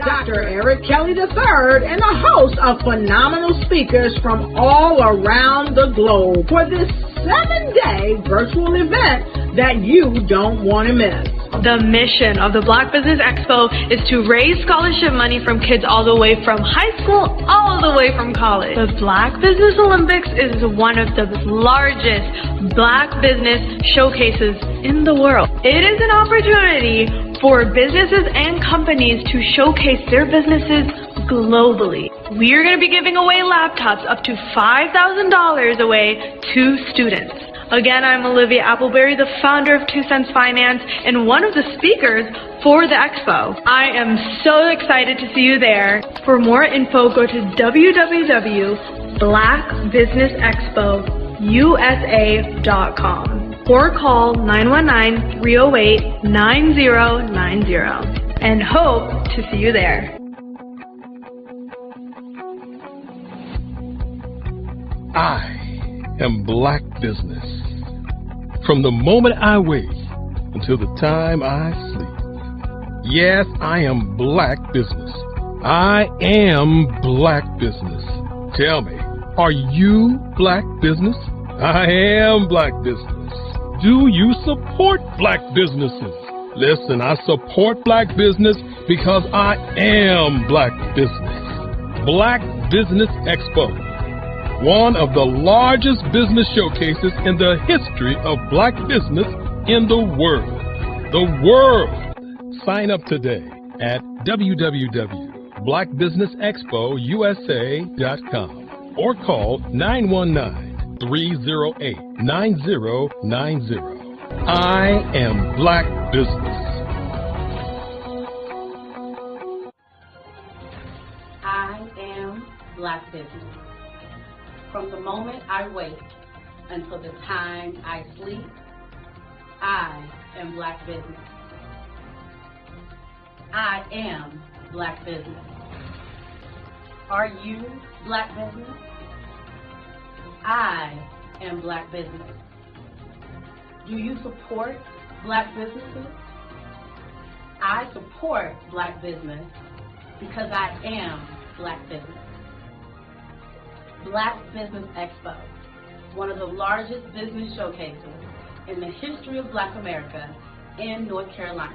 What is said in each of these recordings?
Dr. Eric Kelly III and a host of phenomenal speakers from all around the globe for this 7-day virtual event that you don't want to miss. The mission of the Black Business Expo is to raise scholarship money from kids all the way from high school all the way from college. The Black Business Olympics is one of the largest Black business showcases in the world. It is an opportunity for businesses and companies to showcase their businesses globally. We are going to be giving away laptops up to $5,000 away to students. Again, I'm Olivia Appleberry, the founder of 2 Cents Finance and one of the speakers for the expo. I am so excited to see you there. For more info, go to www.blackbusinessexpousa.com or call 919-308-9090 and hope to see you there. I am Black Business. From the moment I wake until the time I sleep. Yes, I am Black Business. I am Black Business. Tell me, are you Black Business? I am Black Business. Do you support Black businesses? Listen, I support Black business because I am Black Business. Black Business Expo, one of the largest business showcases in the history of Black business in the world. The world! Sign up today at www.blackbusinessexpousa.com or call 919-308-9090. I am Black Business. I am Black Business. From the moment I wake until the time I sleep, I am Black Business. I am Black Business. Are you Black Business? I am Black Business. Do you support Black businesses? I support Black business because I am Black Business. Black Business Expo, one of the largest business showcases in the history of Black America in North Carolina.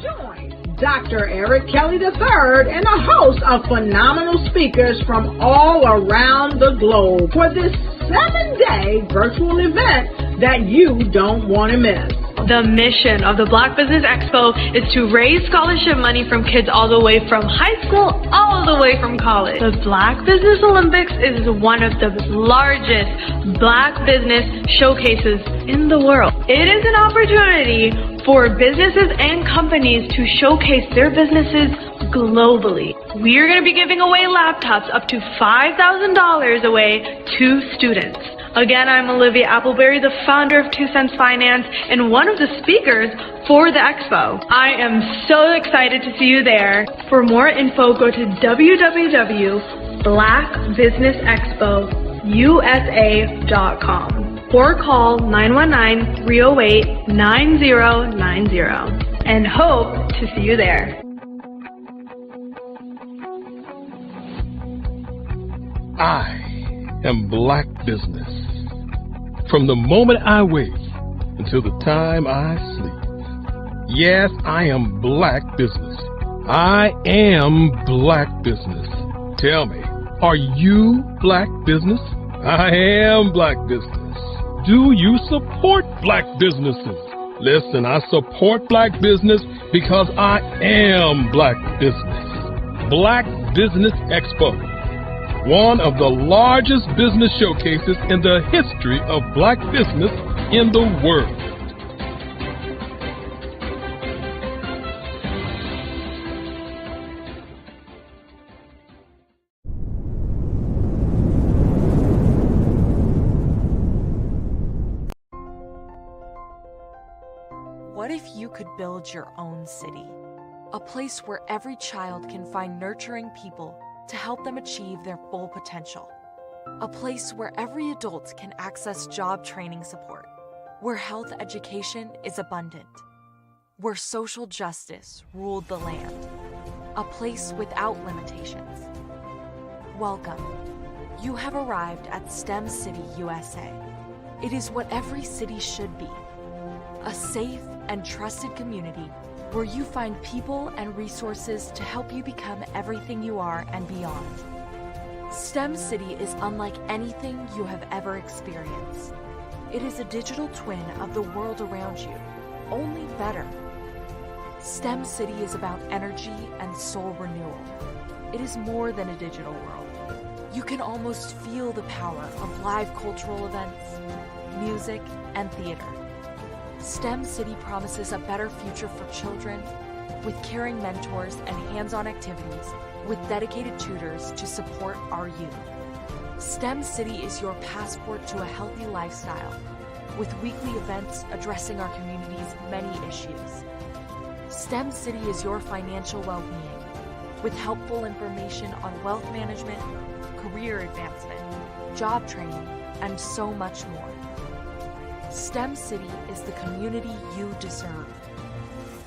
Join Dr. Eric Kelly III and a host of phenomenal speakers from all around the globe for this 7-day virtual event that you don't want to miss. The mission of the Black Business Expo is to raise scholarship money from kids all the way from high school all the way from college. The Black Business Olympics is one of the largest Black business showcases in the world. It is an opportunity for businesses and companies to showcase their businesses globally. We are going to be giving away laptops up to $5,000 away to students. Again, I'm Olivia Appleberry, the founder of 2 Cents Finance and one of the speakers for the expo. I am so excited to see you there. For more info, go to www.blackbusinessexpousa.com or call 919-308-9090 and hope to see you there. I am Black Business. From the moment I wake until the time I sleep. Yes, I am Black Business. I am Black Business. Tell me, are you Black Business? I am Black Business. Do you support Black businesses? Listen, I support Black business because I am Black Business. Black Business Expo, one of the largest business showcases in the history of Black business in the world. What if you could build your own city? A place where every child can find nurturing people to help them achieve their full potential. A place where every adult can access job training support, where health education is abundant, where social justice ruled the land. a place without limitations. Welcome. You have arrived at STEM City USA. It is what every city should be, a safe and trusted community where you find people and resources to help you become everything you are and beyond. STEM City is unlike anything you have ever experienced. It is a digital twin of the world around you, only better. STEM City is about energy and soul renewal. It is more than a digital world. You can almost feel the power of live cultural events, music, and theater. STEM City promises a better future for children with caring mentors and hands-on activities with dedicated tutors to support our youth. STEM City is your passport to a healthy lifestyle with weekly events addressing our community's many issues. STEM City is your financial well-being with helpful information on wealth management, career advancement, job training, and so much more. STEM City is the community you deserve.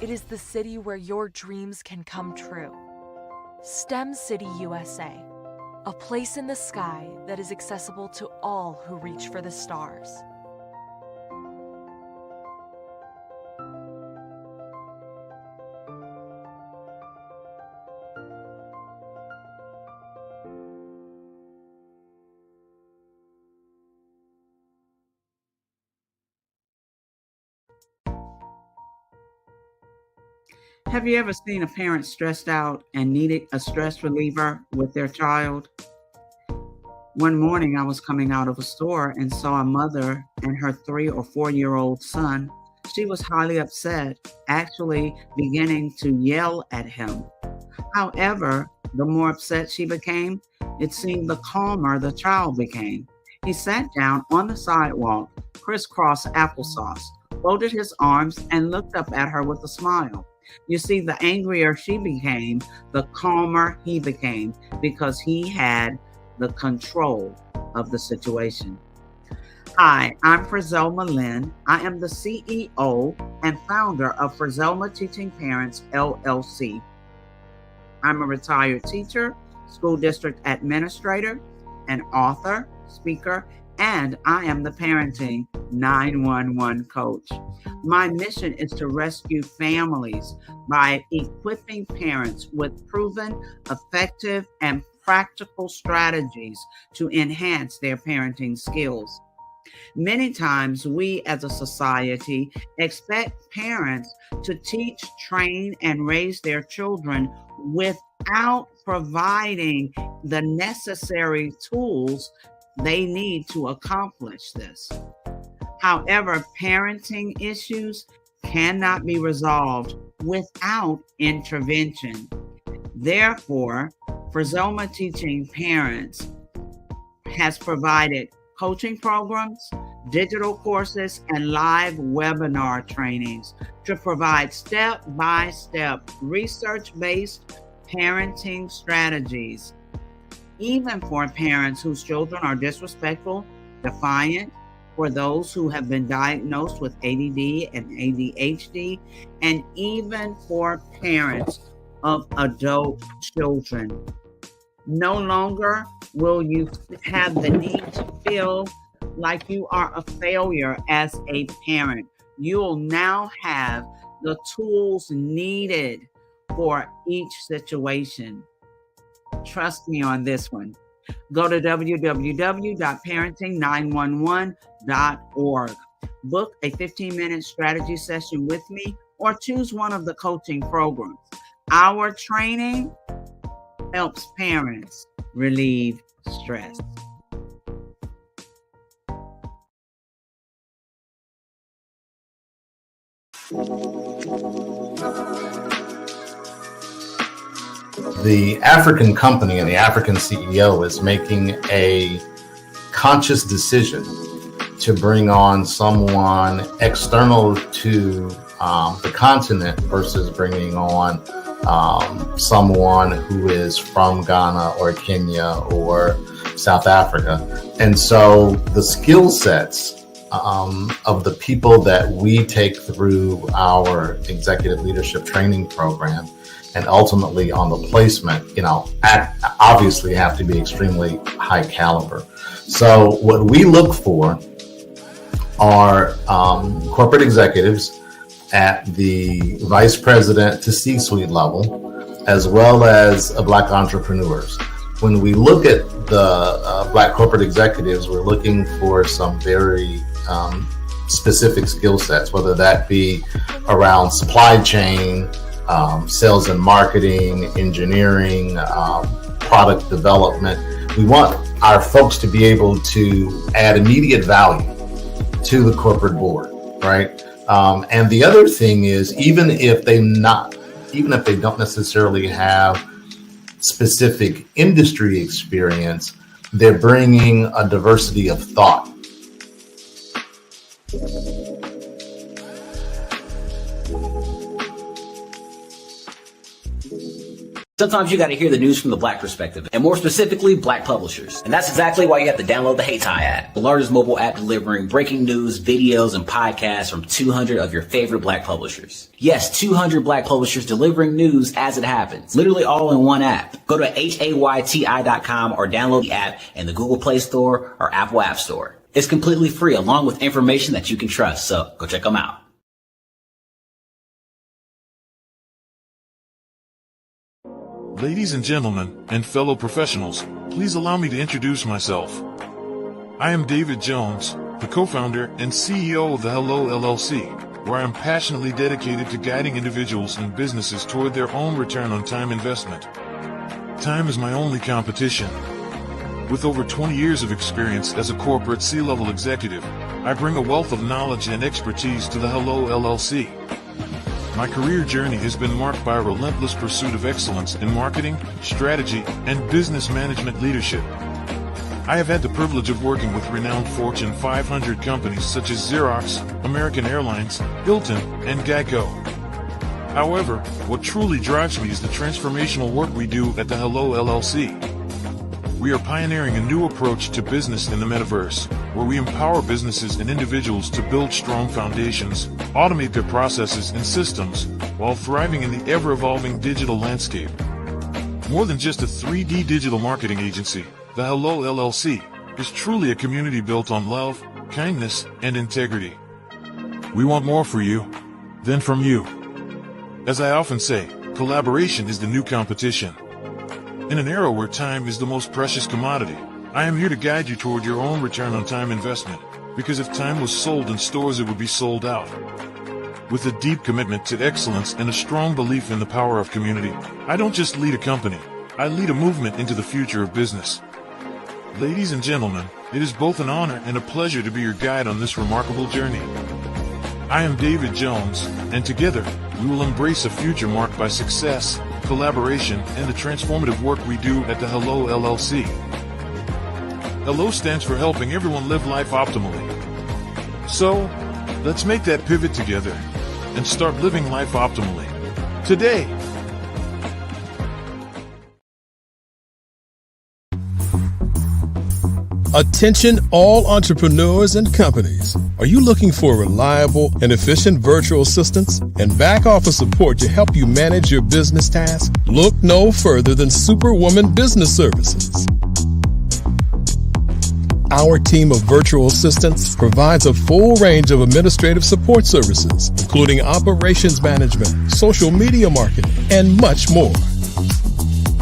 It is the city where your dreams can come true. STEM City USA, a place in the sky that is accessible to all who reach for the stars. Have you ever seen a parent stressed out and needed a stress reliever with their child? One morning I was coming out of a store and saw a mother and her 3 or 4-year-old son. She was highly upset, actually beginning to yell at him. However, the more upset she became, it seemed the calmer the child became. He sat down on the sidewalk, crisscross applesauce, folded his arms, and looked up at her with a smile. You see, the angrier she became, the calmer he became because he had the control of the situation. Hi, I'm Frizelma Lynn. I am the CEO and founder of Frizelma Teaching Parents, LLC. I'm a retired teacher, school district administrator, an author, speaker, and I am the Parenting 911 coach. My mission is to rescue families by equipping parents with proven, effective, and practical strategies to enhance their parenting skills. Many times we as a society expect parents to teach, train, and raise their children without providing the necessary tools they need to accomplish this. However, parenting issues cannot be resolved without intervention. Therefore, Frizelma Teaching Parents has provided coaching programs, digital courses, and live webinar trainings to provide step-by-step research-based parenting strategies, even for parents whose children are disrespectful, defiant, for those who have been diagnosed with ADD and ADHD, and even for parents of adult children. No longer will you have the need to feel like you are a failure as a parent. You'll now have the tools needed for each situation. Trust me on this one. Go to www.parenting911.org. Book a 15-minute strategy session with me or choose one of the coaching programs. Our training helps parents relieve stress. The African company and the African CEO is making a conscious decision to bring on someone external to the continent versus bringing on someone who is from Ghana or Kenya or South Africa. And so the skill sets of the people that we take through our executive leadership training program and ultimately on the placement, obviously have to be extremely high caliber. So what we look for are corporate executives at the vice president to C-suite level, as well as Black entrepreneurs. When we look at the Black corporate executives, we're looking for some very specific skill sets, whether that be around supply chain, sales and marketing, engineering, product development. We want our folks to be able to add immediate value to the corporate board, right? And the other thing is, even if they don't necessarily have specific industry experience, they're bringing a diversity of thought. Sometimes you got to hear the news from the Black perspective, and more specifically, Black publishers. And that's exactly why you have to download the Hey Tie app, the largest mobile app delivering breaking news, videos, and podcasts from 200 of your favorite Black publishers. Yes, 200 Black publishers delivering news as it happens, literally all in one app. Go to HAYTI.com or download the app in the Google Play Store or Apple App Store. It's completely free, along with information that you can trust, so go check them out. Ladies and gentlemen, and fellow professionals, please allow me to introduce myself. I am David Jones, the co-founder and CEO of the Hello LLC, where I am passionately dedicated to guiding individuals and businesses toward their own return on time investment. Time is my only competition. With over 20 years of experience as a corporate C-level executive, I bring a wealth of knowledge and expertise to the Hello LLC. My career journey has been marked by a relentless pursuit of excellence in marketing, strategy, and business management leadership. I have had the privilege of working with renowned Fortune 500 companies such as Xerox, American Airlines, Hilton, and Geico. However, what truly drives me is the transformational work we do at the Hello LLC. We are pioneering a new approach to business in the metaverse, where we empower businesses and individuals to build strong foundations, automate their processes and systems, while thriving in the ever-evolving digital landscape. More than just a 3D digital marketing agency, the Hello LLC is truly a community built on love, kindness, and integrity. We want more for you than from you. As I often say, collaboration is the new competition. In an era where time is the most precious commodity, I am here to guide you toward your own return on time investment, because if time was sold in stores, it would be sold out. With a deep commitment to excellence and a strong belief in the power of community, I don't just lead a company, I lead a movement into the future of business. Ladies and gentlemen, it is both an honor and a pleasure to be your guide on this remarkable journey. I am David Jones, and together, we will embrace a future marked by success, collaboration, and the transformative work we do at the Hello LLC. Hello stands for helping everyone live life optimally. So, let's make that pivot together and start living life optimally today. Attention all entrepreneurs and companies. Are you looking for reliable and efficient virtual assistants and back office support to help you manage your business tasks? Look no further than Superwoman Business Services. Our team of virtual assistants provides a full range of administrative support services, including operations management, social media marketing, and much more.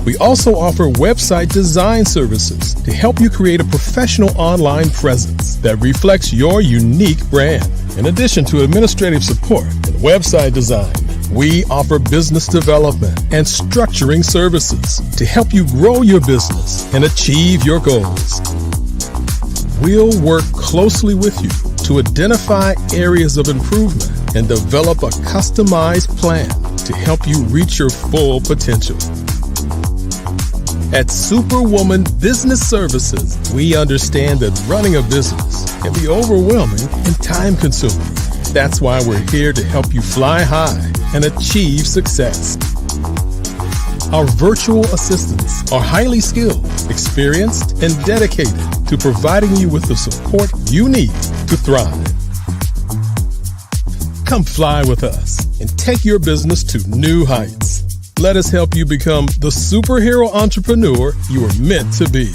We also offer website design services to help you create a professional online presence that reflects your unique brand. In addition to administrative support and website design, we offer business development and structuring services to help you grow your business and achieve your goals. We'll work closely with you to identify areas of improvement and develop a customized plan to help you reach your full potential. At Superwoman Business Services, we understand that running a business can be overwhelming and time-consuming. That's why we're here to help you fly high and achieve success. Our virtual assistants are highly skilled, experienced, and dedicated to providing you with the support you need to thrive. Come fly with us and take your business to new heights. Let us help you become the superhero entrepreneur you are meant to be.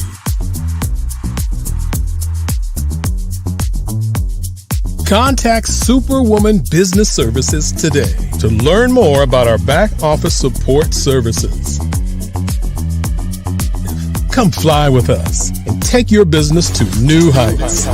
Contact Superwoman Business Services today to learn more about our back office support services. Come fly with us and take your business to new heights.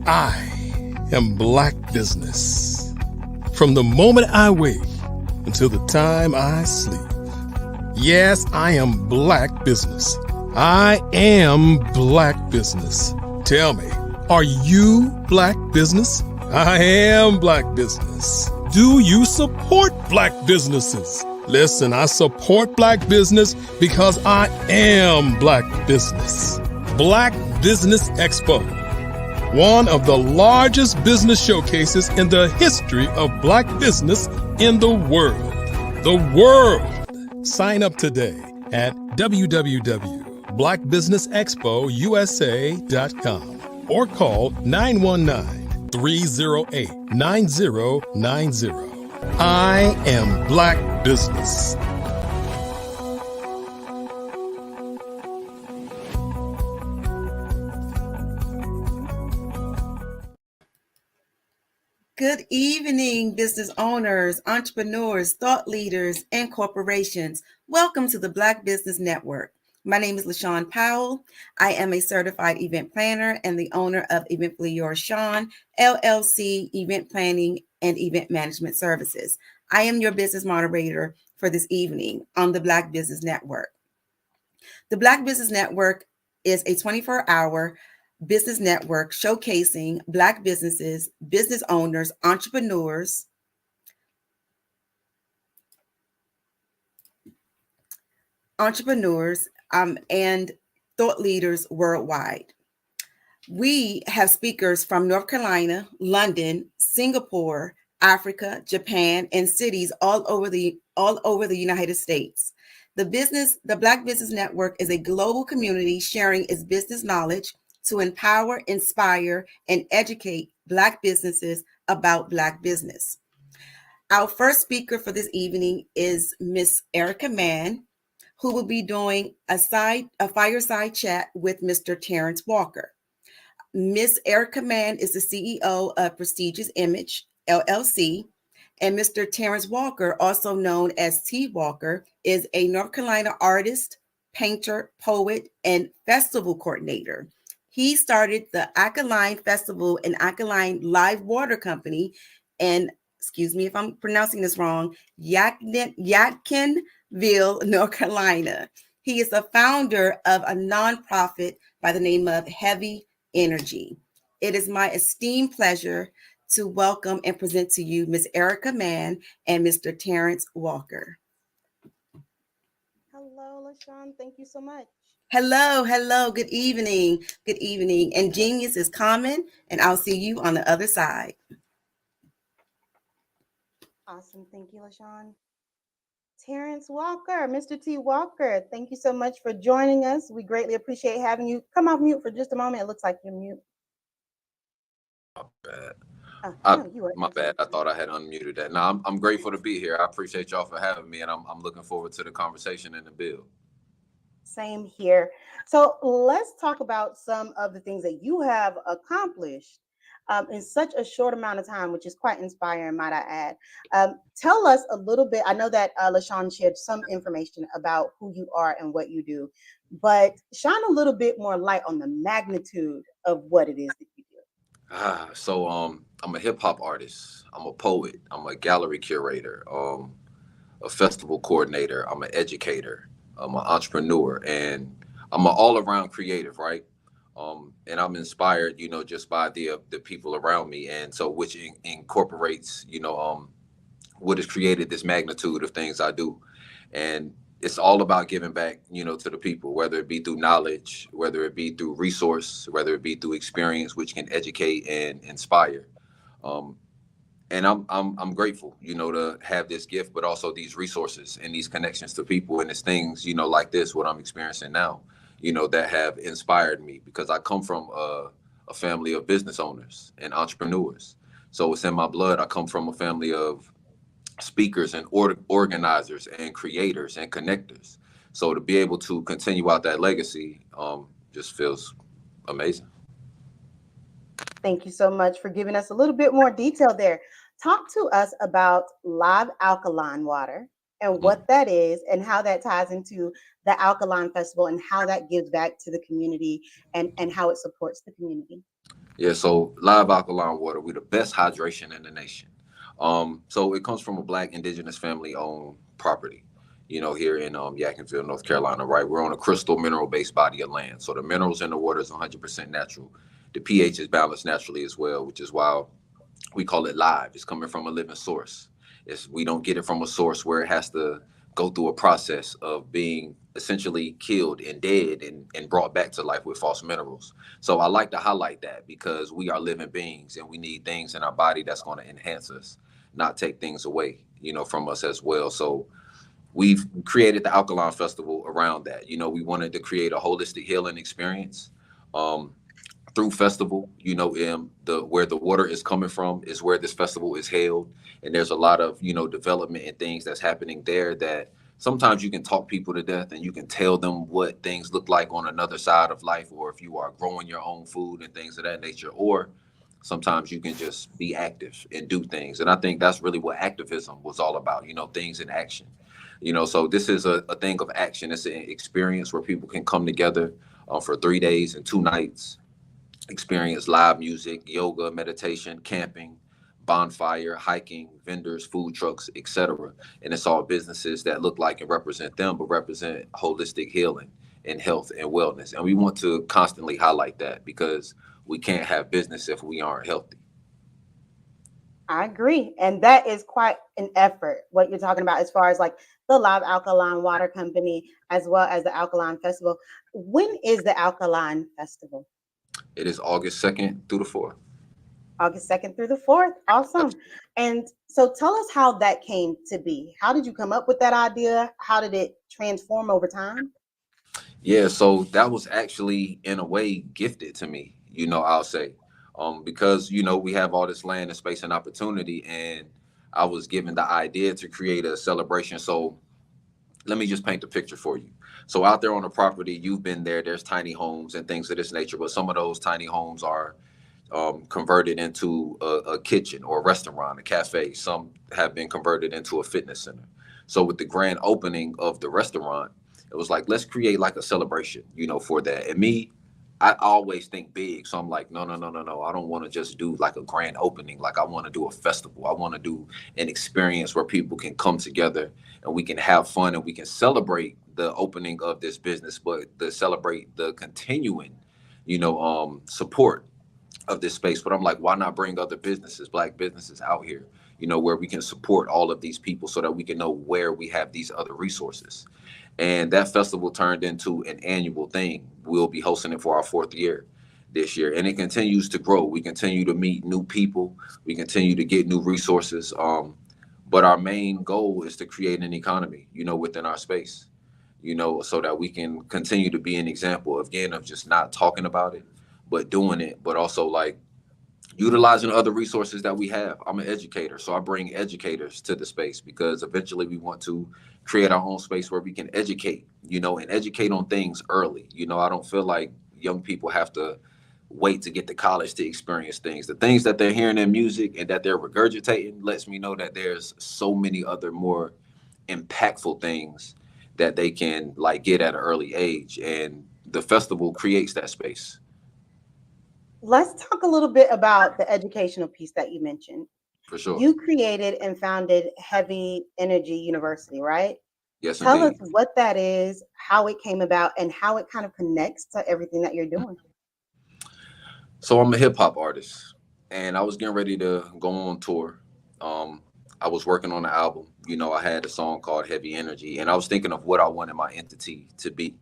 I am Black Business. From the moment I wake until the time I sleep. Yes, I am Black Business. I am Black Business. Tell me, are you Black Business? I am Black Business. Do you support Black businesses? Listen, I support Black business because I am Black Business. Black Business Expo, one of the largest business showcases in the history of Black business in the world. The world! Sign up today at www.blackbusinessexpousa.com or call 919-308-9090. I am Black Business. Good evening, business owners, entrepreneurs, thought leaders, and corporations. Welcome to the Black Business Network. My name is LaShawn Powell. I am a certified event planner and the owner of Event Sean, LLC, event planning and event management services. I am your business moderator for this evening on the Black Business Network. The Black Business Network is a 24-hour business network showcasing Black businesses, business owners, entrepreneurs, and thought leaders worldwide. We have speakers from North Carolina, London, Singapore, Africa, Japan, and cities all over the United States. The Black Business Network is a global community sharing its business knowledge to empower, inspire, and educate Black businesses about Black business. Our first speaker for this evening is Miss Erica Mann, who will be doing a fireside chat with Mr. Terrence Walker. Miss Erica Mann is the CEO of Prestigious Image, LLC, and Mr. Terrence Walker, also known as T. Walker, is a North Carolina artist, painter, poet, and festival coordinator. He started the Alkaline Festival and Alkaline Live Water Company, and excuse me if I'm pronouncing this wrong, Yadkinville, North Carolina. He is the founder of a nonprofit by the name of Heavy Energy. It is my esteemed pleasure to welcome and present to you Ms. Erica Mann and Mr. Terrence Walker. Hello, LaShawn. Thank you so much. Hello. Good evening. And genius is common, and I'll see you on the other side. Awesome. Thank you, LaShawn. Terrence Walker, Mr. T. Walker, thank you so much for joining us. We greatly appreciate having you. Come off mute for just a moment. It looks like you're mute. My bad. My bad. I thought I had unmuted that. No, I'm grateful to be here. I appreciate y'all for having me, and I'm looking forward to the conversation and the build. Same here. So let's talk about some of the things that you have accomplished. in such a short amount of time, which is quite inspiring, might I add. Tell us a little bit. I know that LaShawn shared some information about who you are and what you do, but shine a little bit more light on the magnitude of what it is that you do. So I'm a hip hop artist. I'm a poet. I'm a gallery curator. A festival coordinator. I'm an educator. I'm an entrepreneur, and I'm an all around creative, right? And I'm inspired, just by the people around me, and so which incorporates, what has created this magnitude of things I do, and it's all about giving back, to the people, whether it be through knowledge, whether it be through resource, whether it be through experience, which can educate and inspire. Um, and I'm grateful, to have this gift, but also these resources and these connections to people, and it's things, like this, what I'm experiencing now, that have inspired me, because I come from a family of business owners and entrepreneurs. So it's in my blood. I come from a family of speakers and organizers and creators and connectors. So to be able to continue out that legacy, just feels amazing. Thank you so much for giving us a little bit more detail there. Talk to us about live alkaline water and what that is and how that ties into the Alkaline Festival and how that gives back to the community and how it supports the community. Yeah, so live alkaline water, we're the best hydration in the nation. So it comes from a Black indigenous family owned property, here in Yadkinville, North Carolina, right? We're on a crystal mineral based body of land. So the minerals in the water is 100% natural. The pH is balanced naturally as well, which is why we call it live. It's coming from a living source. We don't get it from a source where it has to go through a process of being essentially killed and dead and brought back to life with false minerals. So I like to highlight that, because we are living beings and we need things in our body that's going to enhance us, not take things away, from us as well. So we've created the Alkaline Festival around that. We wanted to create a holistic healing experience. Through festival, where the water is coming from is where this festival is held. And there's a lot of, development and things that's happening there that sometimes you can talk people to death and you can tell them what things look like on another side of life, or if you are growing your own food and things of that nature, or sometimes you can just be active and do things. And I think that's really what activism was all about, things in action. So this is a thing of action. It's an experience where people can come together for 3 days and 2 nights, experience live music, yoga, meditation, camping, bonfire, hiking, vendors, food trucks, etc. And it's all businesses that look like and represent them, but represent holistic healing and health and wellness. And we want to constantly highlight that, because we can't have business if we aren't healthy. I agree. And that is quite an effort, what you're talking about, as far as like the Live Alkaline Water Company, as well as the Alkaline Festival. When is the Alkaline Festival? It is August 2nd through the 4th. August 2nd through the 4th. Awesome. And so tell us how that came to be. How did you come up with that idea? How did it transform over time? Yeah, so that was actually, in a way, gifted to me, I'll say. Because, we have all this land and space and opportunity, and I was given the idea to create a celebration. So let me just paint the picture for you. So out there on the property, you've been there, there's tiny homes and things of this nature, but some of those tiny homes are converted into a kitchen or a restaurant, a cafe. Some have been converted into a fitness center. So with the grand opening of the restaurant, it was like, let's create like a celebration, for that. And me, I always think big. So I'm like, no. I don't want to just do like a grand opening. Like, I want to do a festival. I want to do an experience where people can come together and we can have fun and we can celebrate the opening of this business, but to celebrate the continuing, support of this space. But I'm like, why not bring other businesses, Black businesses out here, where we can support all of these people so that we can know where we have these other resources. And that festival turned into an annual thing. We'll be hosting it for our 4th year this year. And it continues to grow. We continue to meet new people. We continue to get new resources. But our main goal is to create an economy, within our space, so that we can continue to be an example, again, of just not talking about it, but doing it, but also like utilizing other resources that we have. I'm an educator, so I bring educators to the space, because eventually we want to create our own space where we can educate, and educate on things early. I don't feel like young people have to wait to get to college to experience things. The things that they're hearing in music and that they're regurgitating lets me know that there's so many other more impactful things that they can like get at an early age. And the festival creates that space. Let's talk a little bit about the educational piece that you mentioned. For sure. You created and founded Heavy Energy University, right? Yes, Tell indeed. us what that is, how it came about, and how it kind of connects to everything that you're doing. So I'm a hip hop artist, and I was getting ready to go on tour. I was working on an album. You know, I had a song called Heavy Energy, and I was thinking of what I wanted my entity to be.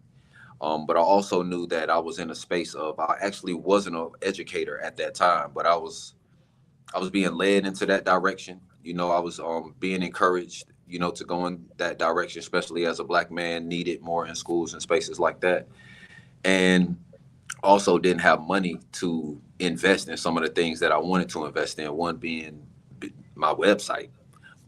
But I also knew that I was in a space of, I actually wasn't an educator at that time, but I was being led into that direction. You know, I was being encouraged, you know, to go in that direction, especially as a Black man, needed more in schools and spaces like that. And also didn't have money to invest in some of the things that I wanted to invest in, one being my website.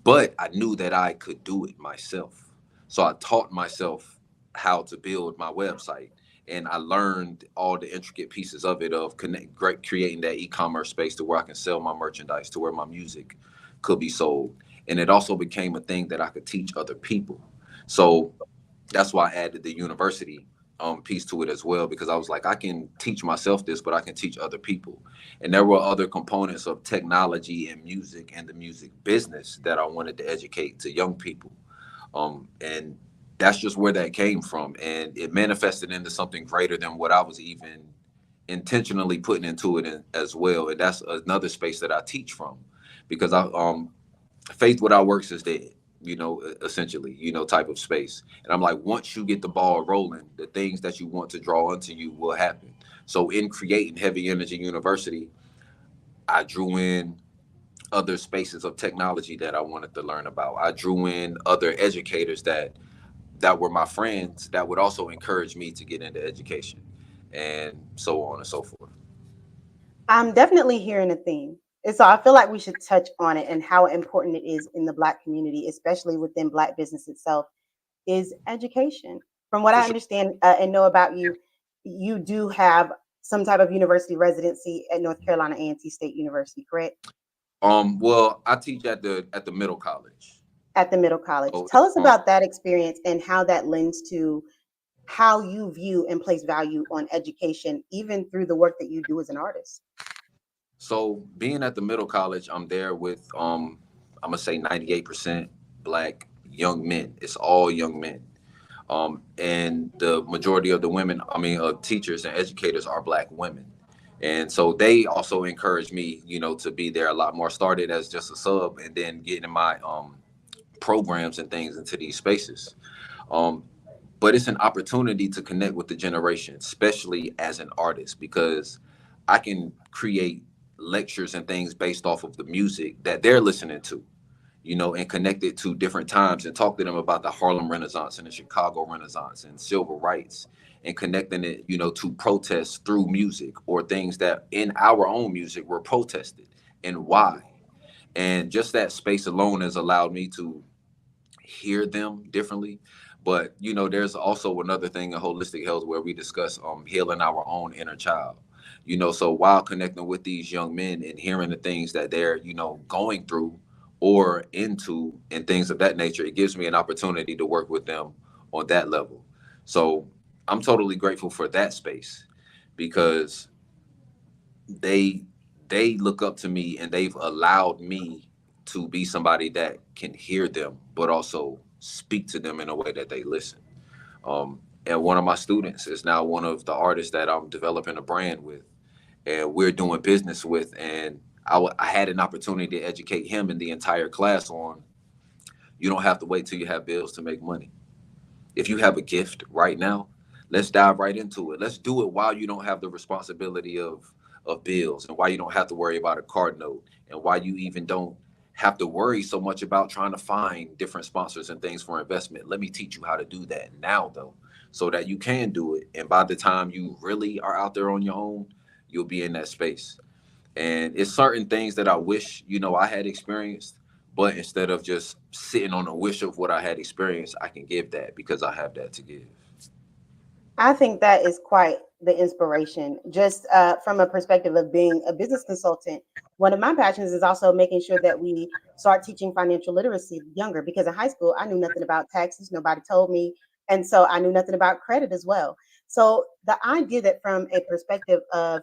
But I knew that I could do it myself. So I taught myself how to build my website. And I learned all the intricate pieces of it, of creating that e-commerce space to where I can sell my merchandise, to where my music could be sold. And it also became a thing that I could teach other people. So that's why I added the university piece to it as well, because I was like, I can teach myself this, but I can teach other people. And there were other components of technology and music and the music business that I wanted to educate to young people. And that's just where that came from. And it manifested into something greater than what I was even intentionally putting into it as well. And that's another space that I teach from, because faith without works is dead, you know, essentially, you know, type of space. And I'm like, once you get the ball rolling, the things that you want to draw into you will happen. So in creating Heavy Energy University, I drew in other spaces of technology that I wanted to learn about. I drew in other educators that were my friends that would also encourage me to get into education, and so on and so forth. I'm definitely hearing a theme. And so I feel like we should touch on it and how important it is in the Black community, especially within Black business itself, is education. From what I understand and know about you, you do have some type of university residency at North Carolina A&T State University, correct? Well, I teach at the middle college. At the middle college. So, Tell us about that experience and how that lends to how you view and place value on education, even through the work that you do as an artist. So being at the middle college, I'm there with I'm gonna say 98% Black young men. It's all young men. And the majority of the women, teachers and educators are Black women. And so they also encouraged me, you know, to be there a lot more. Started as just a sub, and then getting my programs and things into these spaces. But it's an opportunity to connect with the generation, especially as an artist, because I can create lectures and things based off of the music that they're listening to, you know, and connect it to different times and talk to them about the Harlem Renaissance and the Chicago Renaissance and civil rights, and connecting it, you know, to protests through music, or things that in our own music were protested and why. And just that space alone has allowed me to hear them differently. But, you know, there's also another thing in holistic health where we discuss healing our own inner child. You know, so while connecting with these young men and hearing the things that they're, you know, going through or into and things of that nature, it gives me an opportunity to work with them on that level. So I'm totally grateful for that space, because they look up to me, and they've allowed me to be somebody that can hear them, but also speak to them in a way that they listen. And one of my students is now one of the artists that I'm developing a brand with, and we're doing business with. And I had an opportunity to educate him and the entire class on, you don't have to wait till you have bills to make money. If you have a gift right now, let's dive right into it. Let's do it while you don't have the responsibility of bills, and why you don't have to worry about a card note, and why you even don't have to worry so much about trying to find different sponsors and things for investment. Let me teach you how to do that now, though, so that you can do it. And by the time you really are out there on your own, you'll be in that space. And it's certain things that I wish, you know, I had experienced, but instead of just sitting on a wish of what I had experienced, I can give that because I have that to give. I think that is quite the inspiration. Just from a perspective of being a business consultant, one of my passions is also making sure that we start teaching financial literacy younger, because in high school, I knew nothing about taxes. Nobody told me. And so I knew nothing about credit as well. So the idea that from a perspective of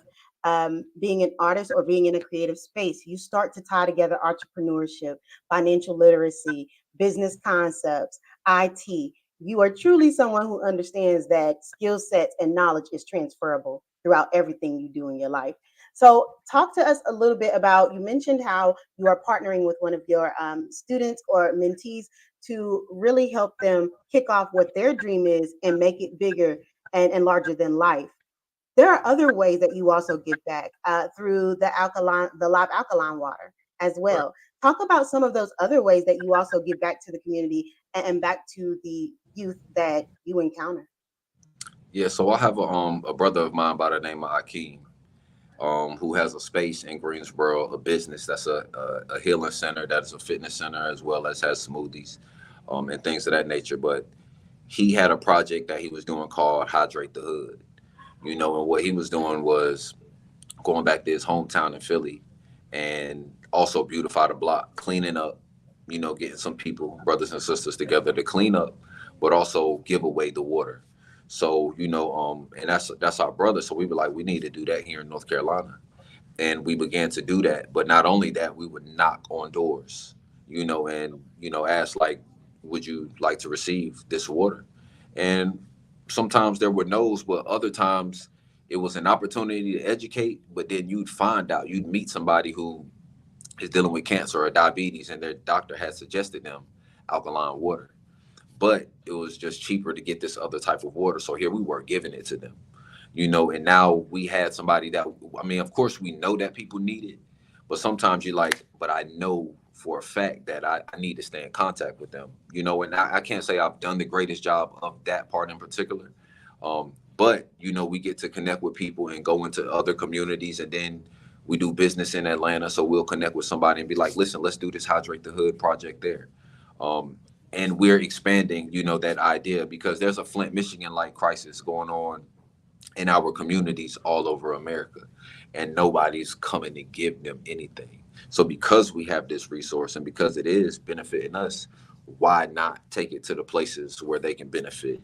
being an artist or being in a creative space, you start to tie together entrepreneurship, financial literacy, business concepts, IT. You are truly someone who understands that skill sets and knowledge is transferable throughout everything you do in your life. So, talk to us a little bit about, you mentioned how you are partnering with one of your students or mentees to really help them kick off what their dream is and make it bigger and larger than life. There are other ways that you also give back through the live alkaline water as Right. well. Talk about some of those other ways that you also give back to the community and back to the youth that you encounter. Yeah, so I have a brother of mine by the name of Akeem, who has a space in Greensboro, a business that's a healing center, that is a fitness center, as well as has smoothies, and things of that nature. But he had a project that he was doing called Hydrate the Hood, and what he was doing was going back to his hometown in Philly and also beautify the block, cleaning up, getting some people, brothers and sisters together to clean up, but also give away the water. So, and that's our brother. So we were like, we need to do that here in North Carolina. And we began to do that. But not only that, we would knock on doors, and, ask like, would you like to receive this water? And sometimes there were no's, but other times it was an opportunity to educate, but then you'd meet somebody who is dealing with cancer or diabetes, and their doctor had suggested them alkaline water. But it was just cheaper to get this other type of water. So here we were giving it to them, and now we had somebody that, I mean, of course, we know that people need it, but sometimes you're like, but I know for a fact that I need to stay in contact with them, and I can't say I've done the greatest job of that part in particular. But, we get to connect with people and go into other communities, and then we do business in Atlanta. So we'll connect with somebody and be like, listen, let's do this Hydrate the Hood project there. And we're expanding, that idea, because there's a Flint, Michigan like crisis going on in our communities all over America, and nobody's coming to give them anything. So because we have this resource and because it is benefiting us, why not take it to the places where they can benefit,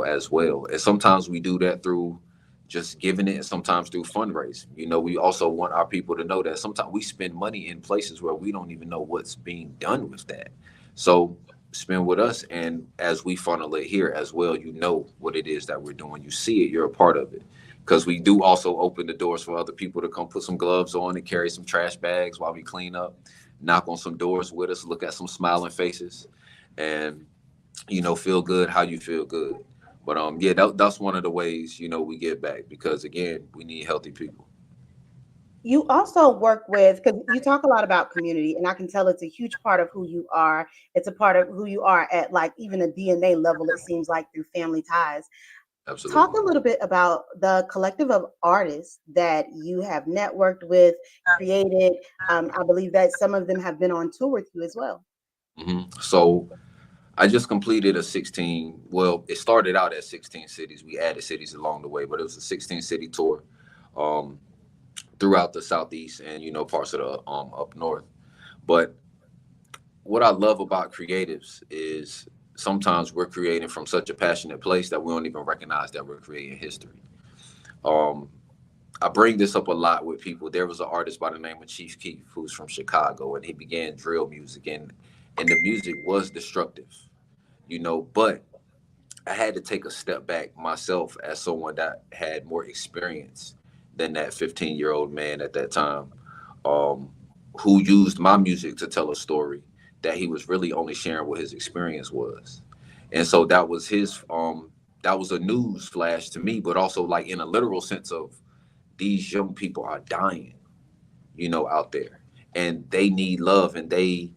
as well? And sometimes we do that through just giving it, and sometimes through fundraising. We also want our people to know that sometimes we spend money in places where we don't even know what's being done with that. So spend with us, and as we funnel it here as well, what it is that we're doing. You see it, you're a part of it, because we do also open the doors for other people to come put some gloves on and carry some trash bags while we clean up, knock on some doors with us, look at some smiling faces, and feel good how you feel good. But yeah, that's one of the ways we give back, because again, we need healthy people. You also work with, because you talk a lot about community, and I can tell it's a huge part of who you are. It's a part of who you are at like even a DNA level, it seems like, through family ties. Talk Absolutely. a little bit about the collective of artists that you have networked with, created. I believe that some of them have been on tour with you as well. So I just completed a 16, well, it started out at 16 cities. We added cities along the way, but it was a 16 city tour. Throughout the Southeast and, parts of the up north. But what I love about creatives is sometimes we're creating from such a passionate place that we don't even recognize that we're creating history. Um, I bring this up a lot with people. There was an artist by the name of Chief Keef who's from Chicago, and he began drill music, and the music was destructive, but I had to take a step back myself as someone that had more experience than that 15-year-old man at that time, um, who used my music to tell a story that he was really only sharing what his experience was. And so that was a news flash to me, but also like in a literal sense of these young people are dying, out there, and they need love, and they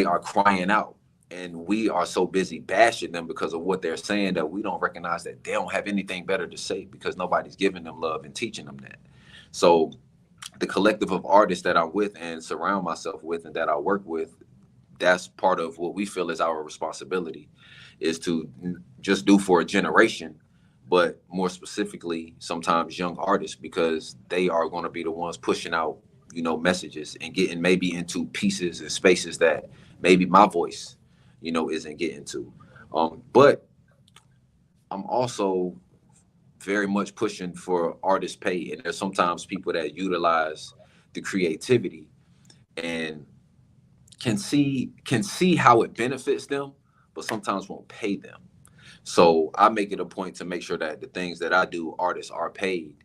are crying out, and we are so busy bashing them because of what they're saying that we don't recognize that they don't have anything better to say, because nobody's giving them love and teaching them that. So the collective of artists that I'm with and surround myself with and that I work with, that's part of what we feel is our responsibility, is to just do for a generation, but more specifically, sometimes young artists, because they are going to be the ones pushing out, messages and getting maybe into pieces and spaces that maybe my voice, isn't getting to. But I'm also very much pushing for artist pay, and there's sometimes people that utilize the creativity and can see how it benefits them, but sometimes won't pay them. So I make it a point to make sure that the things that I do, artists are paid.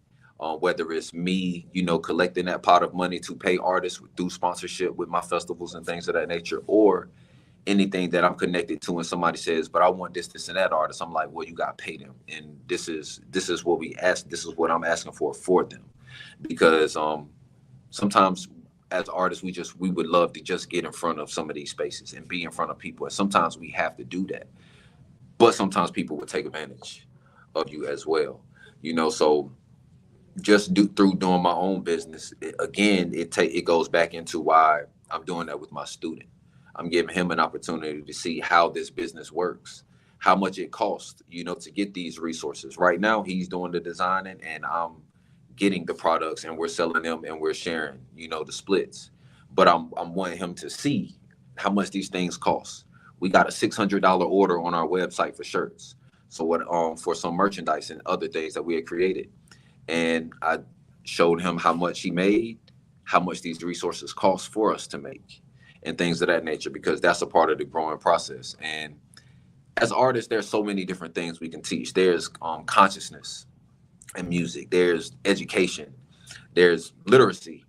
Whether it's me, collecting that pot of money to pay artists through sponsorship with my festivals and things of that nature, or anything that I'm connected to, and somebody says, "But I want this, this, and that artist," I'm like, "Well, you got to pay them," and this is what we ask. This is what I'm asking for them, because sometimes as artists, we would love to just get in front of some of these spaces and be in front of people, and sometimes we have to do that. But sometimes people would take advantage of you as well, So just through doing my own business, it goes back into why I'm doing that with my student. I'm giving him an opportunity to see how this business works, how much it costs, to get these resources. Right now, he's doing the designing, and I'm getting the products, and we're selling them, and we're sharing, the splits. But I'm wanting him to see how much these things cost. We got a $600 order on our website for shirts. So what for some merchandise and other things that we had created. And I showed him how much he made, how much these resources cost for us to make, and things of that nature, because that's a part of the growing process. And as artists, there's so many different things we can teach. There's consciousness and music. There's education. There's literacy,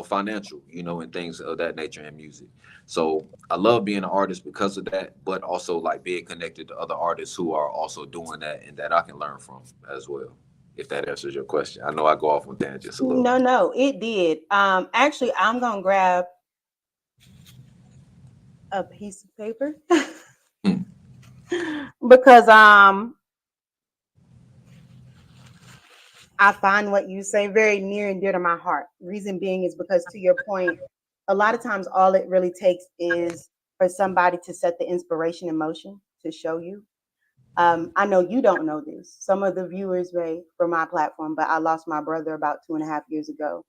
financial, and things of that nature in music. So I love being an artist because of that, but also like being connected to other artists who are also doing that and that I can learn from as well. If that answers your question. I know I go off on tangents a little. No, it did. Actually, I'm gonna grab a piece of paper because I find what you say very near and dear to my heart. Reason being is because, to your point, a lot of times all it really takes is for somebody to set the inspiration in motion to show you. I know you don't know this. Some of the viewers may from my platform, but I lost my brother about 2.5 years ago.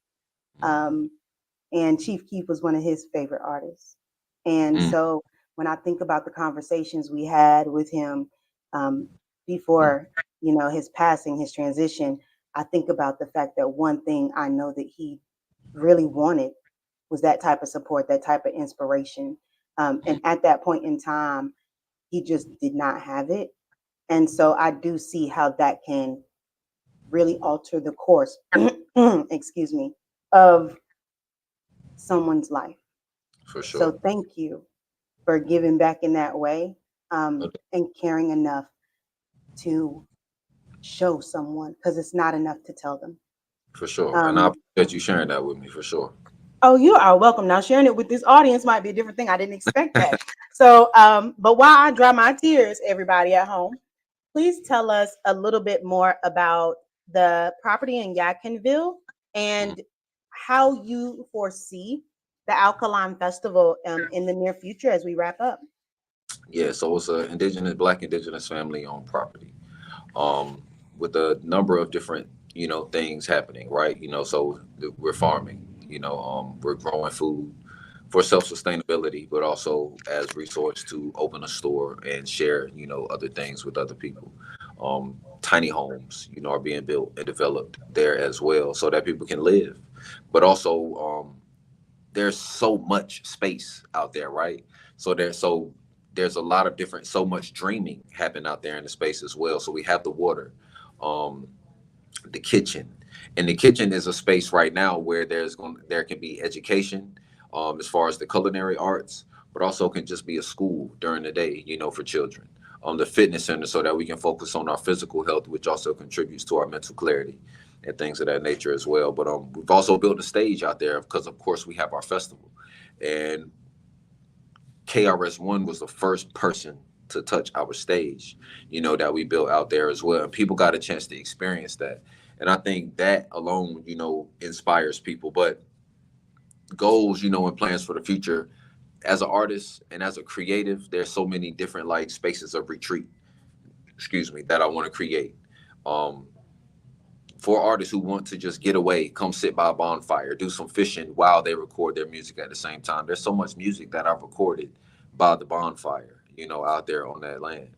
And Chief Keef was one of his favorite artists. And so when I think about the conversations we had with him before, his passing, his transition, I think about the fact that one thing I know that he really wanted was that type of support, that type of inspiration. And at that point in time, he just did not have it. And so I do see how that can really alter the course, excuse me, of someone's life. For sure. So thank you for giving back in that way and caring enough to show someone, because it's not enough to tell them. For sure. And I appreciate you sharing that with me, for sure. Oh, you are welcome. Now, sharing it with this audience might be a different thing. I didn't expect that. So, but while I dry my tears, everybody at home, please tell us a little bit more about the property in Yadkinville and how you foresee the Alkaline Festival in the near future as we wrap up. Yeah, so it's a Black indigenous family-owned property with a number of different, things happening, right? So we're farming, we're growing food for self-sustainability, but also as resource to open a store and share, other things with other people. Tiny homes, are being built and developed there as well so that people can live. But also there's so much space out there, right? So there's a lot of different, so much dreaming happening out there in the space as well. So we have the water, the kitchen. And the kitchen is a space right now where there can be education as far as the culinary arts, but also can just be a school during the day, for children. The fitness center so that we can focus on our physical health, which also contributes to our mental clarity and things of that nature as well. But we've also built a stage out there because, of course, we have our festival. And KRS-One was the first person to touch our stage, that we built out there as well. And people got a chance to experience that. And I think that alone, inspires people. But goals, and plans for the future, as an artist and as a creative, there's so many different spaces of retreat, that I want to create. For artists who want to just get away, come sit by a bonfire, do some fishing while they record their music at the same time. There's so much music that I've recorded by the bonfire, out there on that land.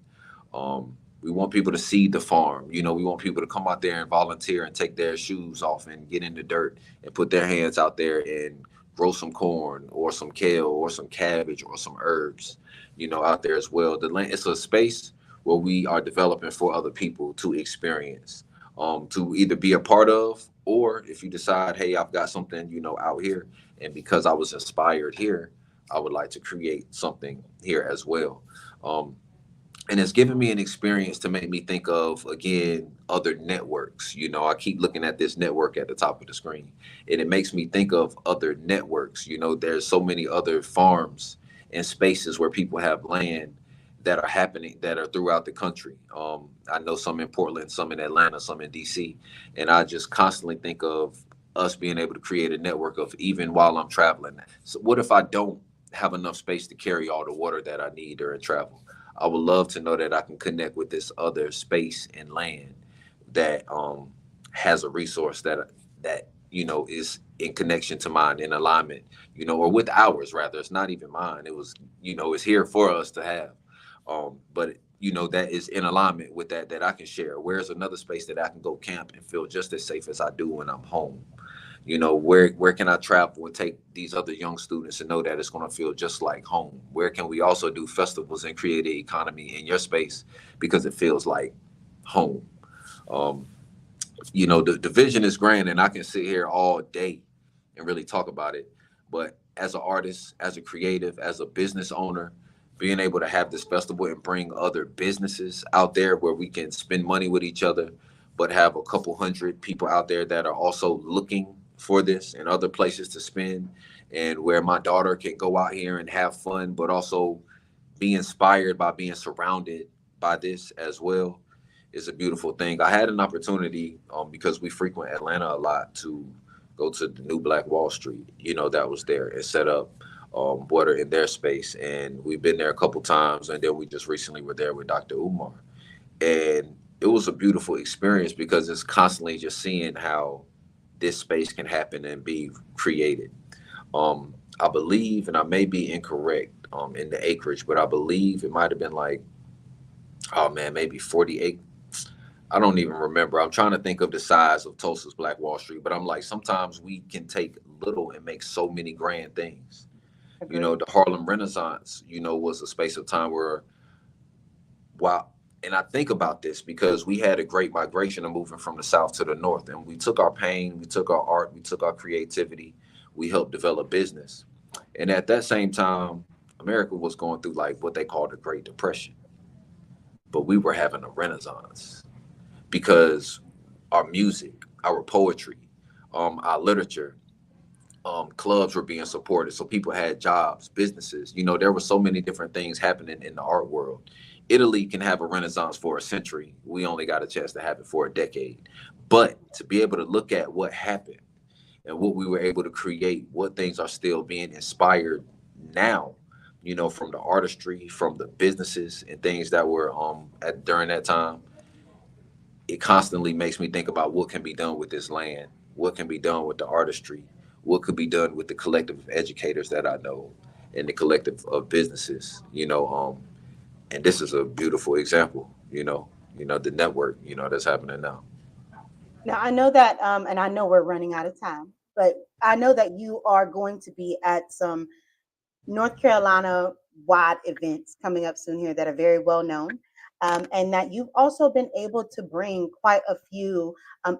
We want people to see the farm. We want people to come out there and volunteer and take their shoes off and get in the dirt and put their hands out there and grow some corn or some kale or some cabbage or some herbs, out there as well. The land, it's a space where we are developing for other people to experience, to either be a part of, or if you decide, hey, I've got something, out here, and because I was inspired here, I would like to create something here as well. And it's given me an experience to make me think of, again, other networks. I keep looking at this network at the top of the screen, and it makes me think of other networks. There's so many other farms and spaces where people have land that are happening, that are throughout the country. I know some in Portland, some in Atlanta, some in DC. And I just constantly think of us being able to create a network of, even while I'm traveling. So what if I don't have enough space to carry all the water that I need during travel? I would love to know that I can connect with this other space and land that has a resource that is in connection to mine, in alignment, or with ours rather. It's not even mine. It was, it's here for us to have. But that is in alignment with that I can share. Where's another space that I can go camp and feel just as safe as I do when I'm home? Where can I travel and take these other young students and know that it's going to feel just like home? Where can we also do festivals and create an economy in your space because it feels like home? The vision is grand, and I can sit here all day and really talk about it. But as an artist, as a creative, as a business owner, being able to have this festival and bring other businesses out there where we can spend money with each other, but have a couple hundred people out there that are also looking for this and other places to spend, and where my daughter can go out here and have fun, but also be inspired by being surrounded by this as well, is a beautiful thing. I had an opportunity, because we frequent Atlanta a lot, to go to the new Black Wall Street, that was there, and set up water in their space. And we've been there a couple times, and then we just recently were there with Dr. Umar. And it was a beautiful experience because it's constantly just seeing how this space can happen and be created. I believe, and I may be incorrect in the acreage, but I believe it might have been like, maybe 48. I don't even remember. I'm trying to think of the size of Tulsa's Black Wall Street, but I'm like, sometimes we can take little and make so many grand things. Agreed. The Harlem Renaissance, was a space of time where, wow. And I think about this because we had a great migration of moving from the South to the North, and we took our pain, we took our art, we took our creativity, we helped develop business. And at that same time, America was going through like what they call the Great Depression, but we were having a renaissance because our music, our poetry, our literature, clubs were being supported. So people had jobs, businesses, there were so many different things happening in the art world. Italy can have a renaissance for a century. We only got a chance to have it for a decade. But to be able to look at what happened and what we were able to create, what things are still being inspired now, from the artistry, from the businesses and things that were during that time, it constantly makes me think about what can be done with this land, what can be done with the artistry, what could be done with the collective of educators that I know and the collective of businesses, and this is a beautiful example, the network, that's happening now. Now, I know that, and I know we're running out of time, but I know that you are going to be at some North Carolina wide events coming up soon here that are very well known, and that you've also been able to bring quite a few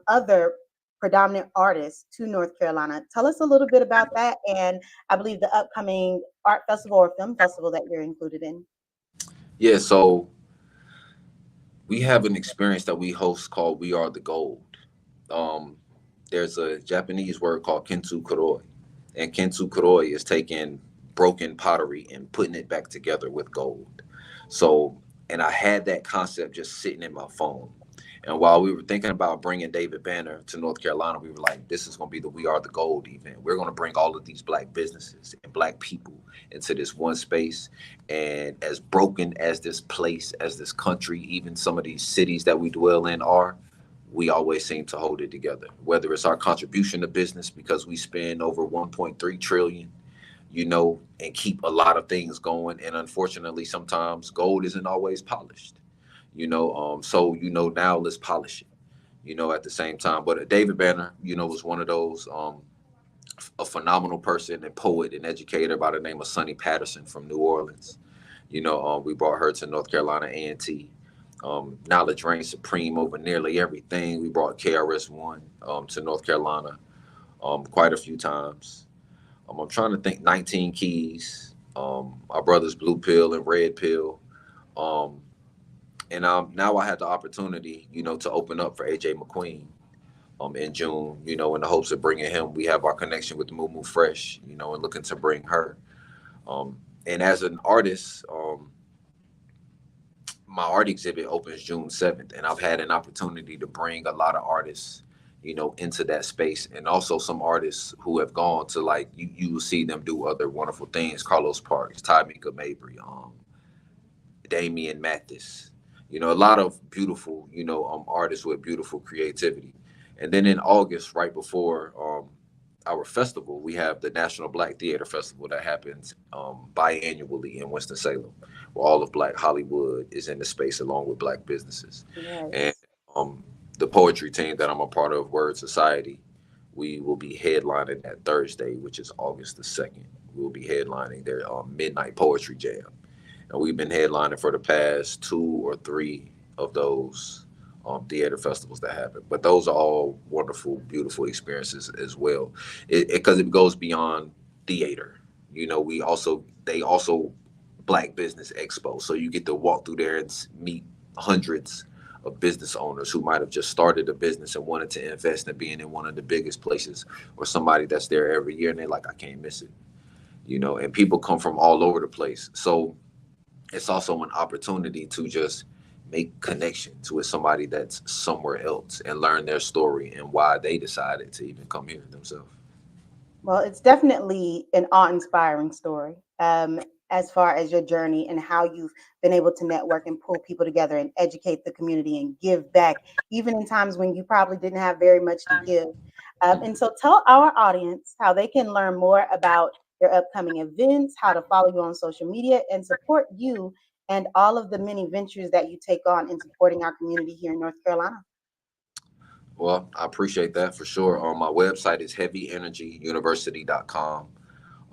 other predominant artists to North Carolina. Tell us a little bit about that, and I believe the upcoming art festival or film festival that you're included in. Yeah, so we have an experience that we host called We Are the Gold. There's a Japanese word called kintsu kuroi, and kintsu kuroi is taking broken pottery and putting it back together with gold. So, and I had that concept just sitting in my phone. And while we were thinking about bringing David Banner to North Carolina, we were like, this is going to be the We Are the Gold event. We're going to bring all of these Black businesses and Black people into this one space. And as broken as this place, as this country, even some of these cities that we dwell in are, we always seem to hold it together, whether it's our contribution to business because we spend over 1.3 trillion, and keep a lot of things going. And unfortunately, sometimes gold isn't always polished, so, now let's polish it, at the same time. But David Banner, was one of those, a phenomenal person and poet and educator by the name of Sonny Patterson from New Orleans. We brought her to North Carolina A&T. Knowledge reigns supreme over nearly everything. We brought KRS-One to North Carolina quite a few times. I'm trying to think. 19 Keys, our brothers Blue Pill and Red Pill. And now I had the opportunity, to open up for AJ McQueen in June, in the hopes of bringing him. We have our connection with Moo Moo Fresh, and looking to bring her. And as an artist, my art exhibit opens June 7th, and I've had an opportunity to bring a lot of artists, into that space, and also some artists who have gone to, like, you will see them do other wonderful things. Carlos Parks, Tymeeka Mabry, Damian Mathis, a lot of beautiful, artists with beautiful creativity. And then in August, right before our festival, we have the National Black Theater Festival that happens biannually in Winston-Salem, where all of Black Hollywood is in the space along with Black businesses. Yes. And the poetry team that I'm a part of, Word Society, we will be headlining that Thursday, which is August the 2nd. We'll be headlining their Midnight Poetry Jam. And we've been headlining for the past 2 or 3 of those theater festivals that happen. But those are all wonderful, beautiful experiences as well. Because it goes beyond theater. They also Black Business Expo. So you get to walk through there and meet hundreds of business owners who might have just started a business and wanted to invest in being in one of the biggest places, or somebody that's there every year and they're like, I can't miss it. And people come from all over the place. So it's also an opportunity to just make connections with somebody that's somewhere else and learn their story and why they decided to even come here themselves. Well, it's definitely an awe-inspiring story. As far as your journey and how you've been able to network and pull people together and educate the community and give back, even in times when you probably didn't have very much to give. And so tell our audience how they can learn more about your upcoming events, how to follow you on social media, and support you and all of the many ventures that you take on in supporting our community here in North Carolina. Well, I appreciate that for sure. My website is heavyenergyuniversity.com.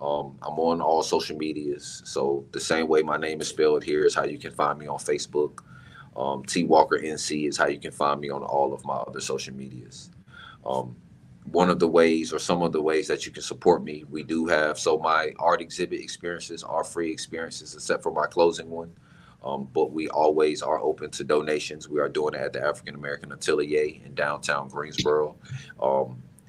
I'm on all social medias. So the same way my name is spelled here is how you can find me on Facebook. T Walker NC is how you can find me on all of my other social medias. One of the ways, or some of the ways that you can support me, we do have, so my art exhibit experiences are free experiences except for my closing one. But we always are open to donations. We are doing it at the African American Atelier in downtown Greensboro.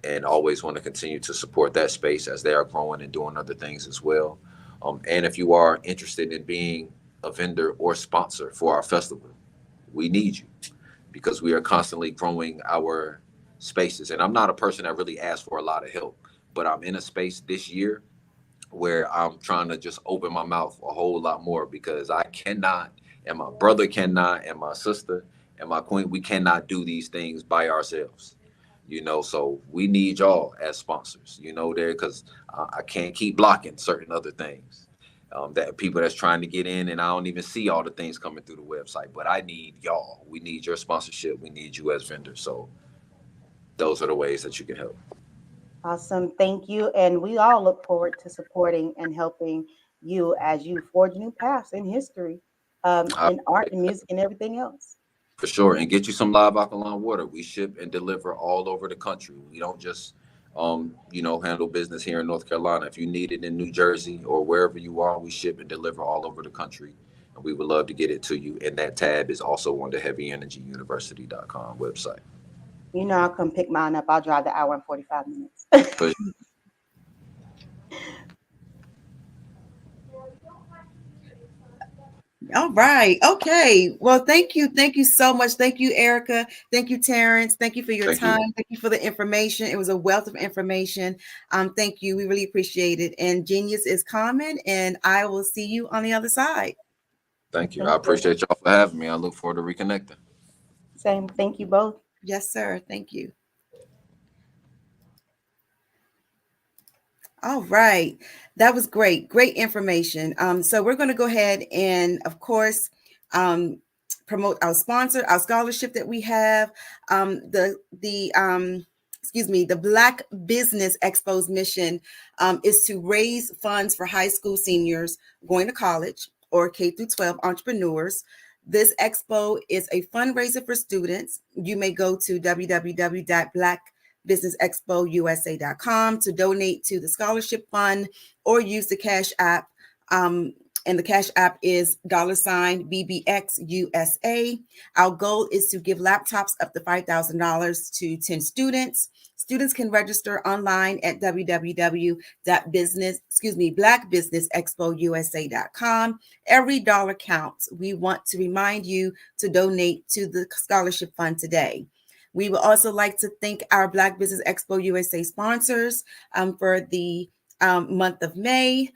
And always want to continue to support that space as they are growing and doing other things as well. And if you are interested in being a vendor or sponsor for our festival, we need you, because we are constantly growing our spaces. And I'm not a person that really asks for a lot of help, but I'm in a space this year where I'm trying to just open my mouth a whole lot more, because I cannot, and my brother cannot, and my sister and my queen, we cannot do these things by ourselves. So we need y'all as sponsors, there, because I can't keep blocking certain other things that people that's trying to get in, and I don't even see all the things coming through the website, but I need y'all. We need your sponsorship. We need you as vendors. So those are the ways that you can help. Awesome. Thank you. And we all look forward to supporting and helping you as you forge new paths in history, in art and music and everything else. For sure. And get you some live alkaline water. We ship and deliver all over the country. We don't just, handle business here in North Carolina. If you need it in New Jersey or wherever you are, we ship and deliver all over the country. And we would love to get it to you. And that tab is also on the heavyenergyuniversity.com website. I'll come pick mine up. I'll drive the hour and 45 minutes. All right. Okay. Well, thank you. Thank you so much. Thank you, Erica. Thank you, Terrence. Thank you for your time. Thank you for the information. It was a wealth of information. Thank you. We really appreciate it. And genius is common, and I will see you on the other side. Thank you. I appreciate y'all for having me. I look forward to reconnecting. Same. Thank you both. Yes, sir. Thank you. All right. That was great. Great information. So we're going to go ahead and, of course, promote our sponsor, our scholarship that we have. The Black Business Expo's mission is to raise funds for high school seniors going to college or K through 12 entrepreneurs. This expo is a fundraiser for students. You may go to www.blackbusinessexpousa.com to donate to the scholarship fund or use the Cash App. And the Cash App is $BBXUSA. Our goal is to give laptops up to $5,000 to 10 students. Students can register online at blackbusinessexpousa.com. Every dollar counts. We want to remind you to donate to the scholarship fund today. We would also like to thank our Black Business Expo USA sponsors for the month of May.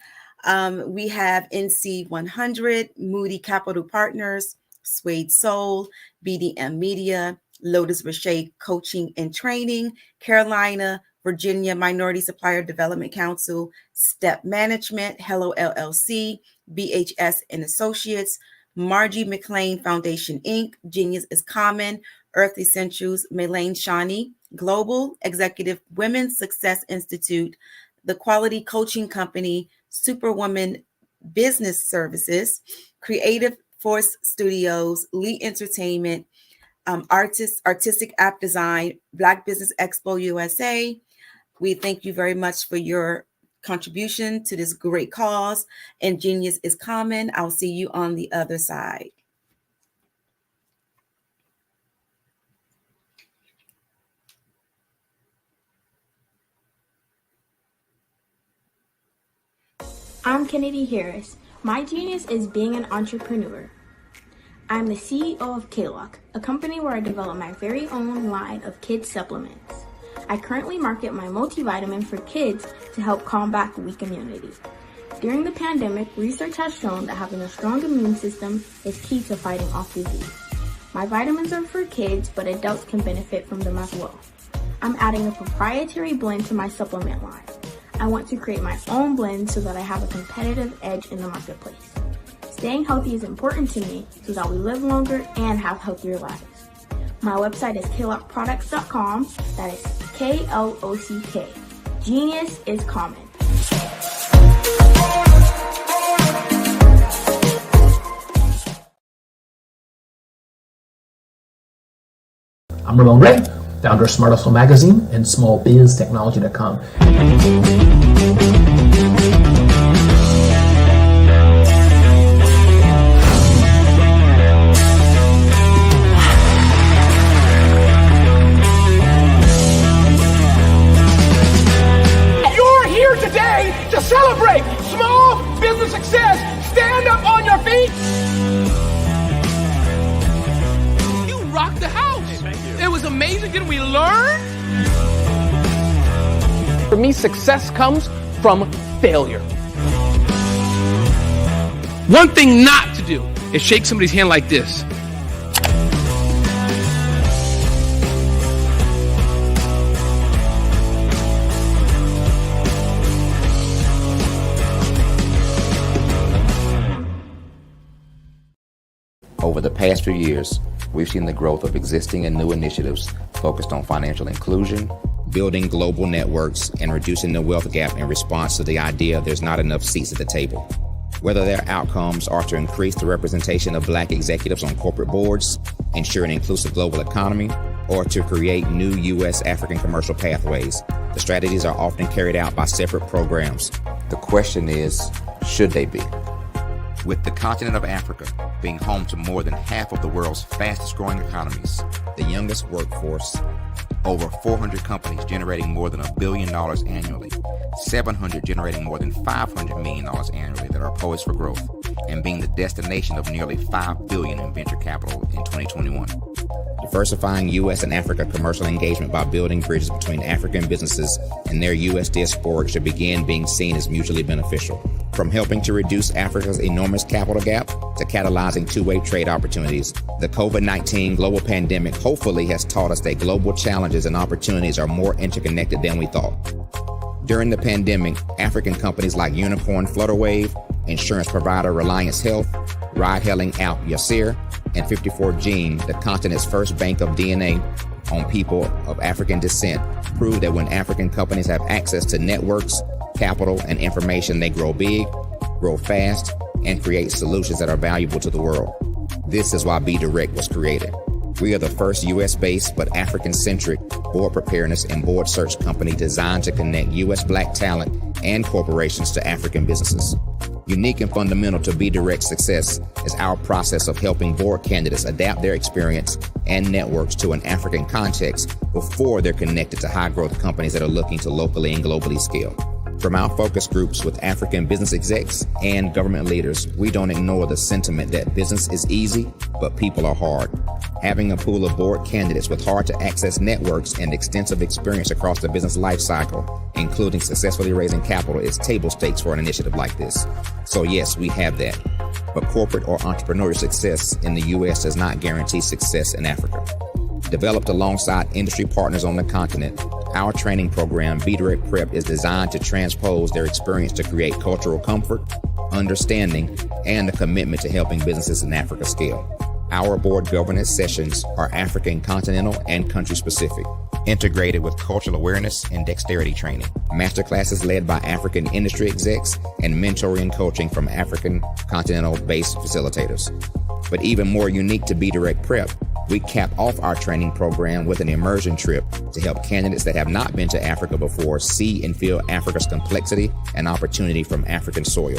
We have NC 100, Moody Capital Partners, Suede Soul, BDM Media, Lotus Richey Coaching and Training, Carolina, Virginia Minority Supplier Development Council, Step Management, Hello LLC, BHS and Associates, Margie McLean Foundation Inc., Genius is Common, Earth Essentials, Melaine Shawnee, Global, Executive Women's Success Institute, The Quality Coaching Company, Superwoman Business Services, Creative Force Studios, Lee Entertainment, Artistic App Design, Black Business Expo USA. We thank you very much for your contribution to this great cause. And Genius is Common. I'll see you on the other side. I'm Kennedy Harris. My genius is being an entrepreneur. I'm the CEO of K-Lock, a company where I develop my very own line of kids supplements. I currently market my multivitamin for kids to help combat weak immunity. During the pandemic, research has shown that having a strong immune system is key to fighting off disease. My vitamins are for kids, but adults can benefit from them as well. I'm adding a proprietary blend to my supplement line. I want to create my own blend so that I have a competitive edge in the marketplace. Staying healthy is important to me so that we live longer and have healthier lives. My website is klockproducts.com. That is K-L-O-C-K. Genius is Common. I'm Ramon Ray, founder of Smart Hustle Magazine and smallbiztechnology.com. To celebrate small business success. Stand up on your feet. You rocked the house. Hey, thank you. It was amazing. Didn't we learn? For me, success comes from failure. One thing not to do is shake somebody's hand like this. Over the past few years, we've seen the growth of existing and new initiatives focused on financial inclusion, building global networks, and reducing the wealth gap in response to the idea there's not enough seats at the table. Whether their outcomes are to increase the representation of Black executives on corporate boards, ensure an inclusive global economy, or to create new U.S. African commercial pathways, the strategies are often carried out by separate programs. The question is, should they be? With the continent of Africa being home to more than half of the world's fastest growing economies, the youngest workforce, over 400 companies generating more than $1 billion annually, 700 generating more than $500 million annually that are poised for growth, and being the destination of nearly $5 billion in venture capital in 2021. Diversifying U.S. and Africa commercial engagement by building bridges between African businesses and their U.S. diaspora should begin being seen as mutually beneficial. From helping to reduce Africa's enormous capital gap to catalyzing two-way trade opportunities, the COVID-19 global pandemic hopefully has taught us that global challenges and opportunities are more interconnected than we thought. During the pandemic, African companies like Unicorn Flutterwave, insurance provider Reliance Health, ride-hailing app Yasir, and 54Gene, the continent's first bank of DNA on people of African descent, proved that when African companies have access to networks, capital, and information, they grow big, grow fast, and create solutions that are valuable to the world. This is why Be Direct was created. We are the first U.S.-based but African-centric board preparedness and board search company designed to connect U.S. Black talent and corporations to African businesses. Unique and fundamental to Be Direct's success is our process of helping board candidates adapt their experience and networks to an African context before they're connected to high-growth companies that are looking to locally and globally scale. From our focus groups with African business execs and government leaders, we don't ignore the sentiment that business is easy, but people are hard. Having a pool of board candidates with hard-to-access networks and extensive experience across the business lifecycle, including successfully raising capital, is table stakes for an initiative like this. So yes, we have that. But corporate or entrepreneurial success in the U.S. does not guarantee success in Africa. Developed alongside industry partners on the continent, our training program, Be Direct Prep, is designed to transpose their experience to create cultural comfort, understanding, and a commitment to helping businesses in Africa scale. Our board governance sessions are African, continental, and country-specific, integrated with cultural awareness and dexterity training, masterclasses led by African industry execs, and mentoring and coaching from African continental-based facilitators. But even more unique to Be Direct Prep, we cap off our training program with an immersion trip to help candidates that have not been to Africa before see and feel Africa's complexity and opportunity from African soil.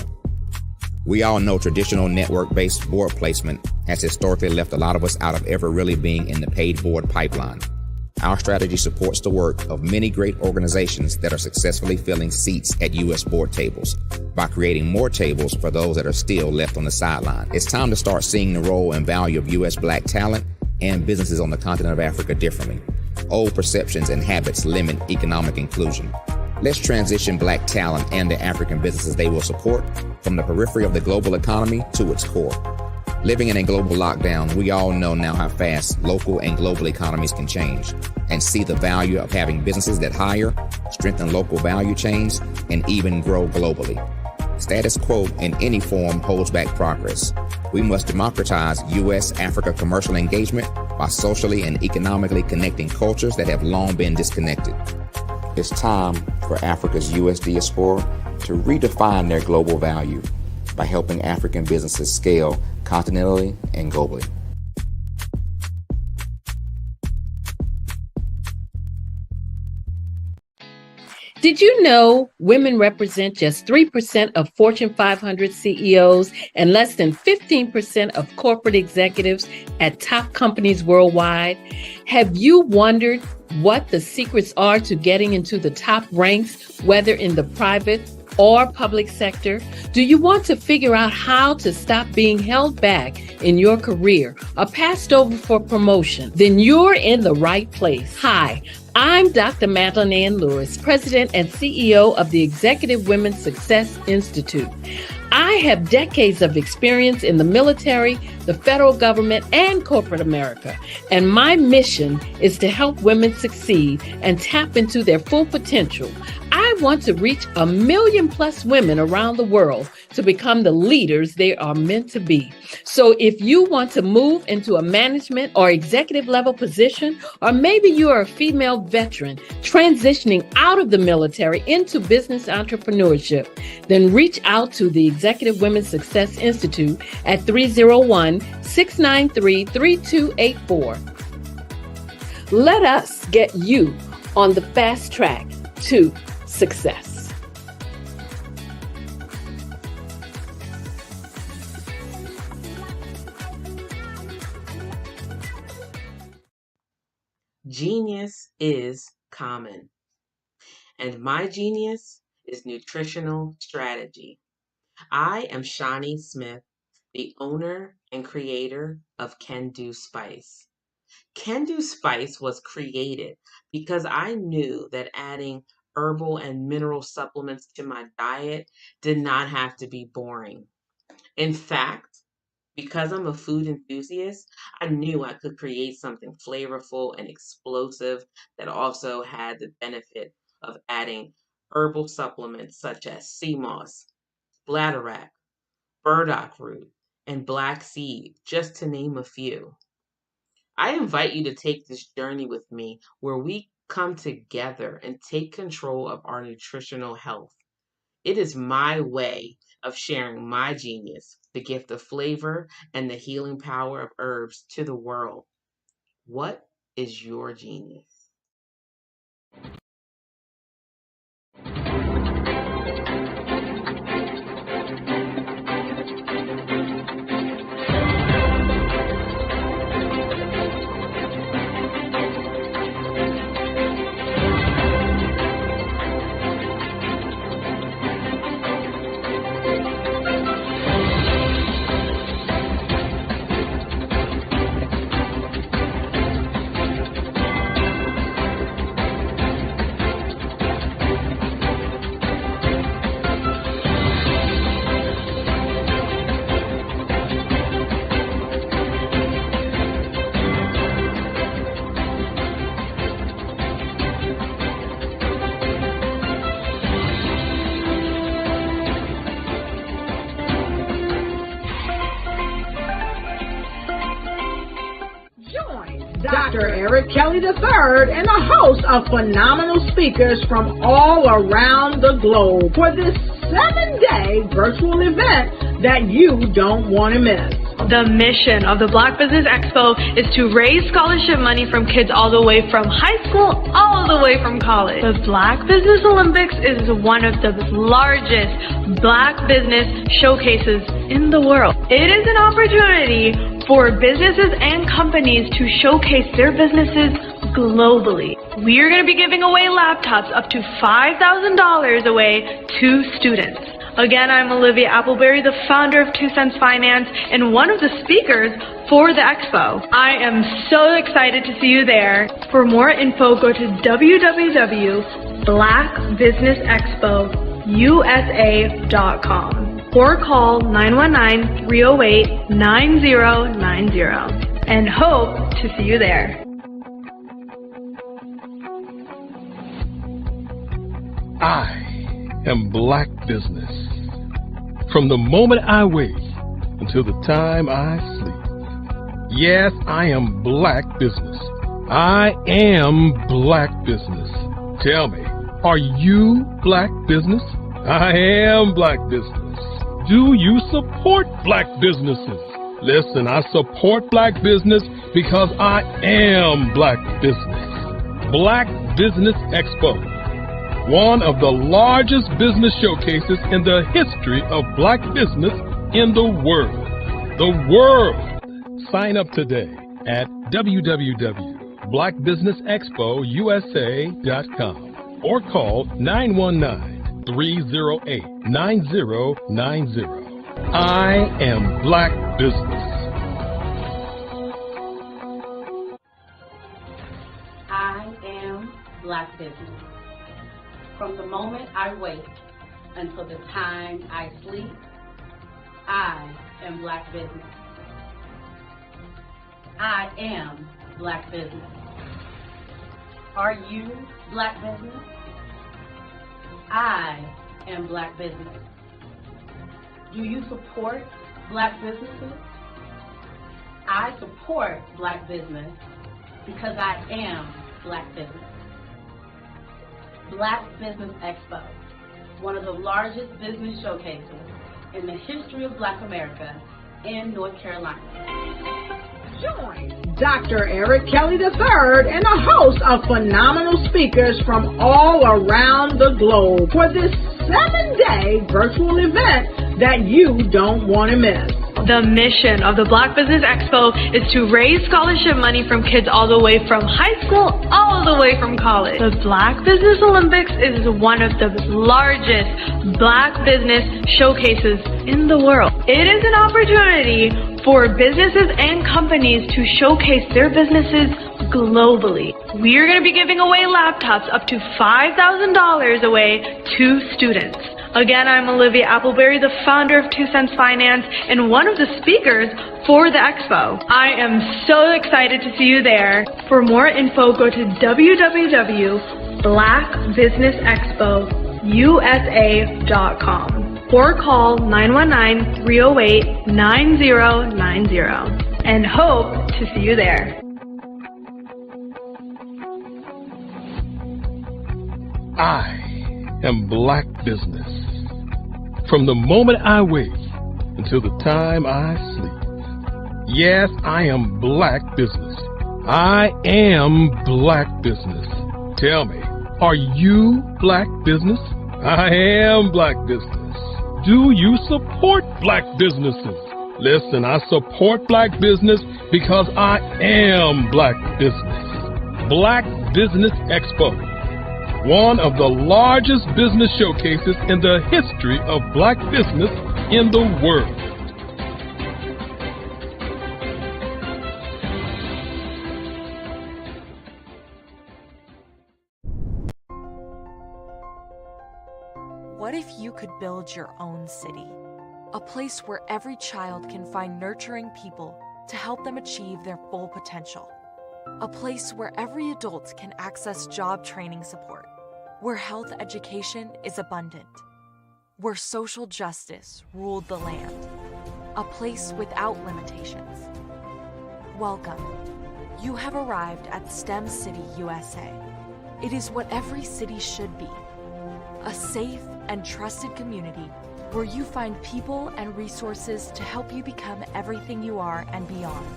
We all know traditional network-based board placement has historically left a lot of us out of ever really being in the paid board pipeline. Our strategy supports the work of many great organizations that are successfully filling seats at U.S. board tables by creating more tables for those that are still left on the sideline. It's time to start seeing the role and value of U.S. Black talent and businesses on the continent of Africa differently. Old perceptions and habits limit economic inclusion. Let's transition Black talent and the African businesses they will support from the periphery of the global economy to its core. Living in a global lockdown, we all know now how fast local and global economies can change, and see the value of having businesses that hire, strengthen local value chains, and even grow globally. Status quo in any form holds back progress. We must democratize U.S.-Africa commercial engagement by socially and economically connecting cultures that have long been disconnected. It's time for Africa's U.S. diaspora to redefine their global value by helping African businesses scale continentally and globally. Did you know women represent just 3% of Fortune 500 CEOs and less than 15% of corporate executives at top companies worldwide? Have you wondered what the secrets are to getting into the top ranks, whether in the private or public sector? Do you want to figure out how to stop being held back in your career or passed over for promotion? Then you're in the right place. Hi, I'm Dr. Madeline Ann Lewis, President and CEO of the Executive Women's Success Institute. I have decades of experience in the military, the federal government, and corporate America, and my mission is to help women succeed and tap into their full potential. I want to reach 1 million plus women around the world to become the leaders they are meant to be. So if you want to move into a management or executive level position, or maybe you are a female veteran transitioning out of the military into business entrepreneurship, then reach out to the Executive Women's Success Institute at 301-693-3284. Let us get you on the fast track to success. Genius is common, and my genius is nutritional strategy. I am Shawnee Smith, the owner and creator of Can Do Spice. Can Do Spice was created because I knew that adding herbal and mineral supplements to my diet did not have to be boring. In fact, because I'm a food enthusiast, I knew I could create something flavorful and explosive that also had the benefit of adding herbal supplements such as sea moss, bladderwrack, burdock root, and black seed, just to name a few. I invite you to take this journey with me where we come together and take control of our nutritional health. It is my way of sharing my genius, the gift of flavor and the healing power of herbs to the world. What is your genius? Dr. Eric Kelly III and a host of phenomenal speakers from all around the globe for this 7-day virtual event that you don't want to miss. The mission of the Black Business Expo is to raise scholarship money from kids all the way from high school, all the way from college. The Black Business Olympics is one of the largest Black business showcases in the world. It is an opportunity for businesses and companies to showcase their businesses globally. We are going to be giving away laptops up to $5,000 away to students. Again, I'm Olivia Appleberry, the founder of 2 Cents Finance and one of the speakers for the expo. I am so excited to see you there. For more info, go to www.blackbusinessexpousa.com or call 919-308-9090 and hope to see you there. I am Black Business. From the moment I wake until the time I sleep. Yes, I am Black Business. I am Black Business. Tell me, are you Black Business? I am Black Business. Do you support Black businesses? Listen, I support Black business because I am Black Business. Black Business Expo, one of the largest business showcases in the history of Black business in the world. The world! Sign up today at www.blackbusinessexpousa.com or call 919-308-9090. I am Black Business. I am Black Business. From the moment I wake until the time I sleep, I am Black Business. I am Black Business. Are you Black Business? I am Black Business. Do you support Black businesses? I support Black business because I am Black business. Black Business Expo, one of the largest business showcases in the history of Black America in North Carolina. Join Dr. Eric Kelly III and a host of phenomenal speakers from all around the globe for this 7-day virtual event that you don't want to miss. The mission of the Black Business Expo is to raise scholarship money from kids all the way from high school, all the way from college. The Black Business Olympics is one of the largest Black business showcases in the world. It is an opportunity for businesses and companies to showcase their businesses globally. We are going to be giving away laptops up to $5,000 away to students. Again, I'm Olivia Appleberry, the founder of 2 Cents Finance and one of the speakers for the expo. I am so excited to see you there. For more info, go to www.blackbusinessexpousa.com or call 919-308-9090 and hope to see you there. I am Black Business. From the moment I wake until the time I sleep. Yes, I am Black Business. I am Black Business. Tell me, are you Black Business? I am Black Business. Do you support Black businesses? Listen, I support Black business because I am Black Business. Black Business Expo, one of the largest business showcases in the history of Black business in the world. What if you could build your own city? A place where every child can find nurturing people to help them achieve their full potential. A place where every adult can access job training support, where health education is abundant, where social justice ruled the land. A place without limitations. Welcome. You have arrived at STEM City USA. It is what every city should be. A safe and trusted community where you find people and resources to help you become everything you are and beyond.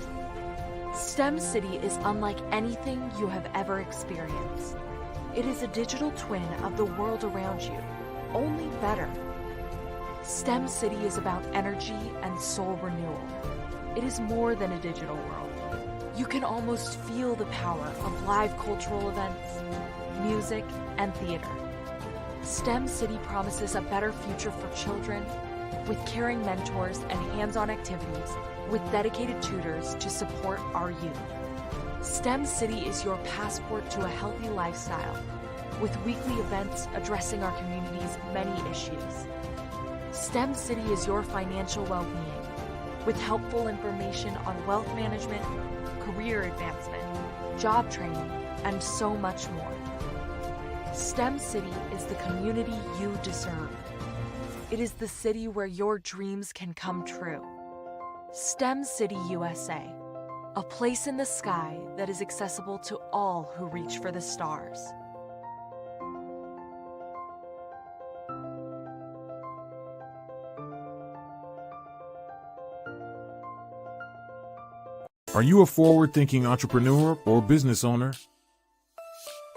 STEM City is unlike anything you have ever experienced. It is a digital twin of the world around you, only better. STEM City is about energy and soul renewal. It is more than a digital world. You can almost feel the power of live cultural events, music, and theater. STEM City promises a better future for children with caring mentors and hands-on activities with dedicated tutors to support our youth. STEM City is your passport to a healthy lifestyle with weekly events addressing our community's many issues. STEM City is your financial well-being with helpful information on wealth management, career advancement, job training, and so much more. STEM City is the community you deserve. It is the city where your dreams can come true. STEM City USA, a place in the sky that is accessible to all who reach for the stars. Are you a forward-thinking entrepreneur or business owner?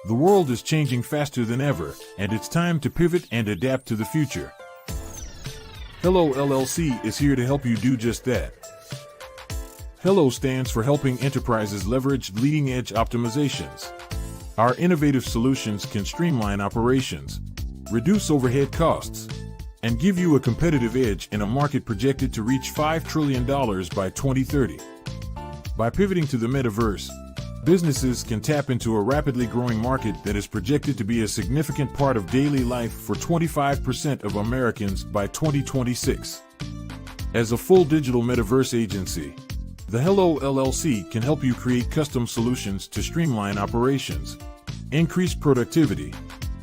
The world is changing faster than ever, and it's time to pivot and adapt to the future. Hello LLC is here to help you do just that. Hello stands for helping enterprises leverage leading-edge optimizations. Our innovative solutions can streamline operations, reduce overhead costs, and give you a competitive edge in a market projected to reach $5 trillion by 2030. By pivoting to the metaverse, businesses can tap into a rapidly growing market that is projected to be a significant part of daily life for 25% of Americans by 2026. As a full digital metaverse agency, the Hello LLC can help you create custom solutions to streamline operations, increase productivity,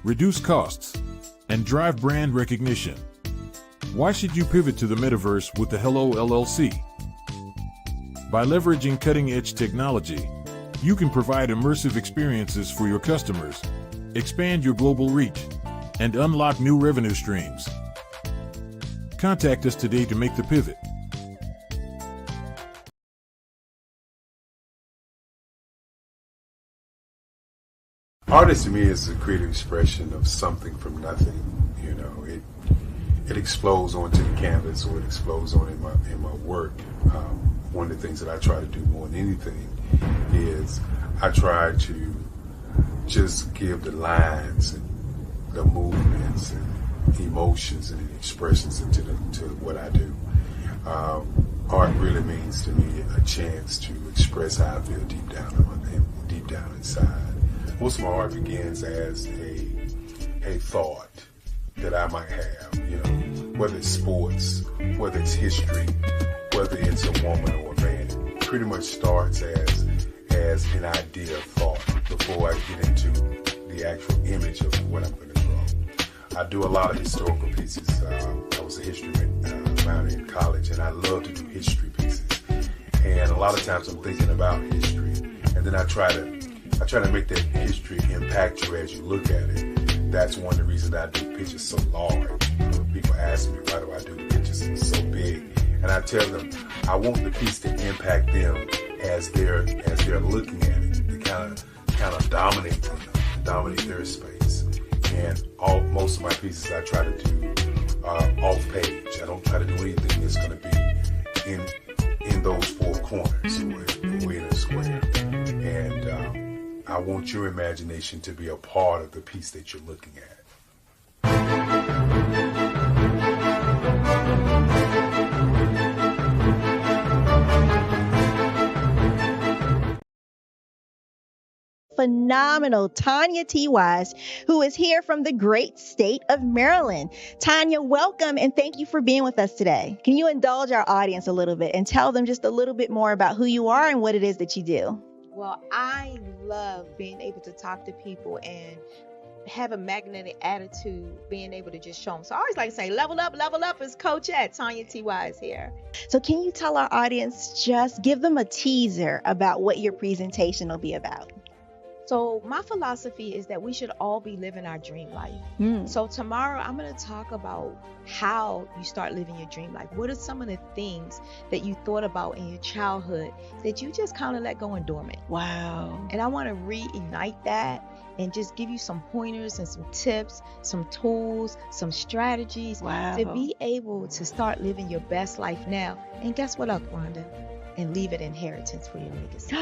reduce costs, and drive brand recognition. Why should you pivot to the metaverse with the Hello LLC? By leveraging cutting-edge technology, you can provide immersive experiences for your customers, expand your global reach, and unlock new revenue streams. Contact us today to make the pivot. Artist to me is a creative expression of something from nothing. You know, it explodes onto the canvas, or it explodes on in my work. One of the things that I try to do more than anything is I try to just give the lines and the movements and emotions and expressions to what I do. art really means to me a chance to express how I feel deep down inside. Most of my art begins as a thought that I might have, whether it's sports, whether it's history, whether it's a woman or a man. It pretty much starts as an idea of thought before I get into the actual image of what I'm going to draw. I do a lot of historical pieces. I was a history minor in college, and I love to do history pieces. And a lot of times I'm thinking about history, and then I try to make that history impact you as you look at it. That's one of the reasons I do pictures so large. People ask me, why do I do the pictures so big? And I tell them, I want the piece to impact them as they're looking at it. To kind of dominate their space. And most of my pieces I try to do off page. I don't try to do anything that's going to be in those four corners or in a square. And I want your imagination to be a part of the piece that you're looking at. Phenomenal Tanya T. Wise, who is here from the great state of Maryland. Tanya, welcome and thank you for being with us today. Can you indulge our audience a little bit and tell them just a little bit more about who you are and what it is that you do? Well, I love being able to talk to people and have a magnetic attitude, being able to just show them. So I always like to say, level up is Coach at Tanya T. Wise here. So can you tell our audience, just give them a teaser about what your presentation will be about? So my philosophy is that we should all be living our dream life. So tomorrow I'm going to talk about how you start living your dream life. What are some of the things that you thought about in your childhood that you just kind of let go and dormant? Wow. And I want to reignite that and just give you some pointers and some tips, some tools, some strategies to be able to start living your best life now. And guess what, Rhonda? And leave an inheritance for your legacy.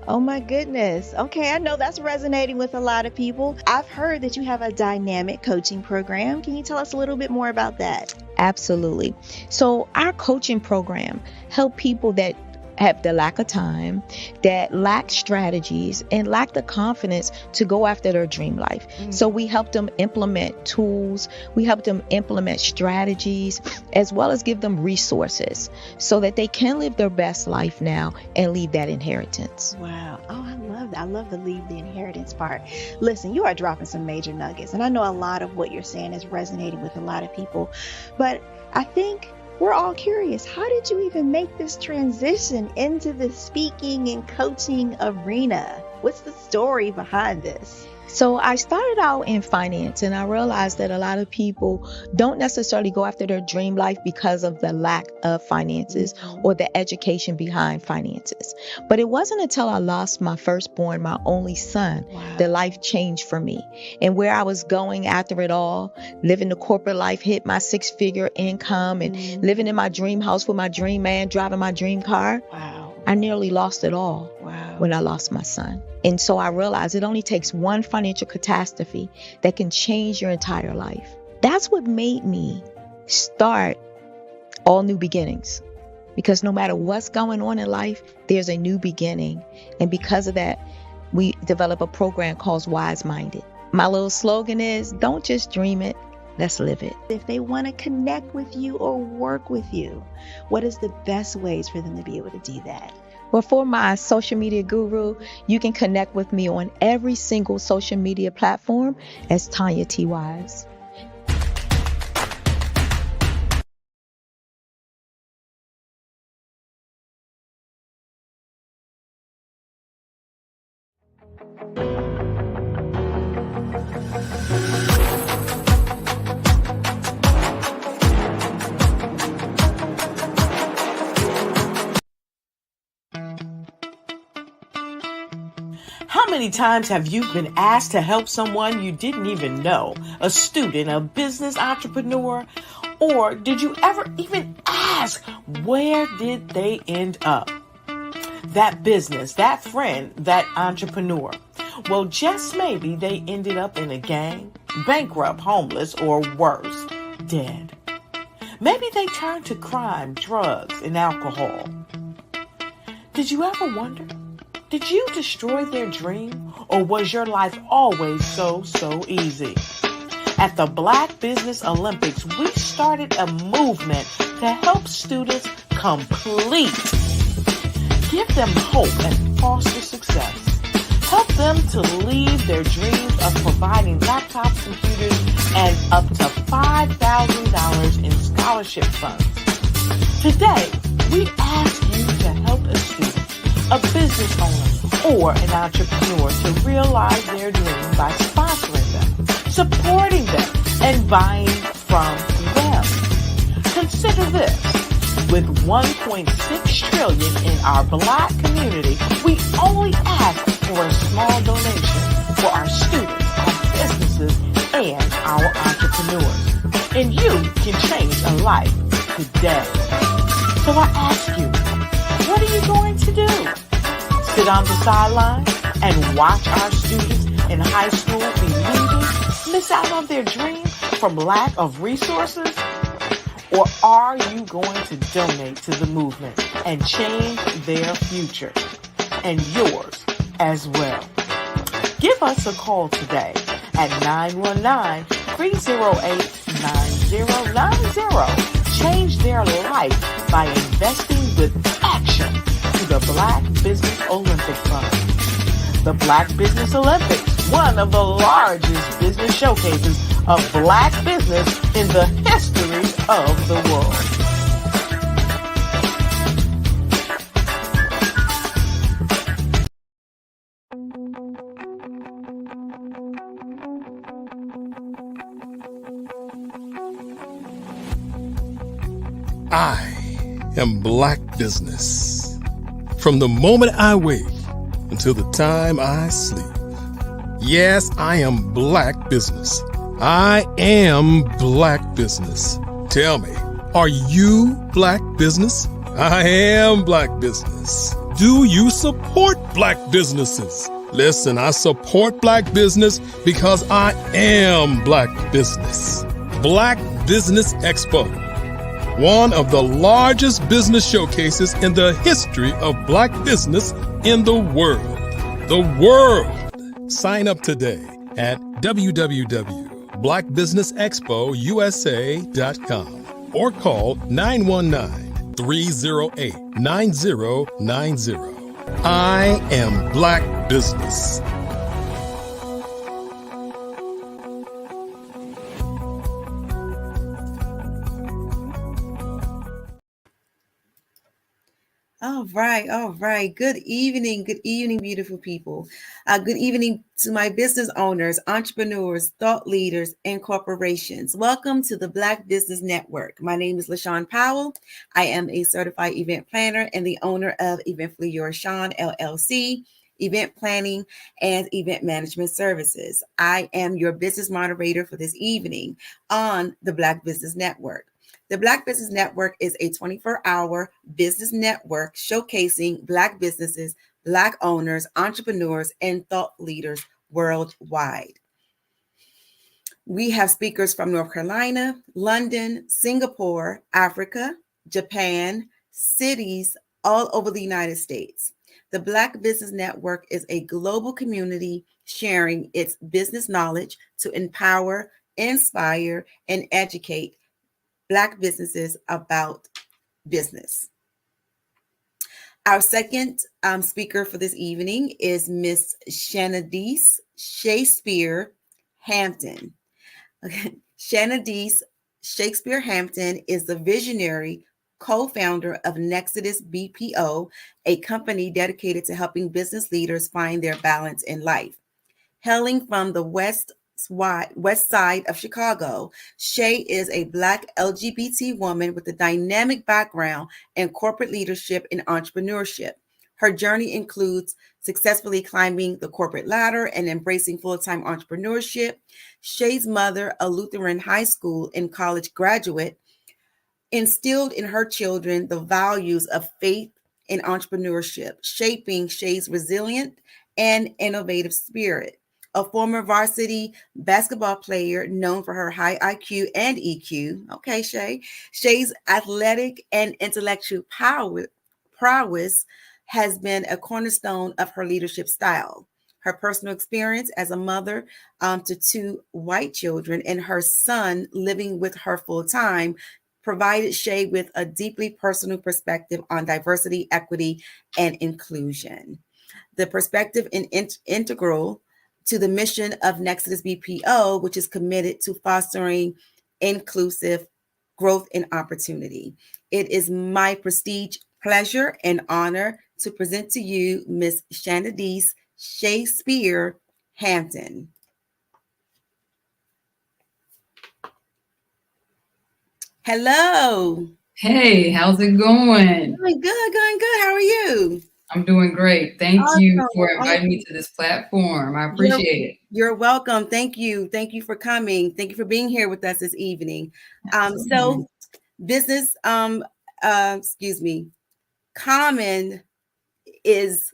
Oh my goodness. Okay, I know that's resonating with a lot of people. I've heard that you have a dynamic coaching program. Can you tell us a little bit more about that? Absolutely. So our coaching program help people that have the lack of time, that lack strategies, and lack the confidence to go after their dream life. So we help them implement tools, we help them implement strategies, as well as give them resources so that they can live their best life now and leave that inheritance. Wow. Oh, I love that. I love the leave the inheritance part. Listen, you are dropping some major nuggets, and I know a lot of what you're saying is resonating with a lot of people, but I think we're all curious. How did you even make this transition into the speaking and coaching arena? What's the story behind this? So I started out in finance, and I realized that a lot of people don't necessarily go after their dream life because of the lack of finances or the education behind finances. But it wasn't until I lost my firstborn, my only son, that life changed for me. And where I was going after it all, living the corporate life, hit my 6-figure income and living in my dream house with my dream man, driving my dream car. I nearly lost it all when I lost my son. And so I realized it only takes one financial catastrophe that can change your entire life. That's what made me start All New Beginnings. Because no matter what's going on in life, there's a new beginning. And because of that, we develop a program called Wise Minded. My little slogan is, don't just dream it, let's live it. If they want to connect with you or work with you, what is the best ways for them to be able to do that? Well, for my social media guru, you can connect with me on every single social media platform as Tanya T. Wise. How many times have you been asked to help someone you didn't even know, a student, a business entrepreneur? Or did you ever even ask, where did they end up? That business, that friend, that entrepreneur. Well, just maybe they ended up in a gang, bankrupt, homeless, or worse, dead. Maybe they turned to crime, drugs, and alcohol. Did you ever wonder? Did you destroy their dream, or was your life always so easy? At the Black Business Olympics, we started a movement to help students complete. Give them hope and foster success. Help them to leave their dreams of providing laptops, computers, and up to $5,000 in scholarship funds. Today, we ask you to help a student, a business owner, or an entrepreneur to realize their dream by sponsoring them, supporting them, and buying from them. Consider this. With $1.6 trillion in our Black community, we only ask for a small donation for our students, our businesses, and our entrepreneurs. And you can change a life today. So I ask you, what are you going to do? Sit on the sideline and watch our students in high school be leaving, miss out on their dream from lack of resources? Or are you going to donate to the movement and change their future and yours as well? Give us a call today at 919-308-9090. Change their life by investing with action to the Black Business Olympic Fund. The Black Business Olympics, one of the largest business showcases of Black business in the history of the world. I am Black business. From the moment I wake until the time I sleep. Yes, I am Black business. I am Black business. Tell me, are you Black business? I am Black business. Do you support Black businesses? Listen, I support Black business because I am Black business. Black Business Expo, one of the largest business showcases in the history of Black business in the world. The world. Sign up today at www.blackbusinessexpousa.com or call 919-308-9090. I am Black business. All right. Good evening, beautiful people. Good evening to my business owners, entrepreneurs, thought leaders, and corporations. Welcome to the Black Business Network. My name is LaShawn Powell. I am a certified event planner and the owner of Eventfully Yours Shawn, LLC, event planning and event management services. I am your business moderator for this evening on the Black Business Network. The Black Business Network is a 24-hour business network showcasing Black businesses, Black owners, entrepreneurs, and thought leaders worldwide. We have speakers from North Carolina, London, Singapore, Africa, Japan, cities all over the United States. The Black Business Network is a global community sharing its business knowledge to empower, inspire, and educate Black businesses about business. Our second speaker for this evening is Miss Shanadice Shakespeare Hampton. Shanadice Shakespeare Hampton is the visionary co-founder of Nexus BPO, a company dedicated to helping business leaders find their balance in life. Hailing from the west side of Chicago, Shay is a Black LGBT woman with a dynamic background in corporate leadership and entrepreneurship. Her journey includes successfully climbing the corporate ladder and embracing full-time entrepreneurship. Shay's mother, a Lutheran high school and college graduate, instilled in her children the values of faith and entrepreneurship, shaping Shay's resilient and innovative spirit. a former varsity basketball player known for her high IQ and EQ. Okay, Shay. Shay's athletic and intellectual prowess has been a cornerstone of her leadership style. Her personal experience as a mother to 2 white children and her son living with her full time provided Shay with a deeply personal perspective on diversity, equity, and inclusion. The perspective is integral to the mission of Nexus BPO, which is committed to fostering inclusive growth and opportunity. It is my prestige, pleasure, and honor to present to you Miss Shanadise Shakespeare Hampton. Hello. Hey, how's it going? Going good. How are you? I'm doing great. Thank you for inviting me to this platform. I appreciate it. You're welcome. Thank you. Thank you for coming. Thank you for being here with us this evening. So business, common is,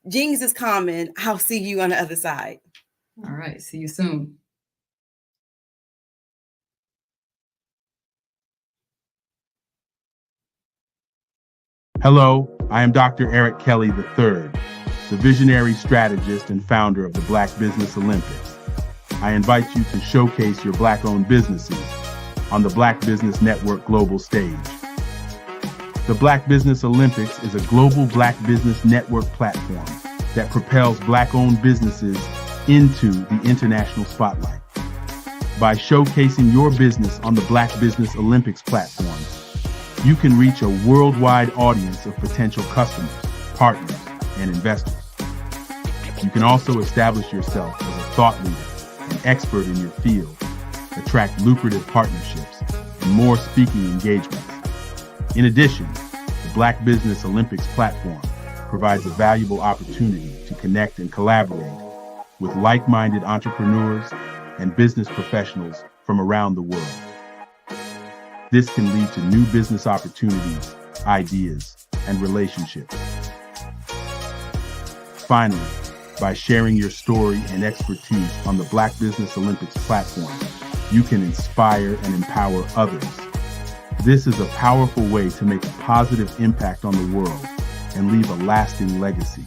genius is common. I'll see you on the other side. All right. See you soon. Hello, I am Dr. Eric Kelly III, the visionary strategist and founder of the Black Business Olympics. I invite you to showcase your Black-owned businesses on the Black Business Network global stage. The Black Business Olympics is a global Black Business Network platform that propels Black-owned businesses into the international spotlight. By showcasing your business on the Black Business Olympics platform, you can reach a worldwide audience of potential customers, partners, and investors. You can also establish yourself as a thought leader and expert in your field, attract lucrative partnerships, and more speaking engagements. In addition, the Black Business Olympics platform provides a valuable opportunity to connect and collaborate with like-minded entrepreneurs and business professionals from around the world. This can lead to new business opportunities, ideas, and relationships. Finally, by sharing your story and expertise on the Black Business Olympics platform, you can inspire and empower others. This is a powerful way to make a positive impact on the world and leave a lasting legacy.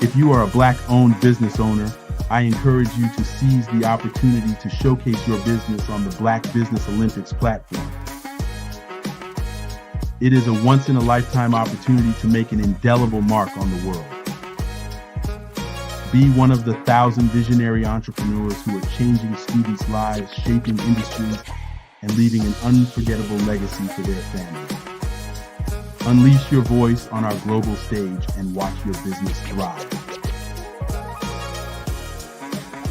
If you are a Black-owned business owner, I encourage you to seize the opportunity to showcase your business on the Black Business Olympics platform. It is a once-in-a-lifetime opportunity to make an indelible mark on the world. Be one of the 1,000 visionary entrepreneurs who are changing students' lives, shaping industries, and leaving an unforgettable legacy for their families. Unleash your voice on our global stage and watch your business thrive.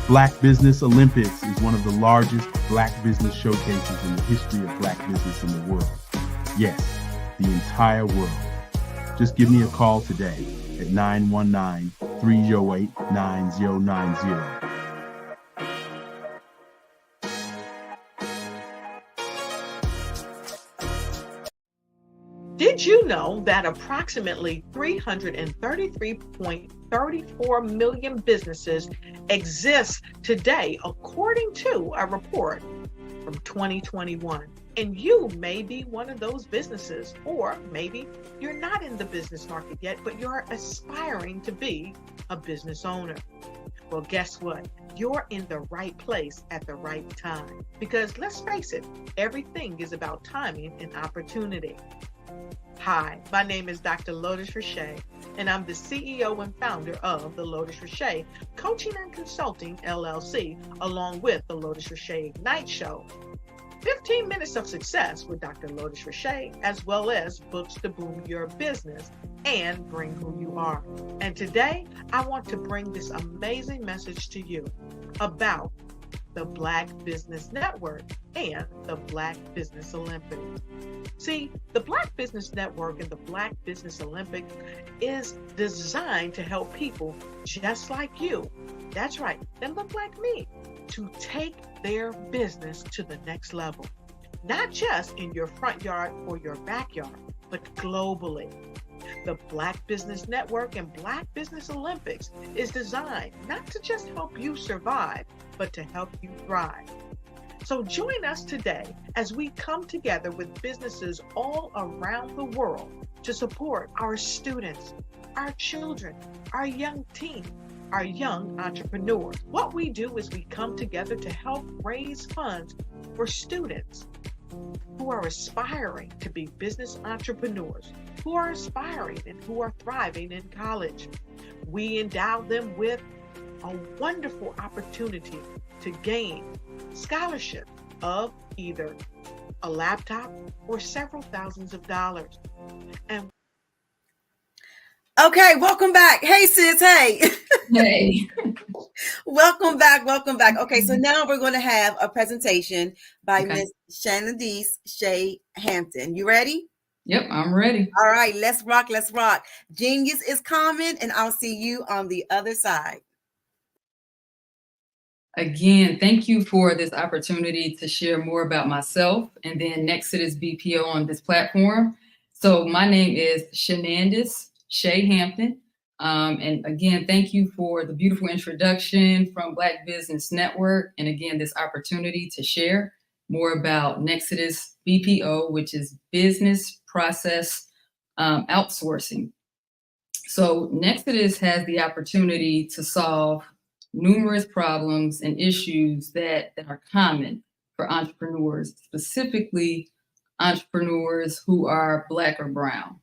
Black Business Olympics is one of the largest Black business showcases in the history of Black business in the world. Yes, the entire world. Just give me a call today at 919-308-9090. Did you know that approximately 333.34 million businesses exist today, according to a report from 2021? And you may be one of those businesses, or maybe you're not in the business market yet, but you're aspiring to be a business owner. Well, guess what? You're in the right place at the right time. Because let's face it, everything is about timing and opportunity. Hi, my name is Dr. Lotus Richey, and I'm the CEO and founder of the Lotus Richey Coaching and Consulting LLC, along with the Lotus Richey Ignite Show. 15 minutes of success with Dr. Lotus Richey, as well as books to boom your business and bring who you are. And today, I want to bring this amazing message to you about the Black Business Network and the Black Business Olympics. See, the Black Business Network and the Black Business Olympics is designed to help people just like you, that's right, that look like me, to take their business to the next level. Not just in your front yard or your backyard, but globally. The Black Business Network and Black Business Olympics is designed not to just help you survive, but to help you thrive. So join us today as we come together with businesses all around the world to support our students, our children, our young teens, our young entrepreneurs. What we do is we come together to help raise funds for students who are aspiring to be business entrepreneurs, who are aspiring and who are thriving in college. We endow them with a wonderful opportunity to gain scholarship of either a laptop or several thousands of dollars. And okay, welcome back. Hey, sis. Hey. Hey. Welcome back. Welcome back. Okay, so now we're going to have a presentation by Miss Shanadice Shea Hampton. You ready? Yep, I'm ready. All right, let's rock. Let's rock. Genius is coming, and I'll see you on the other side. Again, thank you for this opportunity to share more about myself and then Nexodus BPO on this platform. So my name is Shanadice Shea Hampton. And again, thank you for the beautiful introduction from Black Business Network. And again, this opportunity to share more about Nexodus BPO, which is business process outsourcing. So Nexodus has the opportunity to solve numerous problems and issues that are common for entrepreneurs, specifically entrepreneurs who are Black or brown.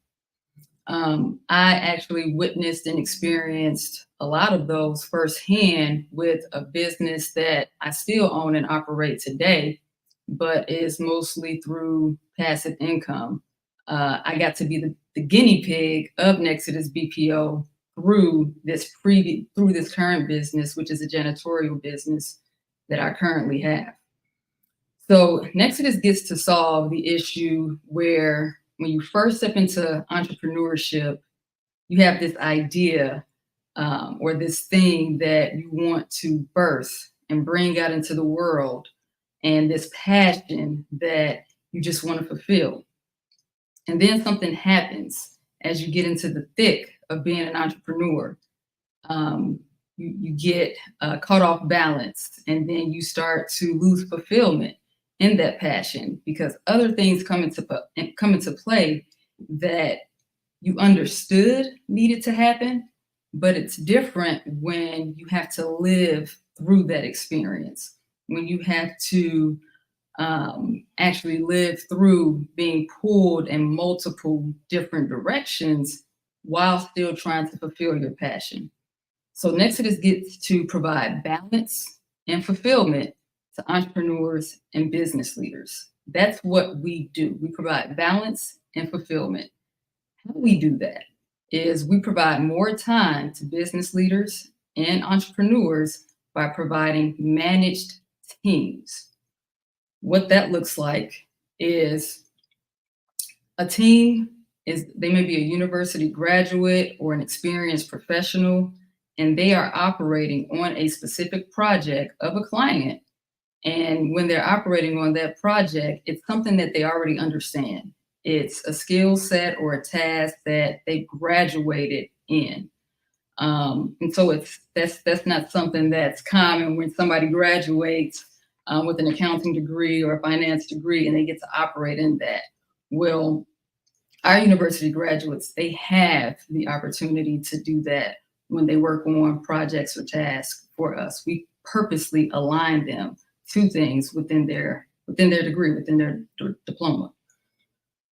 I actually witnessed and experienced a lot of those firsthand with a business that I still own and operate today, but is mostly through passive income. I got to be the guinea pig of Nexodus BPO through this current business, which is a janitorial business that I currently have. So Nexodus gets to solve the issue where when you first step into entrepreneurship, you have this idea or this thing that you want to birth and bring out into the world, and this passion that you just want to fulfill. And then something happens as you get into the thick of being an entrepreneur. You get caught off balance, and then you start to lose fulfillment in that passion because other things come into play that you understood needed to happen, but it's different when you have to live through that experience, when you have to actually live through being pulled in multiple different directions while still trying to fulfill your passion. So Nexodus gets to provide balance and fulfillment to entrepreneurs and business leaders. That's what we do. We provide balance and fulfillment. How we do that is we provide more time to business leaders and entrepreneurs by providing managed teams. What that looks like is a team they may be a university graduate or an experienced professional, and they are operating on a specific project of a client. And when they're operating on that project, it's something that they already understand. It's a skill set or a task that they graduated in. And so that's not something that's common when somebody graduates with an accounting degree or a finance degree and they get to operate in that. Well, our university graduates, they have the opportunity to do that when they work on projects or tasks for us. We purposely align them to things within their degree, within their diploma.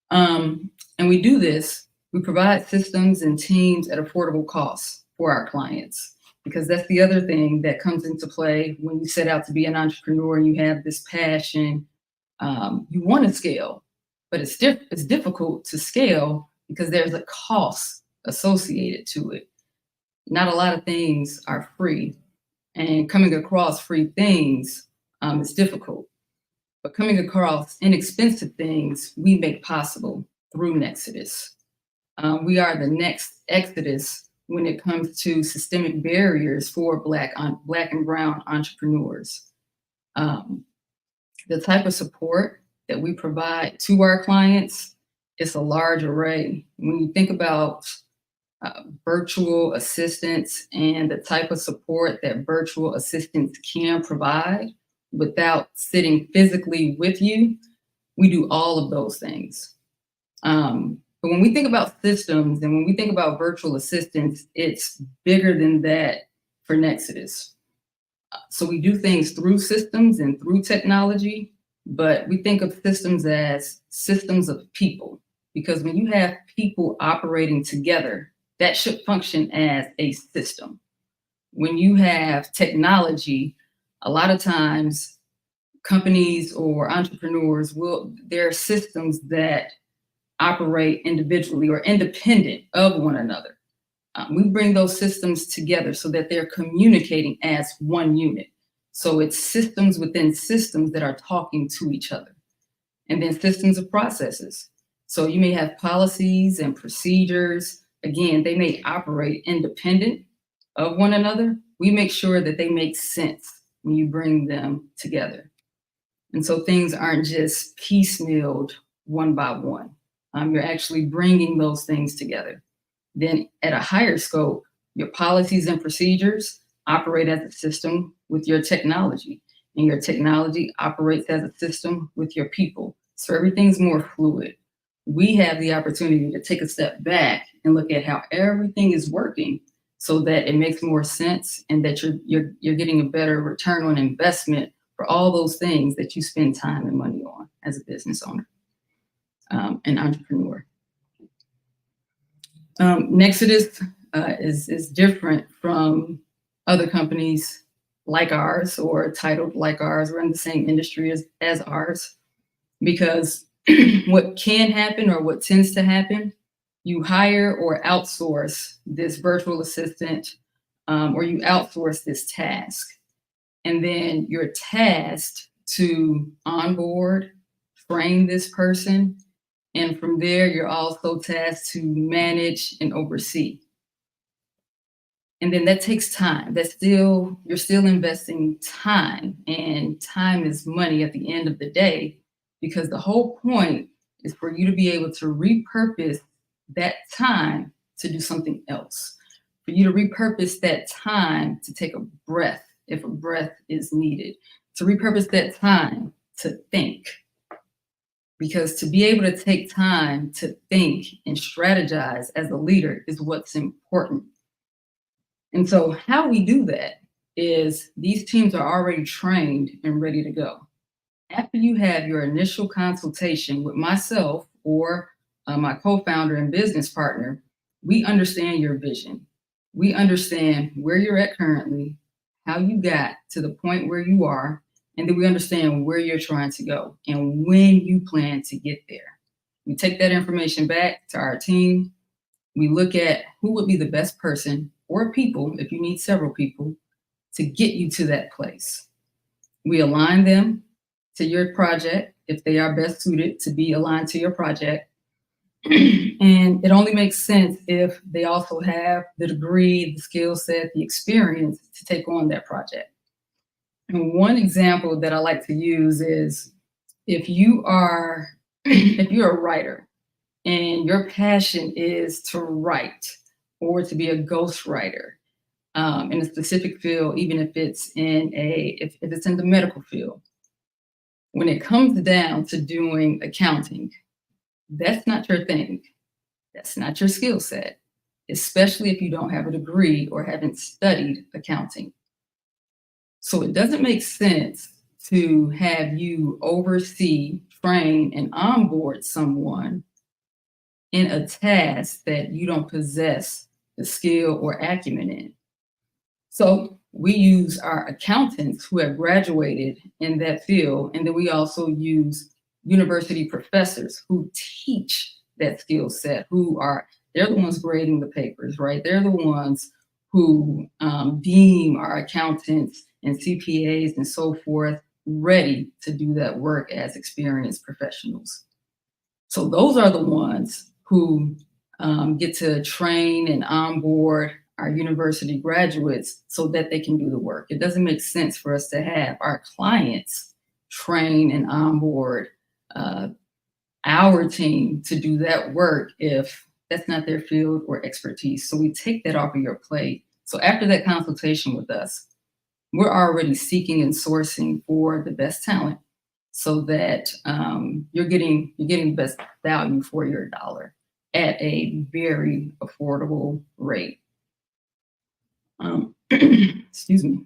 And we do this, we provide systems and teams at affordable costs for our clients, because that's the other thing that comes into play when you set out to be an entrepreneur and you have this passion. You want to scale, but it's difficult to scale because there's a cost associated to it. Not a lot of things are free, and coming across free things is difficult. But coming across inexpensive things, we make possible through Nexodus. We are the next Exodus when it comes to systemic barriers for Black and brown entrepreneurs. The type of support that we provide to our clients it's a large array. When you think about virtual assistants and the type of support that virtual assistants can provide without sitting physically with you, we do all of those things. But when we think about systems and when we think about virtual assistants, it's bigger than that for Nexus. So we do things through systems and through technology, but we think of systems as systems of people, because when you have people operating together, that should function as a system. When you have technology, a lot of times companies or entrepreneurs there are systems that operate individually or independent of one another. We bring those systems together so that they're communicating as one unit. So it's systems within systems that are talking to each other. And then systems of processes. So you may have policies and procedures. Again, they may operate independent of one another. We make sure that they make sense when you bring them together. And so things aren't just piecemealed one by one. You're actually bringing those things together. Then at a higher scope, your policies and procedures operate as a system with your technology, and your technology operates as a system with your people. So everything's more fluid. We have the opportunity to take a step back and look at how everything is working so that it makes more sense and that you're getting a better return on investment for all those things that you spend time and money on as a business owner, an entrepreneur. Nexus is different from other companies like ours or titled like ours. We're in the same industry as ours, because what can happen or what tends to happen, you hire or outsource this virtual assistant or you outsource this task. And then you're tasked to onboard, train this person. And from there, you're also tasked to manage and oversee. And then that takes time. You're still investing time, and time is money at the end of the day, because the whole point is for you to be able to repurpose that time to do something else, for you to repurpose that time to take a breath if a breath is needed, to repurpose that time to think. Because to be able to take time to think and strategize as a leader is what's important. And so how we do that is these teams are already trained and ready to go. After you have your initial consultation with myself or my co-founder and business partner, we understand your vision. We understand where you're at currently, how you got to the point where you are, and then we understand where you're trying to go and when you plan to get there. We take that information back to our team. We look at who would be the best person or people, if you need several people, to get you to that place. We align them to your project if they are best suited to be aligned to your project. And it only makes sense if they also have the degree, the skill set, the experience to take on that project. And one example that I like to use is if you're a writer and your passion is to write or to be a ghostwriter in a specific field, even if it's if it's in the medical field, when it comes down to doing accounting, that's not your thing. That's not your skill set, especially if you don't have a degree or haven't studied accounting. So it doesn't make sense to have you oversee, train, and onboard someone in a task that you don't possess the skill or acumen in. So we use our accountants who have graduated in that field, and then we also use university professors who teach that skill set, they're the ones grading the papers, right? They're the ones who deem our accountants and CPAs and so forth ready to do that work as experienced professionals. So those are the ones who get to train and onboard our university graduates so that they can do the work. It doesn't make sense for us to have our clients train and onboard our team to do that work if that's not their field or expertise. So we take that off of your plate. So after that consultation with us, we're already seeking and sourcing for the best talent so that you're getting the best value for your dollar at a very affordable rate. Excuse me.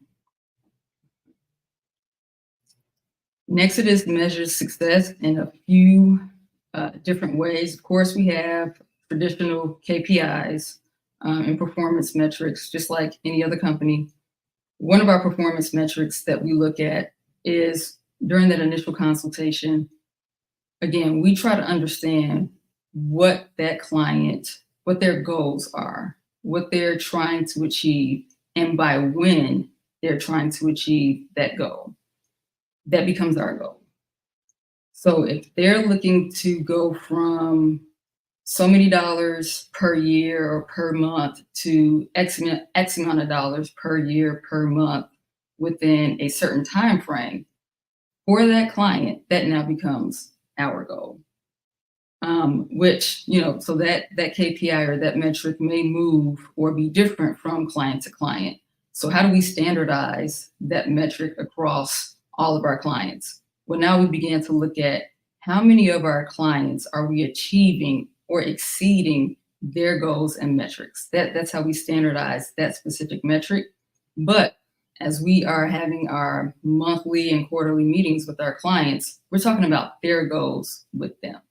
Nexodus measures success in a few different ways. Of course, we have traditional KPIs and performance metrics, just like any other company. One of our performance metrics that we look at is during that initial consultation. Again, we try to understand what that client, what their goals are, what they're trying to achieve, and by when they're trying to achieve that goal. That becomes our goal. So if they're looking to go from so many dollars per year or per month to X amount of dollars per year, per month within a certain time frame, for that client, that now becomes our goal. Which, so that KPI or that metric may move or be different from client to client. So how do we standardize that metric across all of our clients? Well, now we began to look at how many of our clients are we achieving or exceeding their goals and metrics. That's how we standardize that specific metric. But as we are having our monthly and quarterly meetings with our clients, we're talking about their goals with them.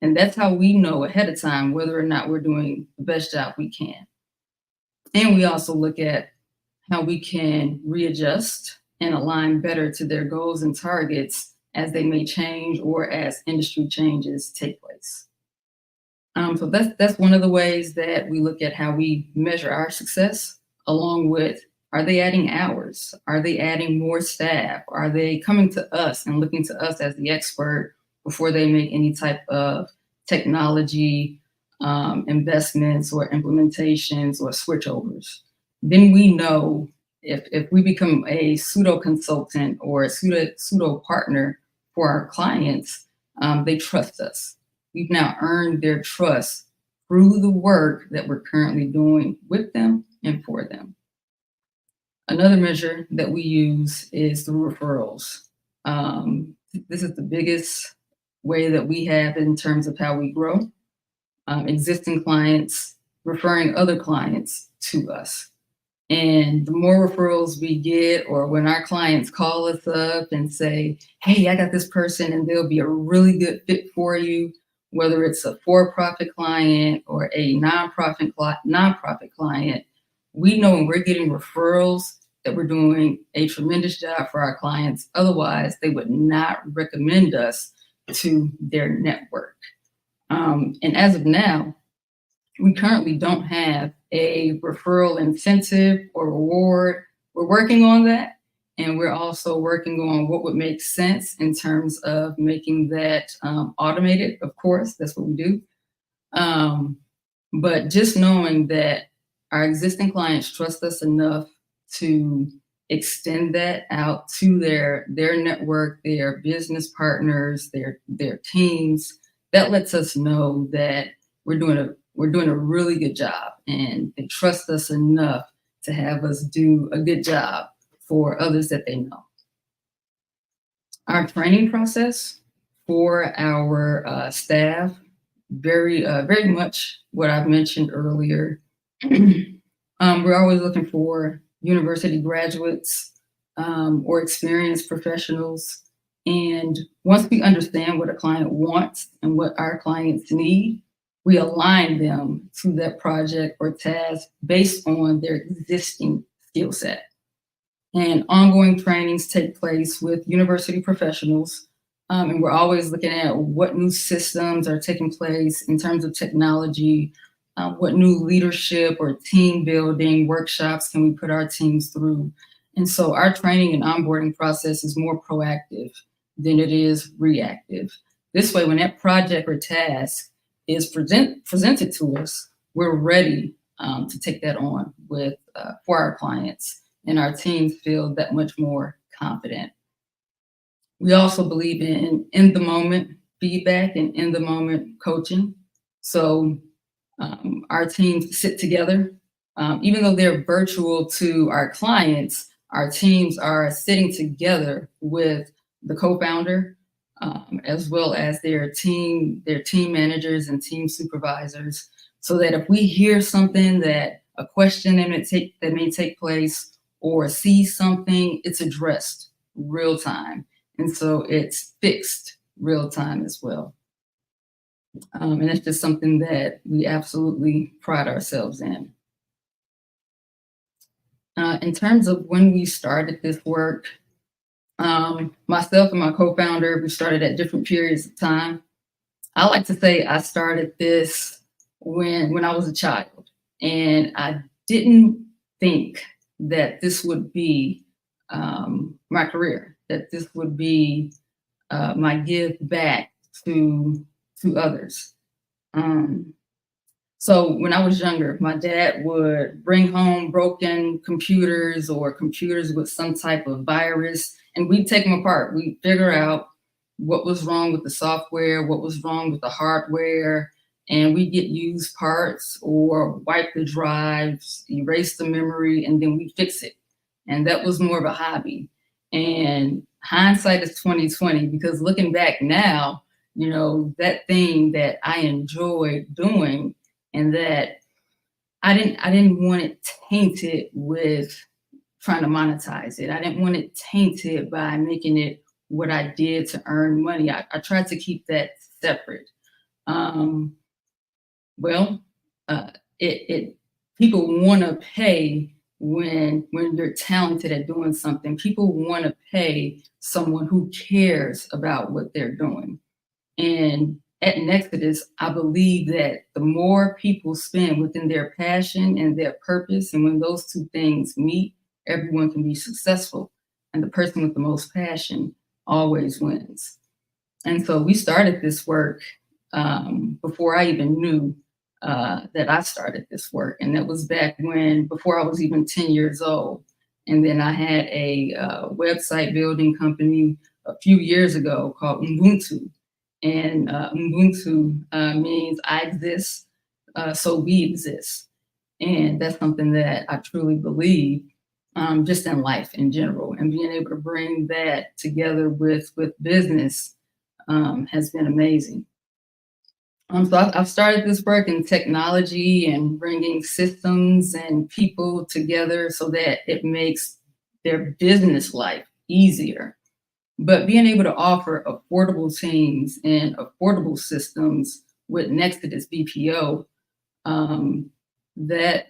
And that's how we know ahead of time whether or not we're doing the best job we can. And we also look at how we can readjust and align better to their goals and targets as they may change or as industry changes take place. So that's one of the ways that we look at how we measure our success, along with, are they adding hours? Are they adding more staff? Are they coming to us and looking to us as the expert before they make any type of technology investments or implementations or switchovers? Then we know if we become a pseudo consultant or a pseudo partner for our clients, they trust us. We've now earned their trust through the work that we're currently doing with them and for them. Another measure that we use is through referrals. This is the biggest way that we have in terms of how we grow. Existing clients referring other clients to us. And the more referrals we get, or when our clients call us up and say, hey, I got this person and they'll be a really good fit for you, whether it's a for-profit client or a nonprofit client, we know when we're getting referrals that we're doing a tremendous job for our clients. Otherwise, they would not recommend us to their network. And as of now, we currently don't have a referral incentive or reward. We're working on that. And we're also working on what would make sense in terms of making that automated. Of course, that's what we do. But just knowing that our existing clients trust us enough to extend that out to their network, their business partners, their teams, that lets us know that we're doing a really good job, and they trust us enough to have us do a good job for others that they know. Our training process for our staff, very much what I've mentioned earlier. We're always looking for university graduates or experienced professionals. And once we understand what a client wants and what our clients need, we align them to that project or task based on their existing skill set. And ongoing trainings take place with university professionals. And we're always looking at what new systems are taking place in terms of technology, what new leadership or team building workshops can we put our teams through. And so our training and onboarding process is more proactive than it is reactive. This way, when that project or task is presented to us, we're ready to take that on with for our clients, and our teams feel that much more confident. We also believe in the moment feedback and in the moment coaching. So our teams sit together. Even though they're virtual to our clients, our teams are sitting together with the co-founder, as well as their team managers and team supervisors, so that if we hear something, that a question that may take place, or see something, it's addressed real time. And so it's fixed real time as well. And it's just something that we absolutely pride ourselves in. In terms of when we started this work, myself and my co-founder, we started at different periods of time. I like to say I started this when I was a child, and I didn't think that this would be my career, that this would be my give back to others. So when I was younger, my dad would bring home broken computers or computers with some type of virus, and we'd take them apart. We'd figure out what was wrong with the software, what was wrong with the hardware, and we get used parts or wipe the drives, erase the memory, and then we fix it. And that was more of a hobby. And hindsight is 2020, because looking back now, that thing that I enjoyed doing, and that I didn't want it tainted with trying to monetize it. I didn't want it tainted by making it what I did to earn money. I tried to keep that separate. People want to pay when you're talented at doing something. People want to pay someone who cares about what they're doing. And at Nexodus, I believe that the more people spend within their passion and their purpose, and when those two things meet, everyone can be successful. And the person with the most passion always wins. And so we started this work before I even knew that I started this work. And that was back before I was even 10 years old. And then I had a website building company a few years ago called Ubuntu. And Ubuntu means I exist, so we exist. And that's something that I truly believe just in life in general. And being able to bring that together with business has been amazing. So I've started this work in technology and bringing systems and people together so that it makes their business life easier. But being able to offer affordable teams and affordable systems with Nexodus BPO, that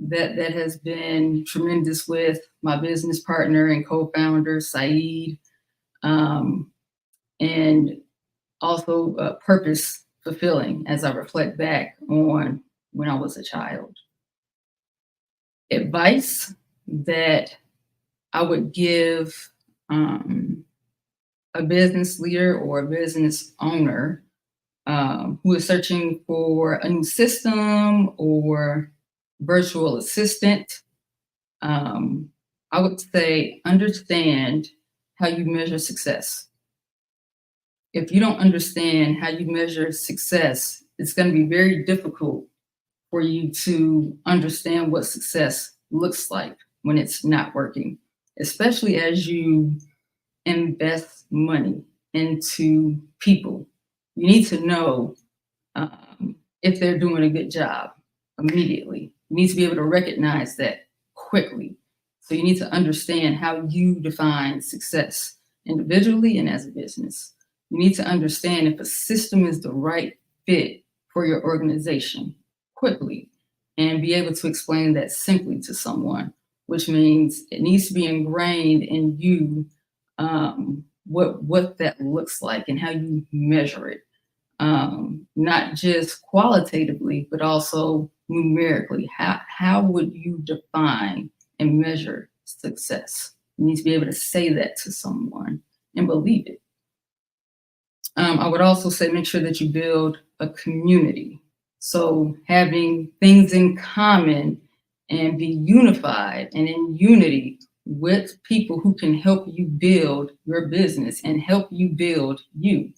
has been tremendous with my business partner and co-founder, Saeed, and also purpose fulfilling as I reflect back on when I was a child. Advice that I would give a business leader or a business owner who is searching for a new system or virtual assistant, I would say understand how you measure success. If you don't understand how you measure success, it's going to be very difficult for you to understand what success looks like when it's not working, especially as you invest money into people. You need to know if they're doing a good job immediately. You need to be able to recognize that quickly. So you need to understand how you define success individually and as a business. You need to understand if a system is the right fit for your organization quickly, and be able to explain that simply to someone, which means it needs to be ingrained in you what that looks like and how you measure it, not just qualitatively, but also numerically. How would you define and measure success? You need to be able to say that to someone and believe it. I would also say make sure that you build a community. So having things in common and be unified and in unity with people who can help you build your business and help you build you.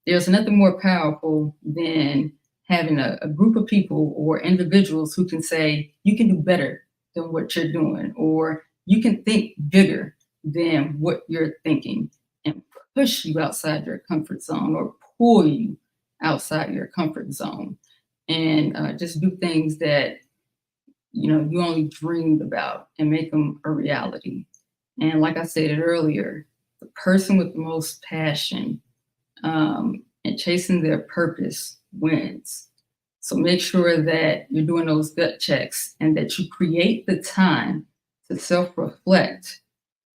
there's nothing more powerful than having a group of people or individuals who can say, you can do better than what you're doing, or you can think bigger than what you're thinking, and push you outside your comfort zone or pull you outside your comfort zone, and just do things that you only dreamed about and make them a reality. And like I said earlier, the person with the most passion and chasing their purpose wins. So make sure that you're doing those gut checks and that you create the time to self-reflect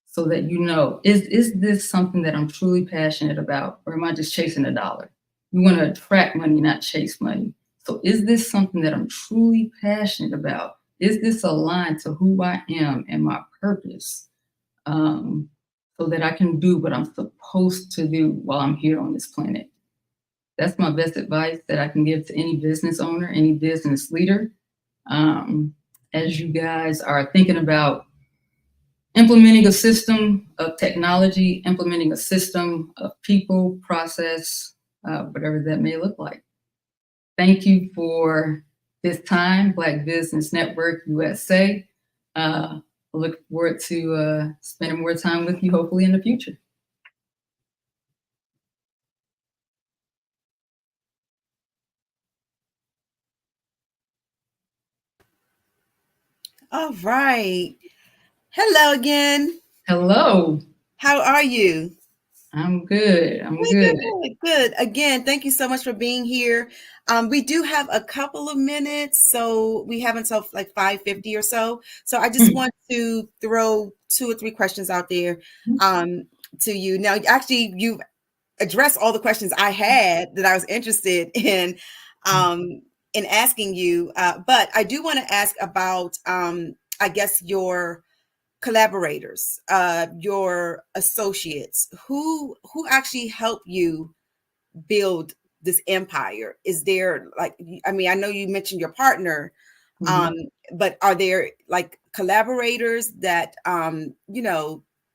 so that is this something that I'm truly passionate about, or am I just chasing a dollar? You want to attract money, not chase money. So is this something that I'm truly passionate about? Is this aligned to who I am and my purpose? So that I can do what I'm supposed to do while I'm here on this planet. That's my best advice that I can give to any business owner, any business leader. As you guys are thinking about implementing a system of technology, implementing a system of people, process, whatever that may look like. Thank you for this time, Black Business Network USA. I look forward to spending more time with you, hopefully in the future. All right. Hello again. Hello. How are you? I'm good. I'm good. Good. Again, thank you so much for being here. We do have a couple of minutes, so we have until like 5:50 or so. So I just want to throw 2 or 3 questions out there to you. Now, actually, you addressed all the questions I had that I was interested in asking you. But I do want to ask about, I guess, your collaborators, your associates, who actually help you build this empire. Is there I know you mentioned your partner, but are there like collaborators that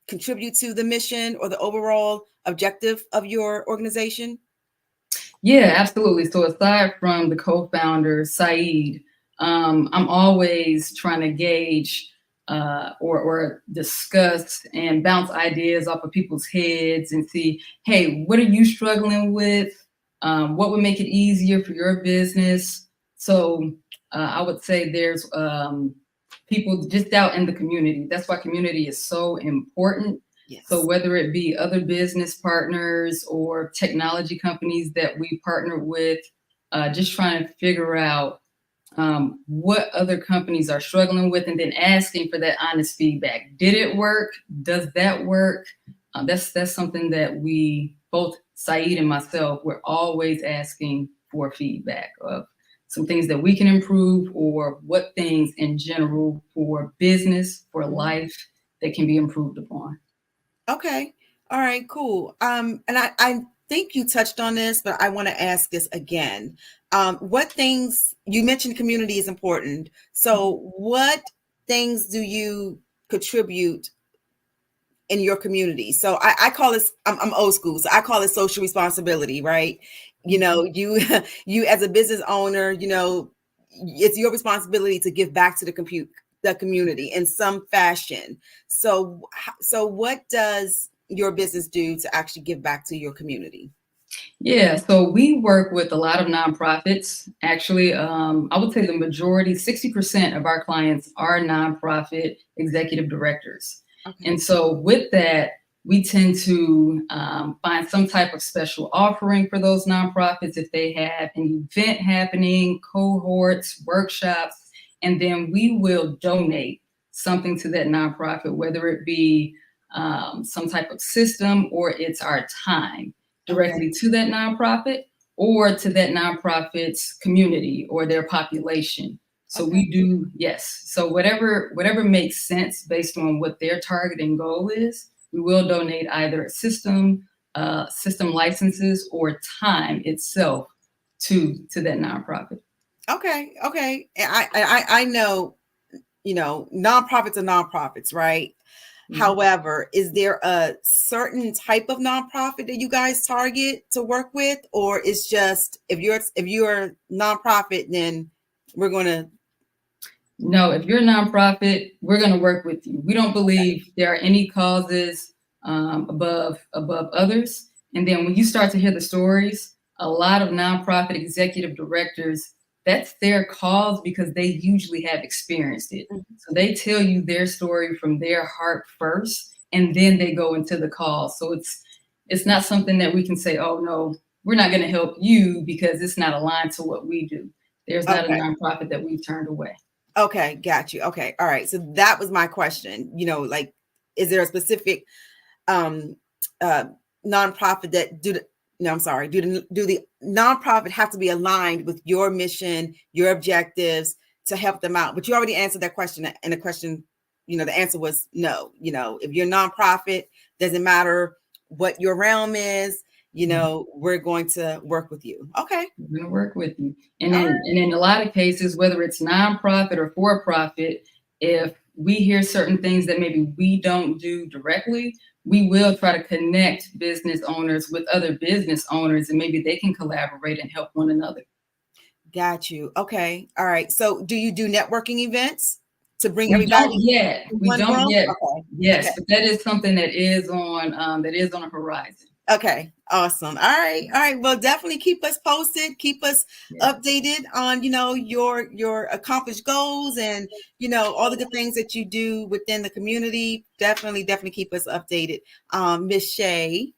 contribute to the mission or the overall objective of your organization? Yeah, absolutely. So aside from the co-founder, Saeed, I'm always trying to gauge or discuss and bounce ideas off of people's heads and see, hey, what are you struggling with? What would make it easier for your business? So I would say there's people just out in the community. That's why community is so important. Yes. So whether it be other business partners or technology companies that we partner with, just trying to figure out what other companies are struggling with, and then asking for that honest feedback. Did it work? Does that work? That's something that we, both Saeed and myself, we're always asking for feedback of some things that we can improve, or what things in general for business, for life, that can be improved upon. Okay. All right, cool. And I think you touched on this, but I want to ask this again. What things, you mentioned community is important. So what things do you contribute in your community? So I call this, I'm old school, so I call it social responsibility, right? You you as a business owner, it's your responsibility to give back to the community in some fashion. So what does your business do to actually give back to your community? Yeah, so we work with a lot of nonprofits. Actually, I would say the majority, 60% of our clients are nonprofit executive directors. Okay. And so with that, we tend to find some type of special offering for those nonprofits if they have an event happening, cohorts, workshops, and then we will donate something to that nonprofit, whether it be some type of system or it's our time directly to that nonprofit or to that nonprofit's community or their population. So we do, yes. So whatever makes sense based on what their target and goal is, we will donate either a system licenses or time itself to that nonprofit. Okay. I know, nonprofits are nonprofits, right? However, is there a certain type of nonprofit that you guys target to work with, or it's just if you're a nonprofit, then we're going to? No, if you're a nonprofit, we're going to work with you. We don't believe there are any causes above others. And then when you start to hear the stories, a lot of nonprofit executive directors, that's their cause because they usually have experienced it. So they tell you their story from their heart first, and then they go into the cause. So it's not something that we can say, oh no, we're not going to help you because it's not aligned to what we do. There's not a nonprofit that we've turned away. Okay, got you. Okay, all right. So that was my question. Like, is there a specific nonprofit that do the nonprofit have to be aligned with your mission, your objectives to help them out? But you already answered that question, and the question, the answer was no. If you're a nonprofit, doesn't matter what your realm is, we're going to work with you. Okay. We're going to work with you. And in a lot of cases, whether it's nonprofit or for-profit, if we hear certain things that maybe we don't do directly, we will try to connect business owners with other business owners, and maybe they can collaborate and help one another. Got you. Okay. All right. So do you do networking events to bring We everybody? don't yet. We don't yet. Okay. Yes, Okay. but that is something that is on a horizon. Okay, awesome. All right. Well, definitely keep us posted, keep us updated on, your accomplished goals and, all the good things that you do within the community. Definitely keep us updated. Miss Shay.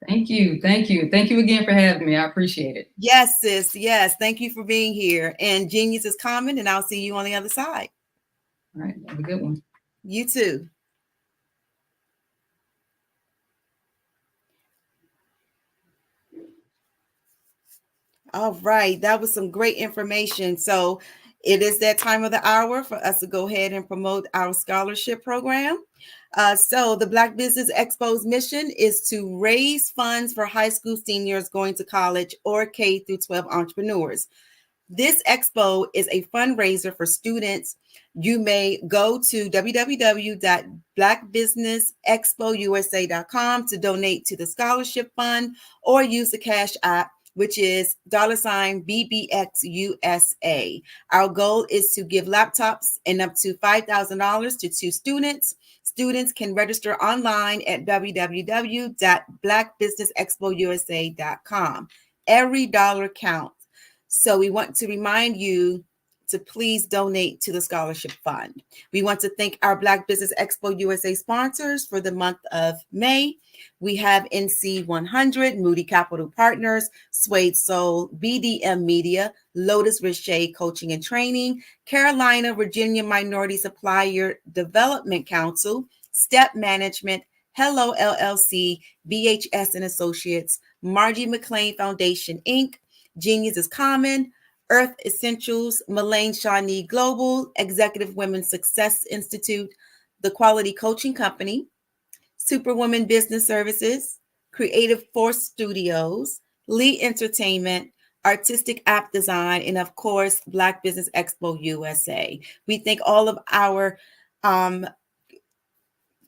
Thank you. Thank you again for having me. I appreciate it. Yes, sis. Yes. Thank you for being here. And genius is coming, and I'll see you on the other side. All right. Have a good one. You too. All right, that was some great information. So it is that time of the hour for us to go ahead and promote our scholarship program. So the Black Business Expo's mission is to raise funds for high school seniors going to college or K through 12 entrepreneurs. This expo is a fundraiser for students. You may go to www.blackbusinessexpousa.com to donate to the scholarship fund or use the Cash App, which is $BBXUSA. Our goal is to give laptops and up to $5,000 to 2 students. Students can register online at www.blackbusinessexpousa.com. Every dollar counts. So we want to remind you to please donate to the scholarship fund. We want to thank our Black Business Expo USA sponsors for the month of May. We have NC 100, Moody Capital Partners, Suede Soul, BDM Media, Lotus Richey Coaching and Training, Carolina Virginia Minority Supplier Development Council, Step Management, Hello LLC, BHS and Associates, Margie McLean Foundation, Inc., Genius is Common, Earth Essentials, Malaine Shawnee Global, Executive Women's Success Institute, The Quality Coaching Company, Superwoman Business Services, Creative Force Studios, Lee Entertainment, Artistic App Design, and of course, Black Business Expo USA. We thank all of our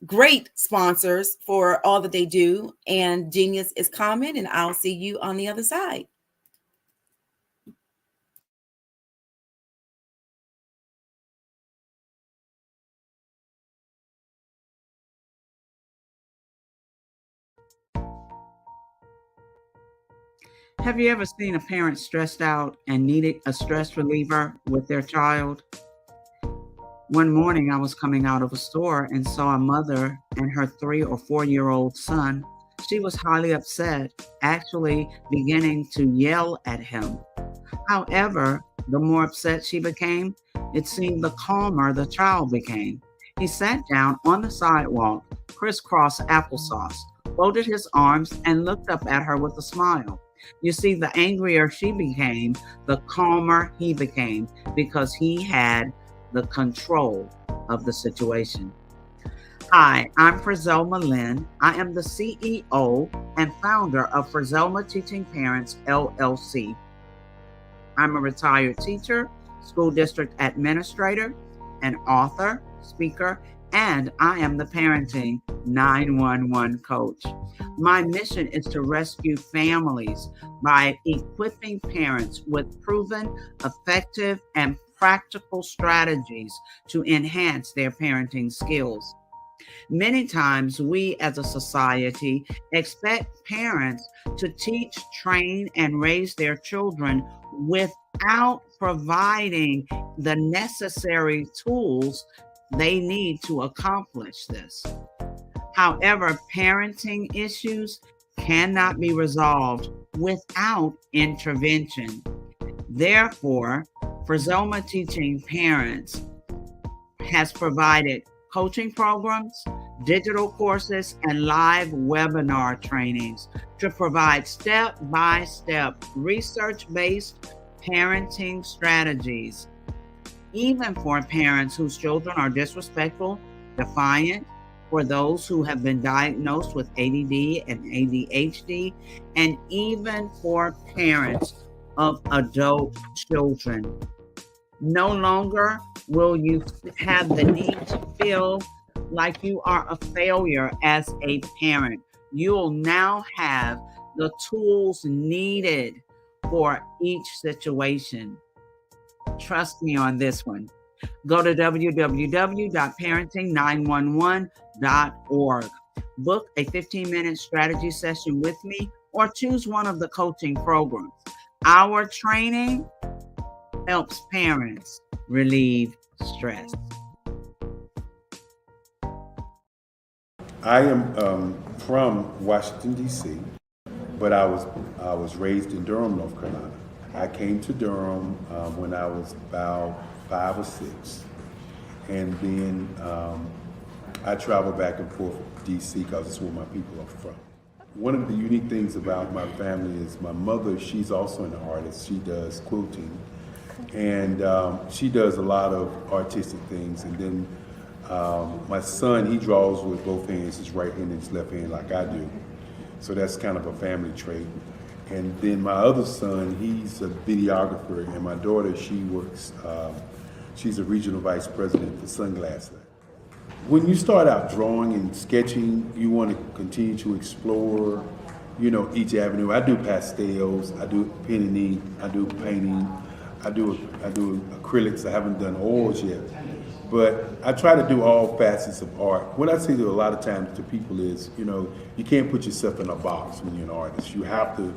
great sponsors for all that they do, and Genius is Common, and I'll see you on the other side. Have you ever seen a parent stressed out and needed a stress reliever with their child? One morning I was coming out of a store and saw a mother and her 3 or 4-year-old son. She was highly upset, actually beginning to yell at him. However, the more upset she became, it seemed the calmer the child became. He sat down on the sidewalk, crisscross applesauce, folded his arms, and looked up at her with a smile. You see, the angrier she became, the calmer he became, because he had the control of the situation. Hi, I'm Frizelma Lynn. I am the CEO and founder of Frizelma Teaching Parents, LLC. I'm a retired teacher, school district administrator, an author, speaker, and I am the Parenting 911 coach. My mission is to rescue families by equipping parents with proven, effective, and practical strategies to enhance their parenting skills. Many times we as a society expect parents to teach, train, and raise their children without providing the necessary tools they need to accomplish this. However, parenting issues cannot be resolved without intervention. Therefore, Frizoma Teaching Parents has provided coaching programs, digital courses, and live webinar trainings to provide step-by-step research-based parenting strategies, even for parents whose children are disrespectful, defiant, for those who have been diagnosed with ADD and ADHD, and even for parents of adult children. No longer will you have the need to feel like you are a failure as a parent. You'll now have the tools needed for each situation. Trust me on this one. Go to www.parenting911.org. Book a 15-minute strategy session with me or choose one of the coaching programs. Our training helps parents relieve stress. I am from Washington, D.C., but I was raised in Durham, North Carolina. I came to Durham when I was about 5 or 6, and then I traveled back and forth to D.C. because it's where my people are from. One of the unique things about my family is my mother, she's also an artist. She does quilting, and she does a lot of artistic things. And then my son, he draws with both hands, his right hand and his left hand like I do. So that's kind of a family trait. And then my other son, he's a videographer, and my daughter, she works, she's a regional vice president for Sunglass Lab. When you start out drawing and sketching, you want to continue to explore, each avenue. I do pastels, I do pen and ink, I do painting, I do acrylics. I haven't done oils yet, but I try to do all facets of art. What I say to a lot of times to people is, you can't put yourself in a box when you're an artist. You have to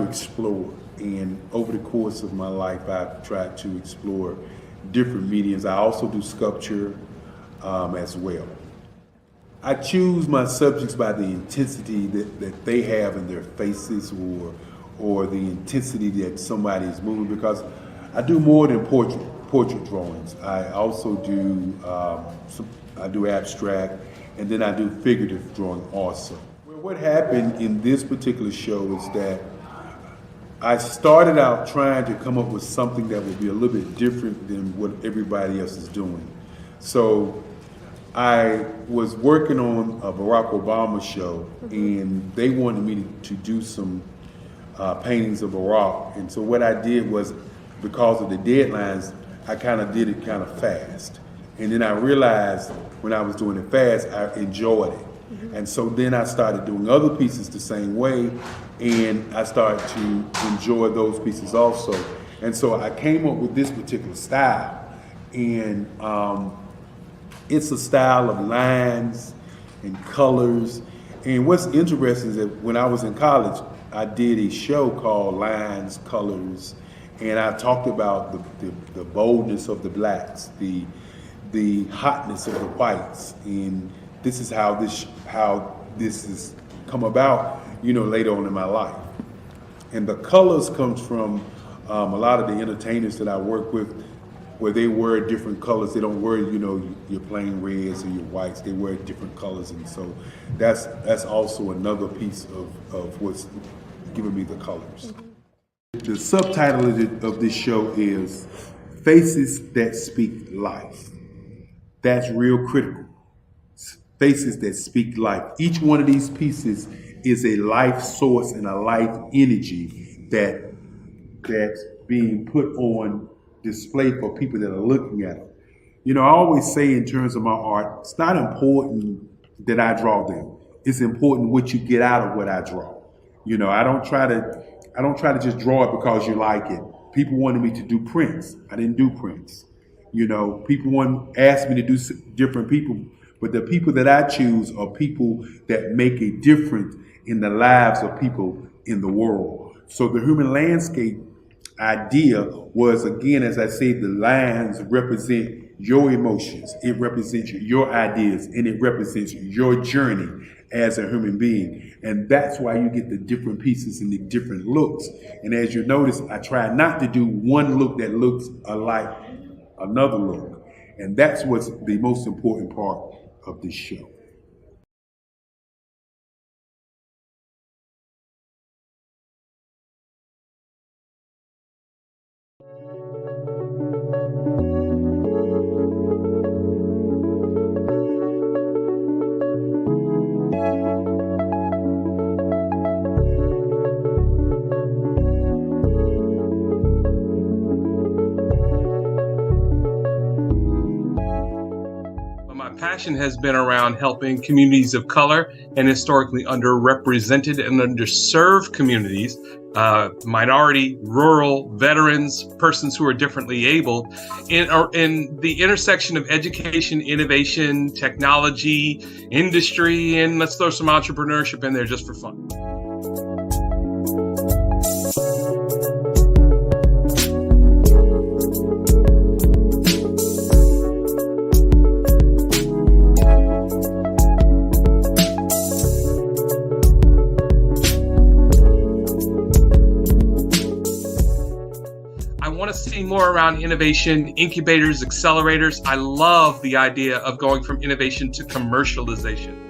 explore. And over the course of my life, I've tried to explore different mediums. I also do sculpture as well. I choose my subjects by the intensity that they have in their faces, or the intensity that somebody is moving, because I do more than portrait drawings. I also do I do abstract, and then I do figurative drawing also. Well, what happened in this particular show is that I started out trying to come up with something that would be a little bit different than what everybody else is doing. So I was working on a Barack Obama show, and they wanted me to do some paintings of Barack. And so what I did was, because of the deadlines, I kind of did it kind of fast. And then I realized when I was doing it fast, I enjoyed it. And so then I started doing other pieces the same way, and I started to enjoy those pieces also. And so I came up with this particular style, and it's a style of lines and colors. And what's interesting is that when I was in college, I did a show called Lines, Colors, and I talked about the boldness of the blacks, the hotness of the whites, and this is how this has come about, later on in my life. And the colors comes from a lot of the entertainers that I work with, where they wear different colors. They don't wear, your plain reds or your whites. They wear different colors, and so that's also another piece of what's giving me the colors. The subtitle of this show is Faces That Speak Life. That's real critical. Faces that speak life. Each one of these pieces is a life source and a life energy that's being put on display for people that are looking at them. You know, I always say in terms of my art, it's not important that I draw them. It's important what you get out of what I draw. You know, I don't try to just draw it because you like it. People wanted me to do prints. I didn't do prints. You know, people asked me to do different people, but the people that I choose are people that make a difference in the lives of people in the world. So the human landscape idea was, again, as I say, the lines represent your emotions, it represents your ideas, and it represents your journey as a human being. And that's why you get the different pieces and the different looks. And as you notice, I try not to do one look that looks alike another look. And that's what's the most important part of this show. Passion has been around helping communities of color and historically underrepresented and underserved communities, minority, rural, veterans, persons who are differently able, in the intersection of education, innovation, technology, industry, and let's throw some entrepreneurship in there just for fun. See more around innovation, incubators, accelerators. I love the idea of going from innovation to commercialization.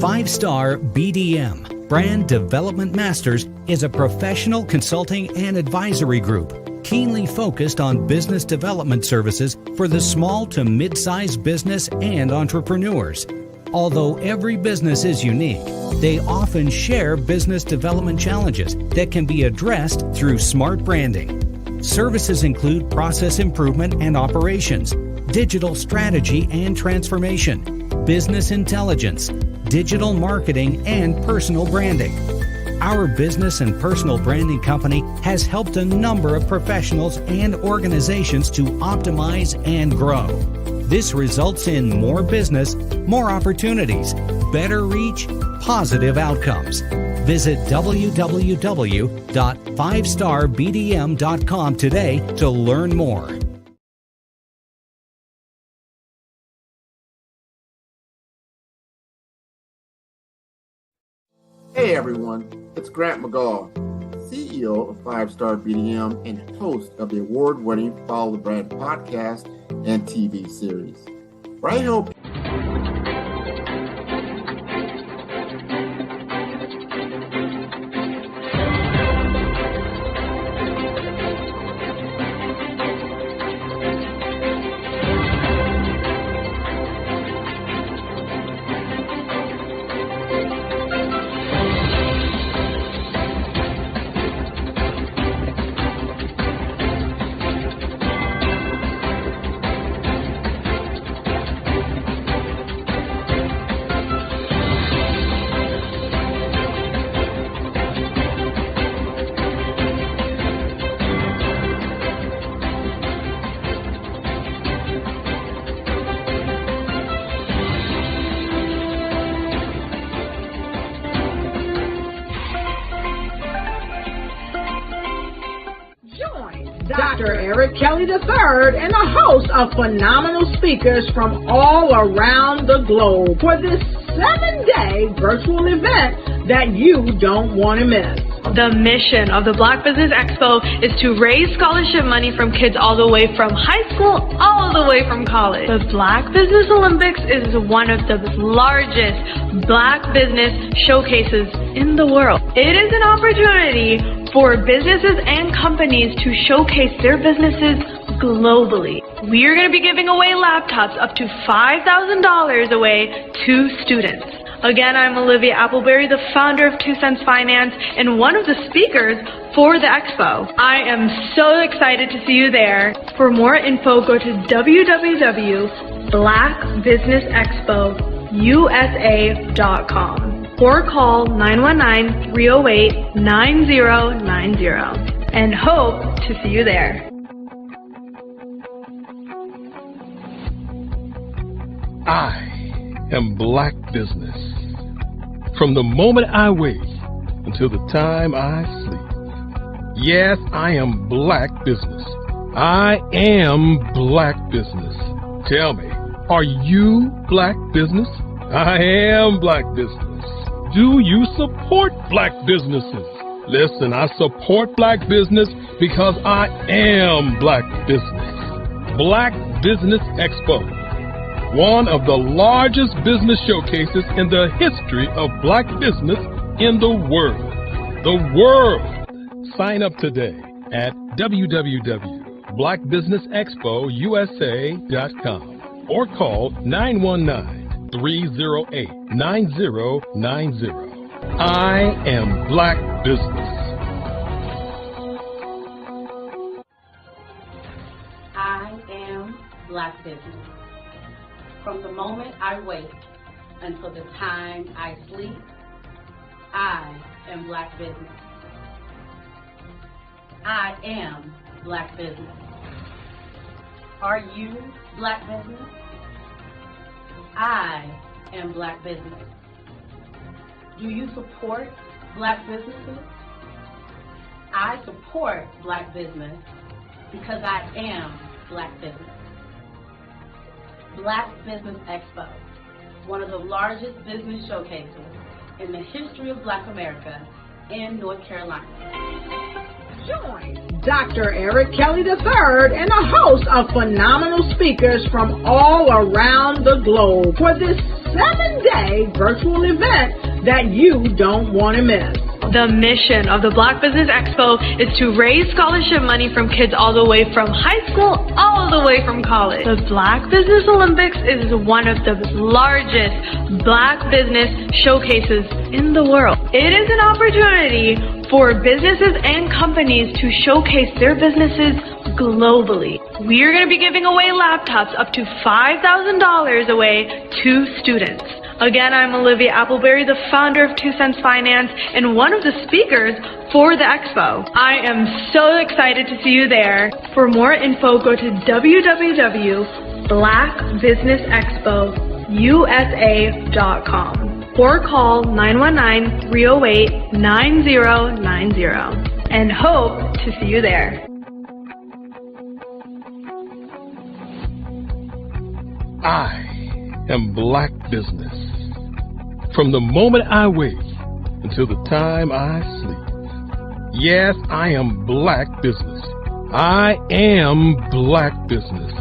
Five-Star BDM, Brand Development Masters, is a professional consulting and advisory group keenly focused on business development services for the small to mid-sized business and entrepreneurs. Although every business is unique, they often share business development challenges that can be addressed through smart branding. Services include process improvement and operations, digital strategy and transformation, business intelligence, digital marketing, and personal branding. Our business and personal branding company has helped a number of professionals and organizations to optimize and grow. This results in more business, more opportunities, better reach, positive outcomes. Visit www.fivestarbdm.com today to learn more. Hey everyone, it's Grant McGaw, CEO of 5-Star BDM and host of the award-winning Follow the Brand podcast and TV series, where I help Dr. Eric Kelly III and a host of phenomenal speakers from all around the globe for this 7-day virtual event that you don't want to miss. The mission of the Black Business Expo is to raise scholarship money from kids all the way from high school, all the way from college. The Black Business Olympics is one of the largest Black business showcases in the world. It is an opportunity for businesses and companies to showcase their businesses globally. We are going to be giving away laptops up to $5,000 away to students. Again, I'm Olivia Appleberry, the founder of 2 Cents Finance and one of the speakers for the expo. I am so excited to see you there. For more info, go to www.blackbusinessexpousa.com or call 919-308-9090 and hope to see you there. I am Black Business. From the moment I wake until the time I sleep. Yes, I am Black Business. I am Black Business. Tell me, are you Black Business? I am Black Business. Do you support Black businesses? Listen, I support Black business because I am Black Business. Black Business Expo, one of the largest business showcases in the history of Black business in the world. The world! Sign up today at www.blackbusinessexpousa.com or call 919-308-9090. I am Black Business. I am Black Business. From the moment I wake until the time I sleep, I am Black Business. I am Black Business. Are you Black Business? I am Black Business. Do you support Black businesses? I support Black business because I am Black Business. Black Business Expo, one of the largest business showcases in the history of Black America in North Carolina. Join Dr. Eric Kelly III and a host of phenomenal speakers from all around the globe for this 7-day virtual event that you don't want to miss. The mission of the Black Business Expo is to raise scholarship money from kids all the way from high school, all the way from college. The Black Business Olympics is one of the largest Black business showcases in the world. It is an opportunity for businesses and companies to showcase their businesses globally. We are going to be giving away laptops up to $5,000 away to students. Again, I'm Olivia Appleberry, the founder of 2 Cents Finance and one of the speakers for the expo. I am so excited to see you there. For more info, go to www.blackbusinessexpousa.com or call 919-308-9090 and hope to see you there. I am Black Business. From the moment I wake until the time I sleep. Yes, I am Black Business. I am Black Business.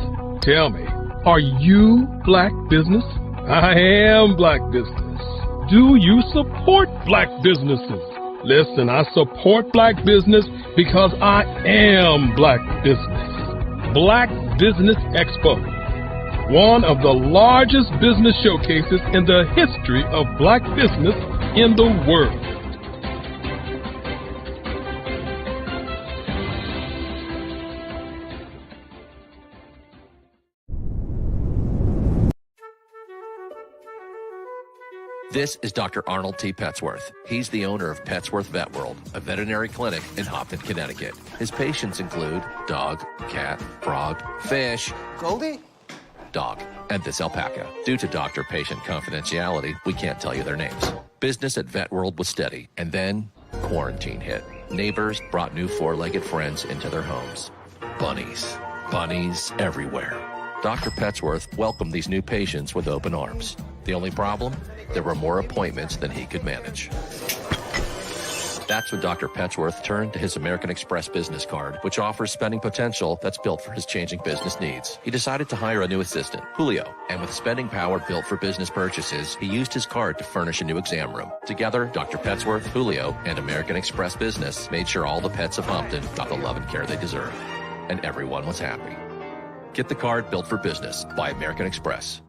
Tell me, are you Black Business? I am Black Business. Do you support Black businesses? Listen, I support Black business because I am Black Business. Black Business Expo, one of the largest business showcases in the history of Black business in the world. This is Dr. Arnold T. Petsworth. He's the owner of Petsworth Vet World, a veterinary clinic in Hopton, Connecticut. His patients include dog, cat, frog, fish, Goldie, dog, and this alpaca. Due to doctor-patient confidentiality, we can't tell you their names. Business at Vet World was steady, and then quarantine hit. Neighbors brought new four-legged friends into their homes. bunnies. Bunnies everywhere. Dr. Petsworth welcomed these new patients with open arms. The only problem? There were more appointments than he could manage. That's when Dr. Petsworth turned to his American Express business card, which offers spending potential that's built for his changing business needs. He decided to hire a new assistant, Julio, and with spending power built for business purchases, he used his card to furnish a new exam room. Together, Dr. Petsworth, Julio, and American Express Business made sure all the pets of Humpton got the love and care they deserve. And everyone was happy. Get the card built for business by American Express.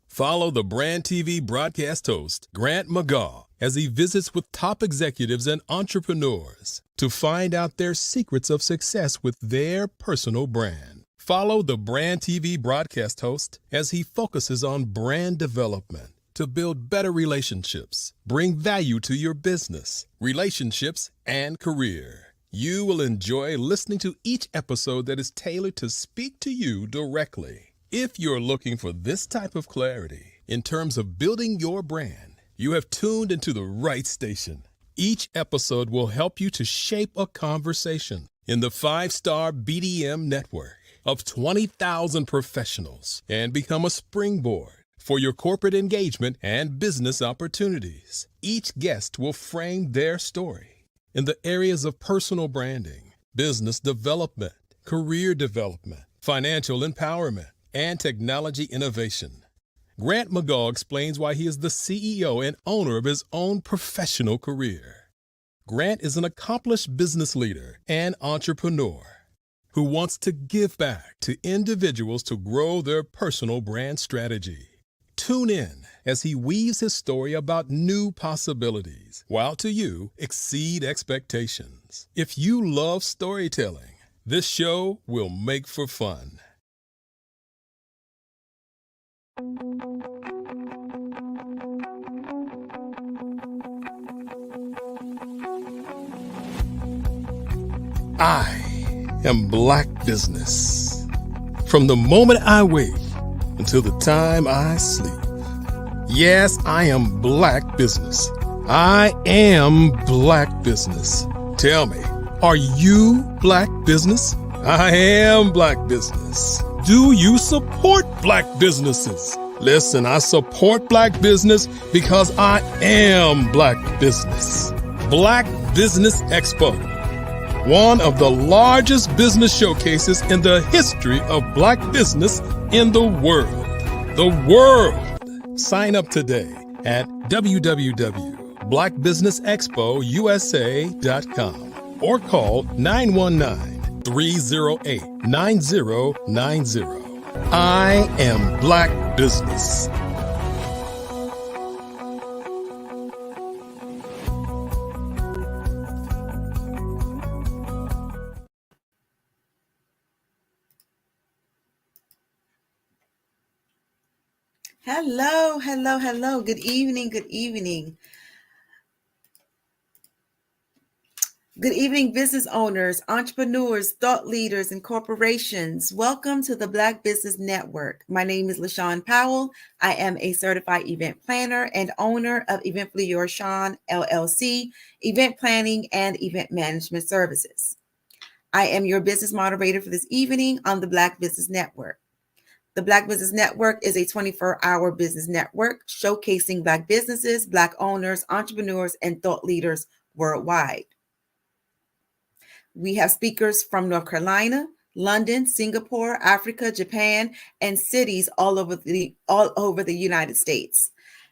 Follow the Brand TV broadcast host, Grant McGaw, as he visits with top executives and entrepreneurs to find out their secrets of success with their personal brand. Follow the Brand TV broadcast host as he focuses on brand development to build better relationships, bring value to your business, relationships, and career. You will enjoy listening to each episode that is tailored to speak to you directly. If you're looking for this type of clarity in terms of building your brand, you have tuned into the right station. Each episode will help you to shape a conversation in the 5-star BDM network of 20,000 professionals and become a springboard for your corporate engagement and business opportunities. Each guest will frame their story in the areas of personal branding, business development, career development, financial empowerment, and technology innovation. Grant McGaw explains why he is the CEO and owner of his own professional career. Grant is an accomplished business leader and entrepreneur who wants to give back to individuals to grow their personal brand strategy. Tune in as he weaves his story about new possibilities, while to you exceed expectations. If you love storytelling, this show will make for fun. I am Black Business. From the moment I wake until the time I sleep. Yes, I am Black Business. I am Black Business. Tell me, are you Black Business? I am Black Business. Do you support Black businesses? Listen, I support Black business because I am Black Business. Black Business Expo, one of the largest business showcases in the history of Black business in the world. The world! Sign up today at www.blackbusinessexpousa.com or call 919-308-9090. I am Black Business. Hello, hello, hello. Good evening, good evening. Good evening, business owners, entrepreneurs, thought leaders, and corporations. Welcome to the Black Business Network. My name is LaShawn Powell. I am a certified event planner and owner of Eventfully Sean LLC, event planning and event management services. I am your business moderator for this evening on the Black Business Network. The Black Business Network is a 24-hour business network showcasing Black businesses, Black owners, entrepreneurs, and thought leaders worldwide. We have speakers from North Carolina, London, Singapore, Africa, Japan, and cities all over the United States.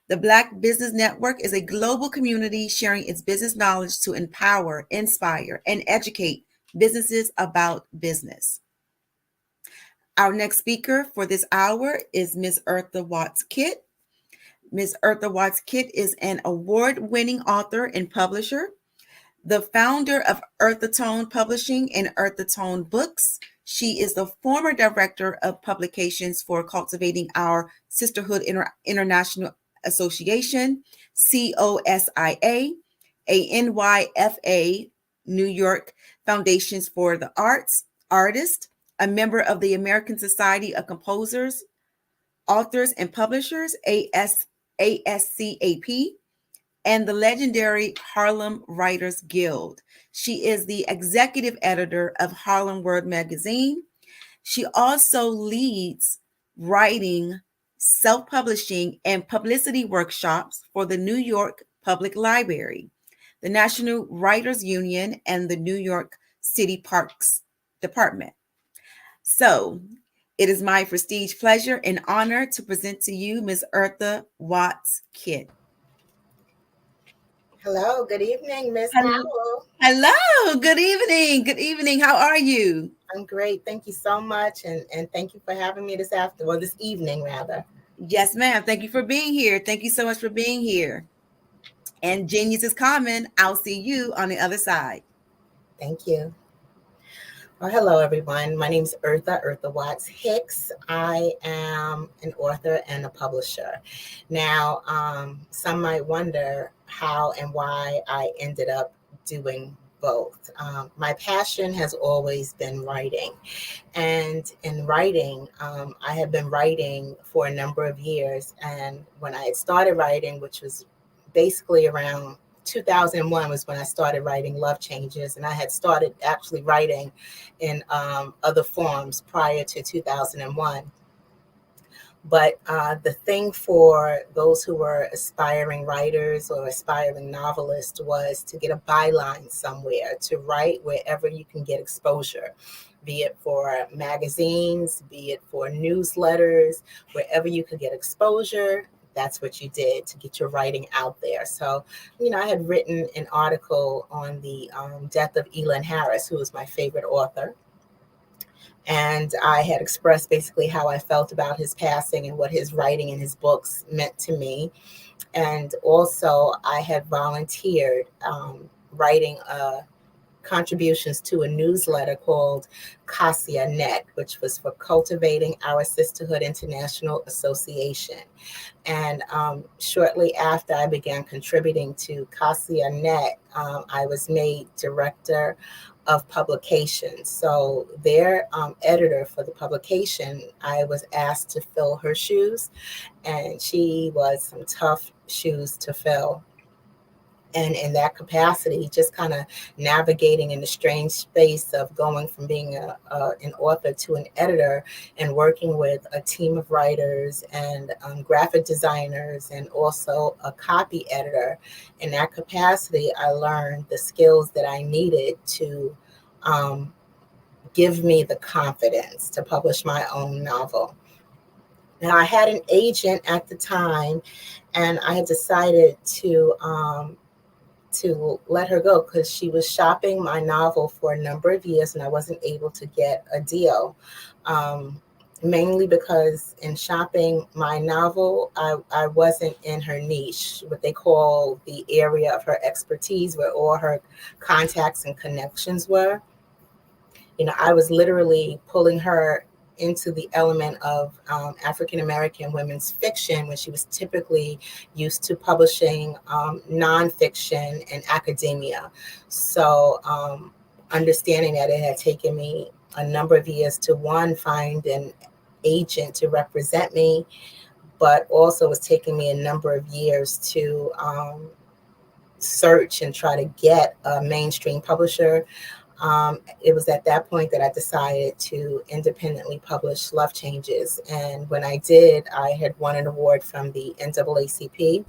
The Black Business Network is a global community sharing its business knowledge to empower, inspire, and educate businesses about business. Our next speaker for this hour is Ms. Eartha Watts-Kitt. Ms. Eartha Watts-Kitt is an award-winning author and publisher, the founder of Eartha Tone Publishing and Eartha Tone Books. She is the former director of publications for Cultivating Our Sisterhood International Association, COSIA, a NYFA, New York Foundations for the Artist, a member of the American Society of Composers, Authors, and Publishers, ASCAP, and the legendary Harlem Writers Guild. She is the executive editor of Harlem World magazine. She also leads writing, self-publishing, and publicity workshops for the New York Public Library, the National Writers Union, and the New York City Parks Department. So it is my prestige pleasure and honor to present to you Ms. Eartha Watts Kidd. Hello, good evening, Miss Howell. Hello, good evening. Good evening. How are you? I'm great. Thank you so much. And thank you for having me this evening, rather. Yes, ma'am. Thank you for being here. Thank you so much for being here. And genius is common. I'll see you on the other side. Thank you. Well, hello, everyone. My name is Eartha Watts Hicks. I am an author and a publisher. Now, some might wonder how and why I ended up doing both. My passion has always been writing. And in writing, I have been writing for a number of years. And when I had started writing, which was basically around 2001 was when I started writing Love Changes, and I had started actually writing in other forms prior to 2001. But the thing for those who were aspiring writers or aspiring novelists was to get a byline somewhere, to write wherever you can get exposure, be it for magazines, be it for newsletters, wherever you could get exposure. That's what you did to get your writing out there. So, I had written an article on the death of Elin Harris, who was my favorite author. And I had expressed basically how I felt about his passing and what his writing and his books meant to me. And also I had volunteered writing contributions to a newsletter called Cassia Net, which was for Cultivating Our Sisterhood International Association. And shortly after I began contributing to Cassia Net, I was made director of publications. So their editor for the publication, I was asked to fill her shoes, and she was some tough shoes to fill. And in that capacity, just kind of navigating in the strange space of going from being an author to an editor and working with a team of writers and graphic designers and also a copy editor. In that capacity, I learned the skills that I needed to give me the confidence to publish my own novel. Now, I had an agent at the time, and I had decided to let her go because she was shopping my novel for a number of years and I wasn't able to get a deal. Mainly because in shopping my novel, I wasn't in her niche, what they call the area of her expertise, where all her contacts and connections were. I was literally pulling her into the element of African-American women's fiction when she was typically used to publishing nonfiction and academia. So understanding that it had taken me a number of years to, one, find an agent to represent me, but also was taking me a number of years to search and try to get a mainstream publisher. It was at that point that I decided to independently publish Love Changes. And when I did, I had won an award from the NAACP,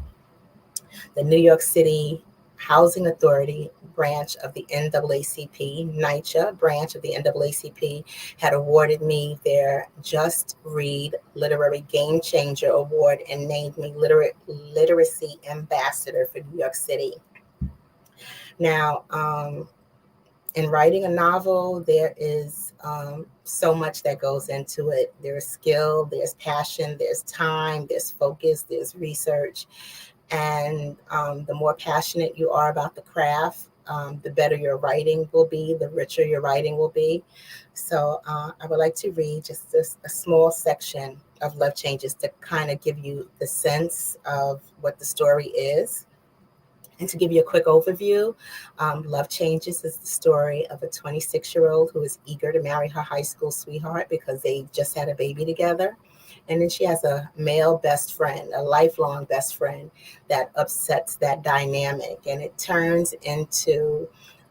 the New York City Housing Authority branch of the NAACP, NYCHA branch of the NAACP, had awarded me their Just Read Literary Game Changer Award and named me Literacy Ambassador for New York City. Now, in writing a novel, there is so much that goes into it. There's skill, there's passion, there's time, there's focus, there's research. And the more passionate you are about the craft, the better your writing will be, the richer your writing will be. So I would like to read just a small section of Love Changes to kind of give you the sense of what the story is. And to give you a quick overview, Love Changes is the story of a 26-year-old who is eager to marry her high school sweetheart because they just had a baby together. And then she has a male best friend, a lifelong best friend that upsets that dynamic. And it turns into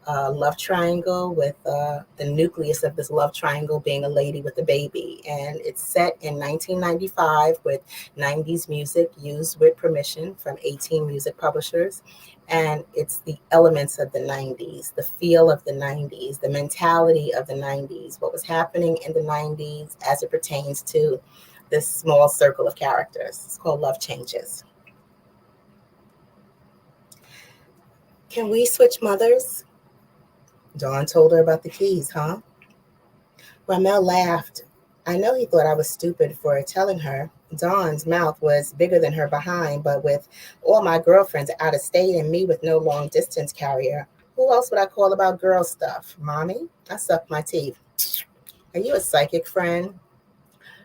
a love triangle with the nucleus of this love triangle being a lady with a baby. And it's set in 1995 with 90s music used with permission from 18 music publishers. And it's the elements of the 90s, the feel of the 90s, the mentality of the 90s, what was happening in the 90s as it pertains to this small circle of characters. It's called Love Changes. Can we switch mothers? Dawn told her about the keys, huh? Ramel laughed. I know he thought I was stupid for telling her. Dawn's mouth was bigger than her behind, but with all my girlfriends out of state and me with no long distance carrier, who else would I call about girl stuff? Mommy? I sucked my teeth. Are you a psychic friend?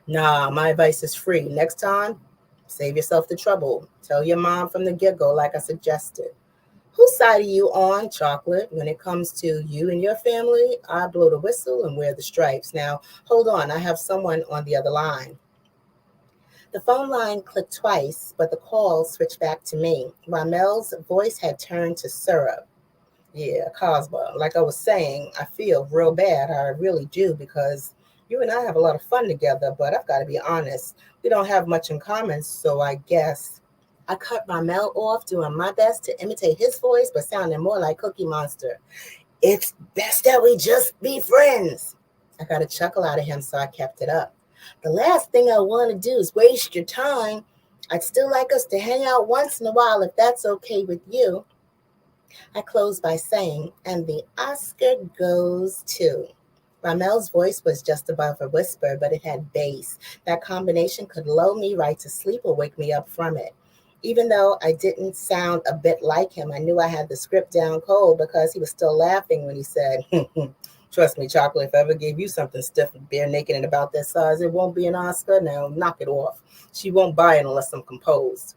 Nah, my advice is free. Next time, save yourself the trouble. Tell your mom from the get-go like I suggested. Whose side are you on, Chocolate? When it comes to you and your family, I blow the whistle and wear the stripes. Now, hold on. I have someone on the other line. The phone line clicked twice, but the call switched back to me. Ramel's voice had turned to syrup. Yeah, Cosmo. Like I was saying, I feel real bad. I really do, because you and I have a lot of fun together, but I've got to be honest. We don't have much in common, so I guess I cut Ramel off, doing my best to imitate his voice, but sounding more like Cookie Monster. It's best that we just be friends. I got a chuckle out of him, so I kept it up. The last thing I want to do is waste your time. I'd still like us to hang out once in a while, if that's okay with you. I closed by saying, and the Oscar goes to. Ramel's voice was just above a whisper, but it had bass. That combination could lull me right to sleep or wake me up from it. Even though I didn't sound a bit like him, I knew I had the script down cold, because he was still laughing when he said, trust me, Chocolate, if I ever gave you something stiff and bare naked and about that size, it won't be an Oscar. Now knock it off. She won't buy it unless I'm composed.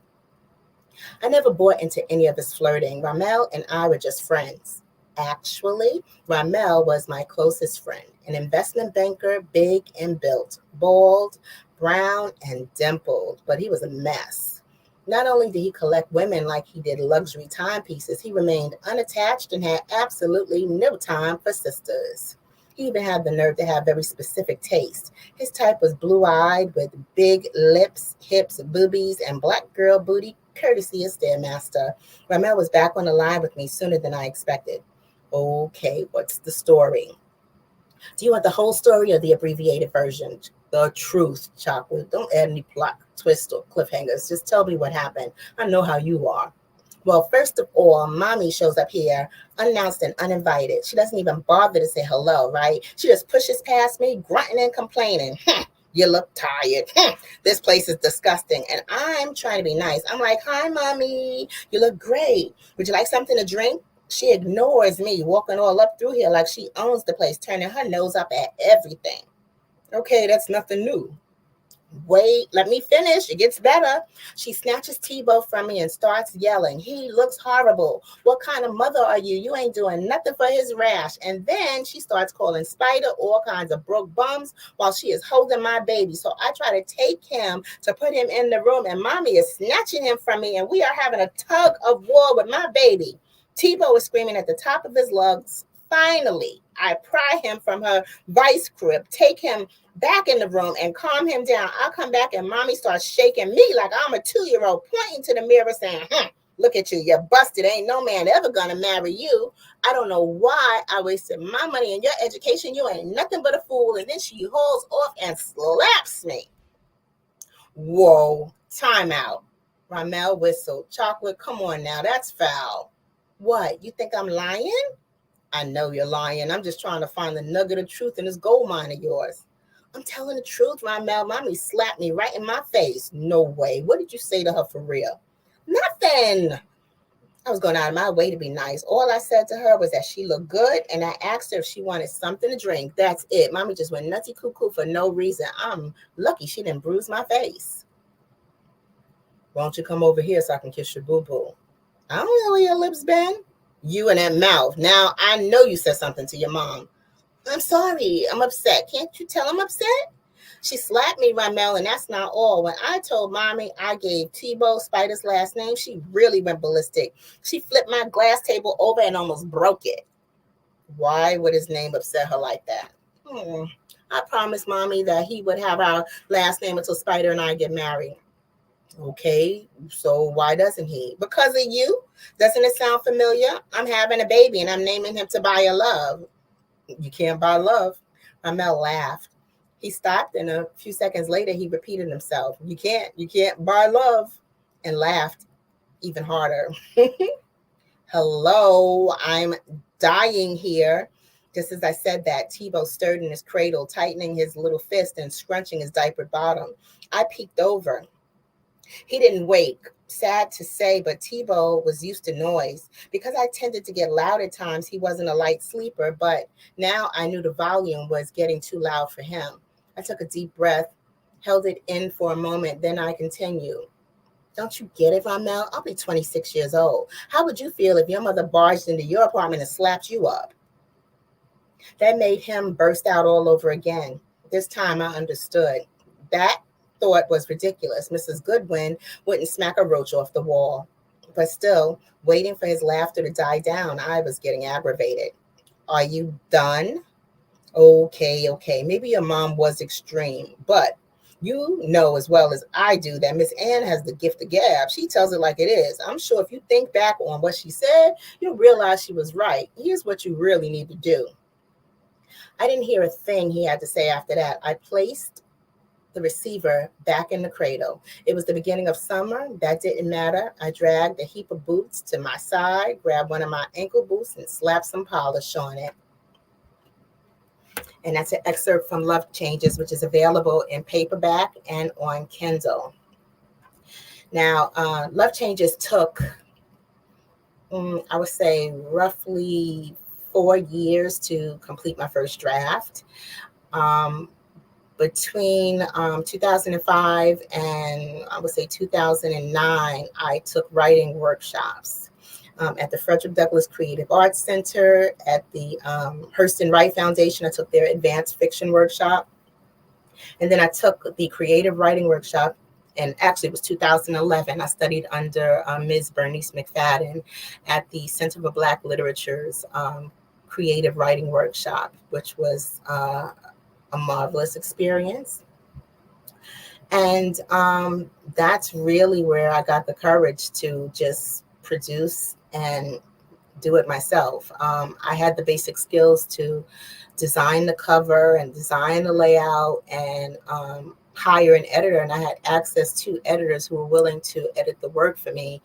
I never bought into any of his flirting. Ramel and I were just friends. Actually, Ramel was my closest friend, an investment banker, big and built, bald, brown, and dimpled, but he was a mess. Not only did he collect women like he did luxury timepieces, he remained unattached and had absolutely no time for sisters. He even had the nerve to have very specific taste. His type was blue-eyed with big lips, hips, boobies, and black girl booty, courtesy of Stairmaster. Ramel was back on the line with me sooner than I expected. Okay, what's the story? Do you want the whole story or the abbreviated version? The truth, Chocolate. Don't add any plot twists or cliffhangers. Just tell me what happened. I know how you are. Well, first of all, Mommy shows up here unannounced and uninvited. She doesn't even bother to say hello, right? She just pushes past me, grunting and complaining. You look tired. This place is disgusting. And I'm trying to be nice. I'm like, hi, Mommy. You look great. Would you like something to drink? She ignores me, walking all up through here like she owns the place, turning her nose up at everything. Okay, that's nothing new. Wait, let me finish. It gets better. She snatches Tebow from me and starts yelling. He looks horrible. What kind of mother are you? You ain't doing nothing for his rash. And then she starts calling Spider all kinds of broke bums while she is holding my baby. So I try to take him to put him in the room, and Mommy is snatching him from me, and we are having a tug of war with my baby. Tebow is screaming at the top of his lungs. Finally, I pry him from her vice crib, take him back in the room and calm him down. I'll come back and Mommy starts shaking me like I'm a 2-year-old, pointing to the mirror saying, look at you, you're busted. Ain't no man ever gonna marry you. I don't know why I wasted my money in your education. You ain't nothing but a fool. And then she hauls off and slaps me. Whoa, time out. Ramel whistled. Chocolate, come on now, that's foul. What, you think I'm lying? I know you're lying. I'm just trying to find the nugget of truth in this gold mine of yours. I'm telling the truth, Ramel. Mommy slapped me right in my face. No way. What did you say to her for real? Nothing. I was going out of my way to be nice. All I said to her was that she looked good, and I asked her if she wanted something to drink. That's it. Mommy just went nutty cuckoo for no reason. I'm lucky she didn't bruise my face. Why don't you come over here so I can kiss your boo-boo? I don't know where your lips been. You and that mouth. Now, I know you said something to your mom. I'm sorry. I'm upset. Can't you tell I'm upset? She slapped me, Ramel, and that's not all. When I told mommy I gave Tebow Spider's last name, she really went ballistic. She flipped my glass table over and almost broke it. Why would his name upset her like that? I promised mommy that he would have our last name until Spider and I get married. Okay, so why doesn't he? Because of you? Doesn't it sound familiar? I'm having a baby and I'm naming him Tobiah Love. You can't buy love. Ramel laughed. He stopped, and a few seconds later he repeated himself. You can't buy love, and laughed even harder. Hello, I'm dying here. Just as I said that, Tebow stirred in his cradle, tightening his little fist and scrunching his diapered bottom. I peeked over. He didn't wake. Sad to say, but Tebow was used to noise. Because I tended to get loud at times, he wasn't a light sleeper, but now I knew the volume was getting too loud for him. I took a deep breath, held it in for a moment, then I continued. Don't you get it, Ramel? I'll be 26 years old. How would you feel if your mother barged into your apartment and slapped you up? That made him burst out all over again. This time I understood. That thought was ridiculous. Mrs. Goodwin wouldn't smack a roach off the wall. But still, waiting for his laughter to die down, I was getting aggravated. Are you done? Okay. Maybe your mom was extreme, but you know as well as I do that Miss Ann has the gift of gab. She tells it like it is. I'm sure if you think back on what she said, you'll realize she was right. Here's what you really need to do. I didn't hear a thing he had to say after that. I placed the receiver back in the cradle. It was the beginning of summer. That didn't matter. I dragged a heap of boots to my side, grabbed one of my ankle boots and slapped some polish on it. And that's an excerpt from Love Changes, which is available in paperback and on Kindle. Now, Love Changes took, I would say, roughly 4 years to complete my first draft. Between 2005 and I would say 2009, I took writing workshops at the Frederick Douglass Creative Arts Center, at the Hurston Wright Foundation. I took their advanced fiction workshop. And then I took the creative writing workshop, and actually it was 2011. I studied under Ms. Bernice McFadden at the Center for Black Literature's creative writing workshop, which was a marvelous experience. And that's really where I got the courage to just produce and do it myself. I had the basic skills to design the cover and design the layout and hire an editor. And I had access to editors who were willing to edit the work for me.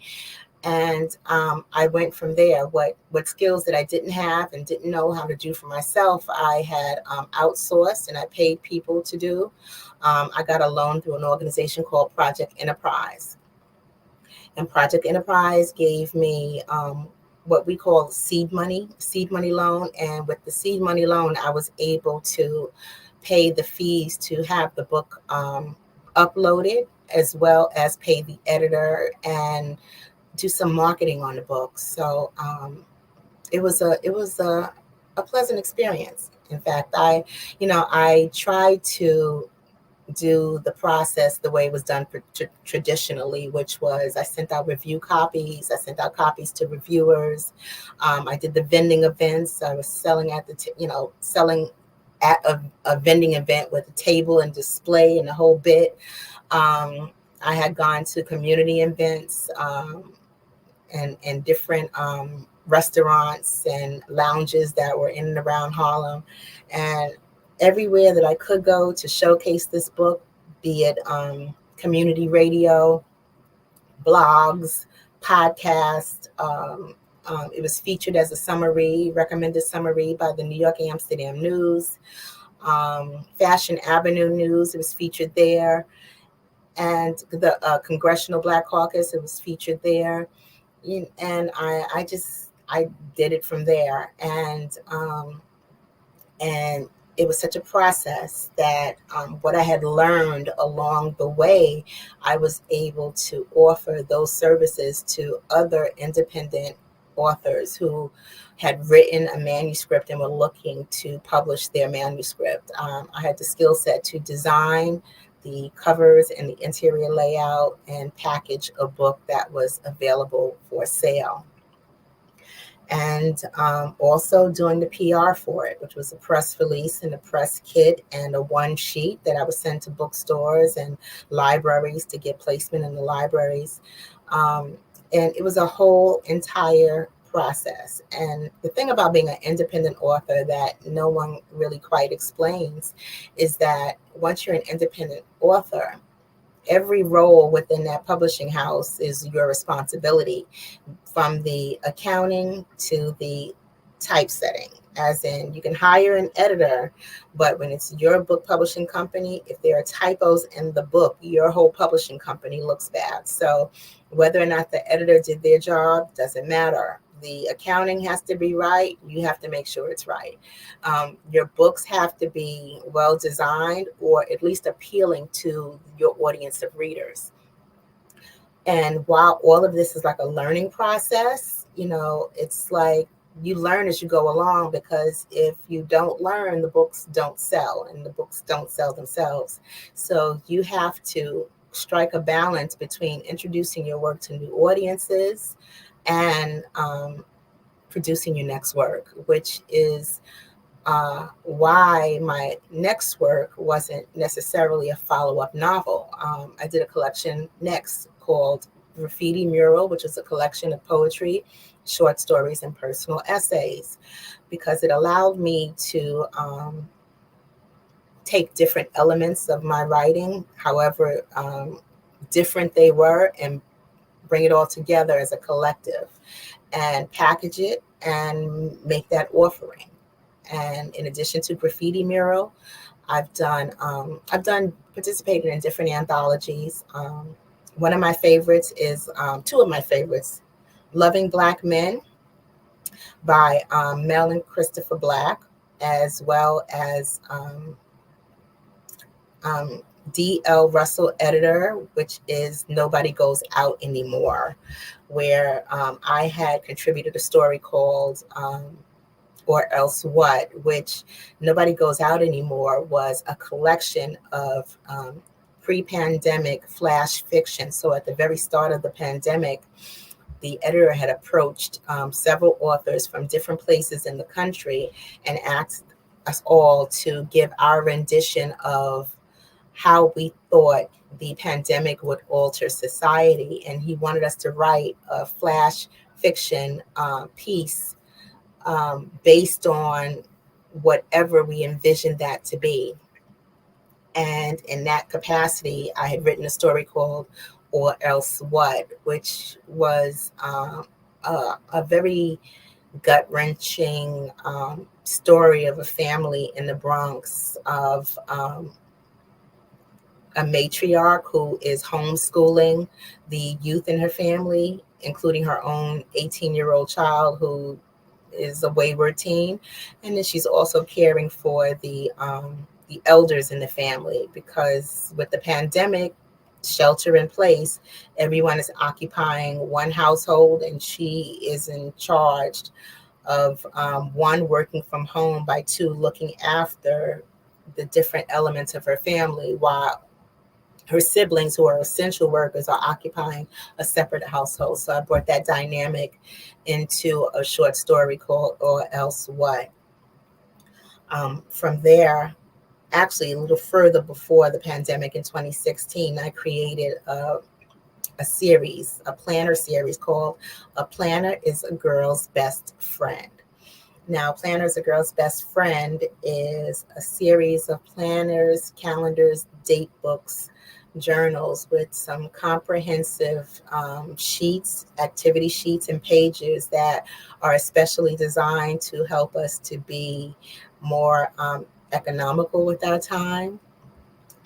And I went from there. What skills that I didn't have and didn't know how to do for myself, I had outsourced and I paid people to do. I got a loan through an organization called Project Enterprise. And Project Enterprise gave me what we call seed money loan. And with the seed money loan, I was able to pay the fees to have the book uploaded, as well as pay the editor and do some marketing on the book. So it was a pleasant experience. In fact, I tried to do the process the way it was done traditionally, which was I sent out review copies. I sent out copies to reviewers. I did the vending events. I was selling at a vending event with a table and display and the whole bit. I had gone to community events and different restaurants and lounges that were in and around Harlem. And everywhere that I could go to showcase this book, be it community radio, blogs, podcasts. It was featured as a recommended summary by the New York Amsterdam News, Fashion Avenue News. It was featured there. And the Congressional Black Caucus, it was featured there. And I did it from there. And it was such a process that what I had learned along the way, I was able to offer those services to other independent authors who had written a manuscript and were looking to publish their manuscript. I had the skill set to design the covers and the interior layout and package a book that was available for sale. And also doing the PR for it, which was a press release and a press kit and a one sheet that I would send to bookstores and libraries to get placement in the libraries. And it was a whole entire process. And the thing about being an independent author that no one really quite explains is that once you're an independent author, every role within that publishing house is your responsibility, from the accounting to the typesetting. As in, you can hire an editor, but when it's your book publishing company, if there are typos in the book, your whole publishing company looks bad. So whether or not the editor did their job doesn't matter. The accounting has to be right. You have to make sure it's right. Your books have to be well designed, or at least appealing to your audience of readers. And while all of this is like a learning process, it's like you learn as you go along, because if you don't learn, the books don't sell, and the books don't sell themselves. So you have to strike a balance between introducing your work to new audiences and producing your next work, which is why my next work wasn't necessarily a follow-up novel. I did a collection next called Graffiti Mural, which is a collection of poetry, short stories, and personal essays, because it allowed me to take different elements of my writing, however different they were, and bring it all together as a collective and package it and make that offering. And in addition to Graffiti Mural, I've participated in different anthologies. One of my favorites is, two of my favorites, Loving Black Men by Mel and Christopher Black, as well as D.L. Russell Editor, which is Nobody Goes Out Anymore, where I had contributed a story called Or Else What, which Nobody Goes Out Anymore was a collection of pre-pandemic flash fiction. So at the very start of the pandemic, the editor had approached several authors from different places in the country and asked us all to give our rendition of how we thought the pandemic would alter society. And he wanted us to write a flash fiction piece based on whatever we envisioned that to be. And in that capacity, I had written a story called Or Else What, which was a very gut-wrenching story of a family in the Bronx of a matriarch who is homeschooling the youth in her family, including her own 18-year-old child who is a wayward teen. And then she's also caring for the elders in the family, because with the pandemic, shelter in place, everyone is occupying one household, and she is in charge of one, working from home, by two, looking after the different elements of her family, while her siblings, who are essential workers, are occupying a separate household. So I brought that dynamic into a short story called Or Else What. From there, actually a little further before the pandemic in 2016, I created a series, a planner series called A Planner is a Girl's Best Friend. Now, Planner is a Girl's Best Friend is a series of planners, calendars, date books, journals with some comprehensive sheets, activity sheets, and pages that are especially designed to help us to be more economical with our time,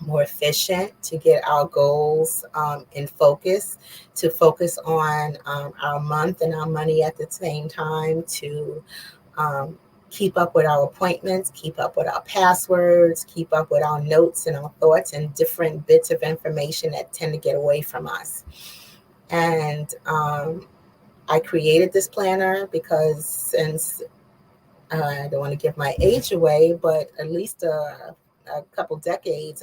more efficient, to get our goals in focus, to focus on our month and our money at the same time, to keep up with our appointments, keep up with our passwords, keep up with our notes and our thoughts and different bits of information that tend to get away from us. And I created this planner because since I don't want to give my age away, but at least a couple decades,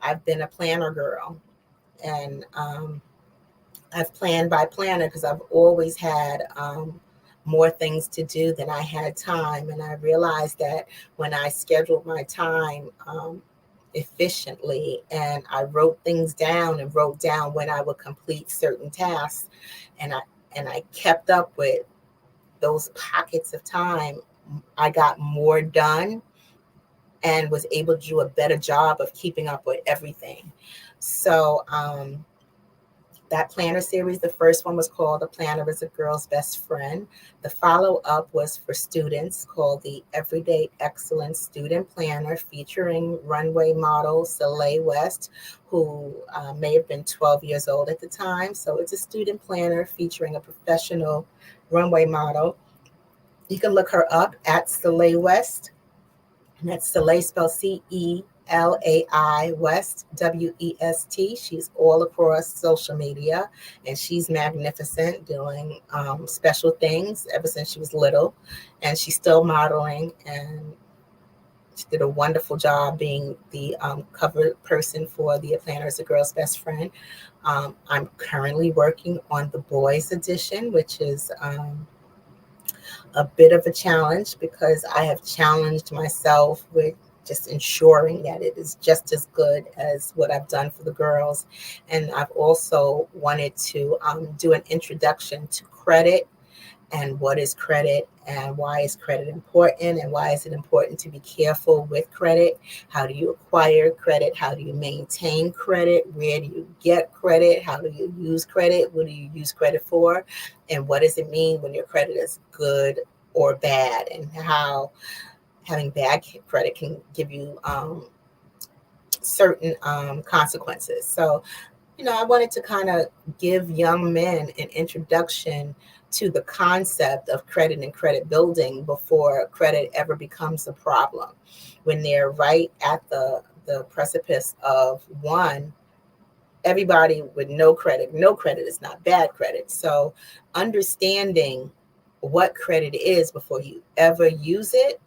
I've been a planner girl, and I've planned by planner because I've always had more things to do than I had time, and I realized that when I scheduled my time efficiently, and I wrote things down and wrote down when I would complete certain tasks, and I kept up with those pockets of time, I got more done and was able to do a better job of keeping up with everything. So that planner series, the first one was called "A Planner is a Girl's Best Friend." The follow-up was for students, called the Everyday Excellence Student Planner, featuring runway model Soleil West, who may have been 12 years old at the time. So it's a student planner featuring a professional runway model. You can look her up at Soleil West, and that's Soleil spelled CELAI West, WEST. She's all across social media, and she's magnificent, doing special things ever since she was little, and she's still modeling, and she did a wonderful job being the cover person for the Planner is a Girl's Best Friend. I'm currently working on the boys edition, which is a bit of a challenge because I have challenged myself with just ensuring that it is just as good as what I've done for the girls. And I've also wanted to do an introduction to credit, and what is credit, and why is credit important, and why is it important to be careful with credit? How do you acquire credit? How do you maintain credit? Where do you get credit? How do you use credit? What do you use credit for? And what does it mean when your credit is good or bad, and how having bad credit can give you certain consequences. So, I wanted to kind of give young men an introduction to the concept of credit and credit building before credit ever becomes a problem. When they're right at the precipice of one, everybody with no credit is not bad credit. So understanding what credit is before you ever use it,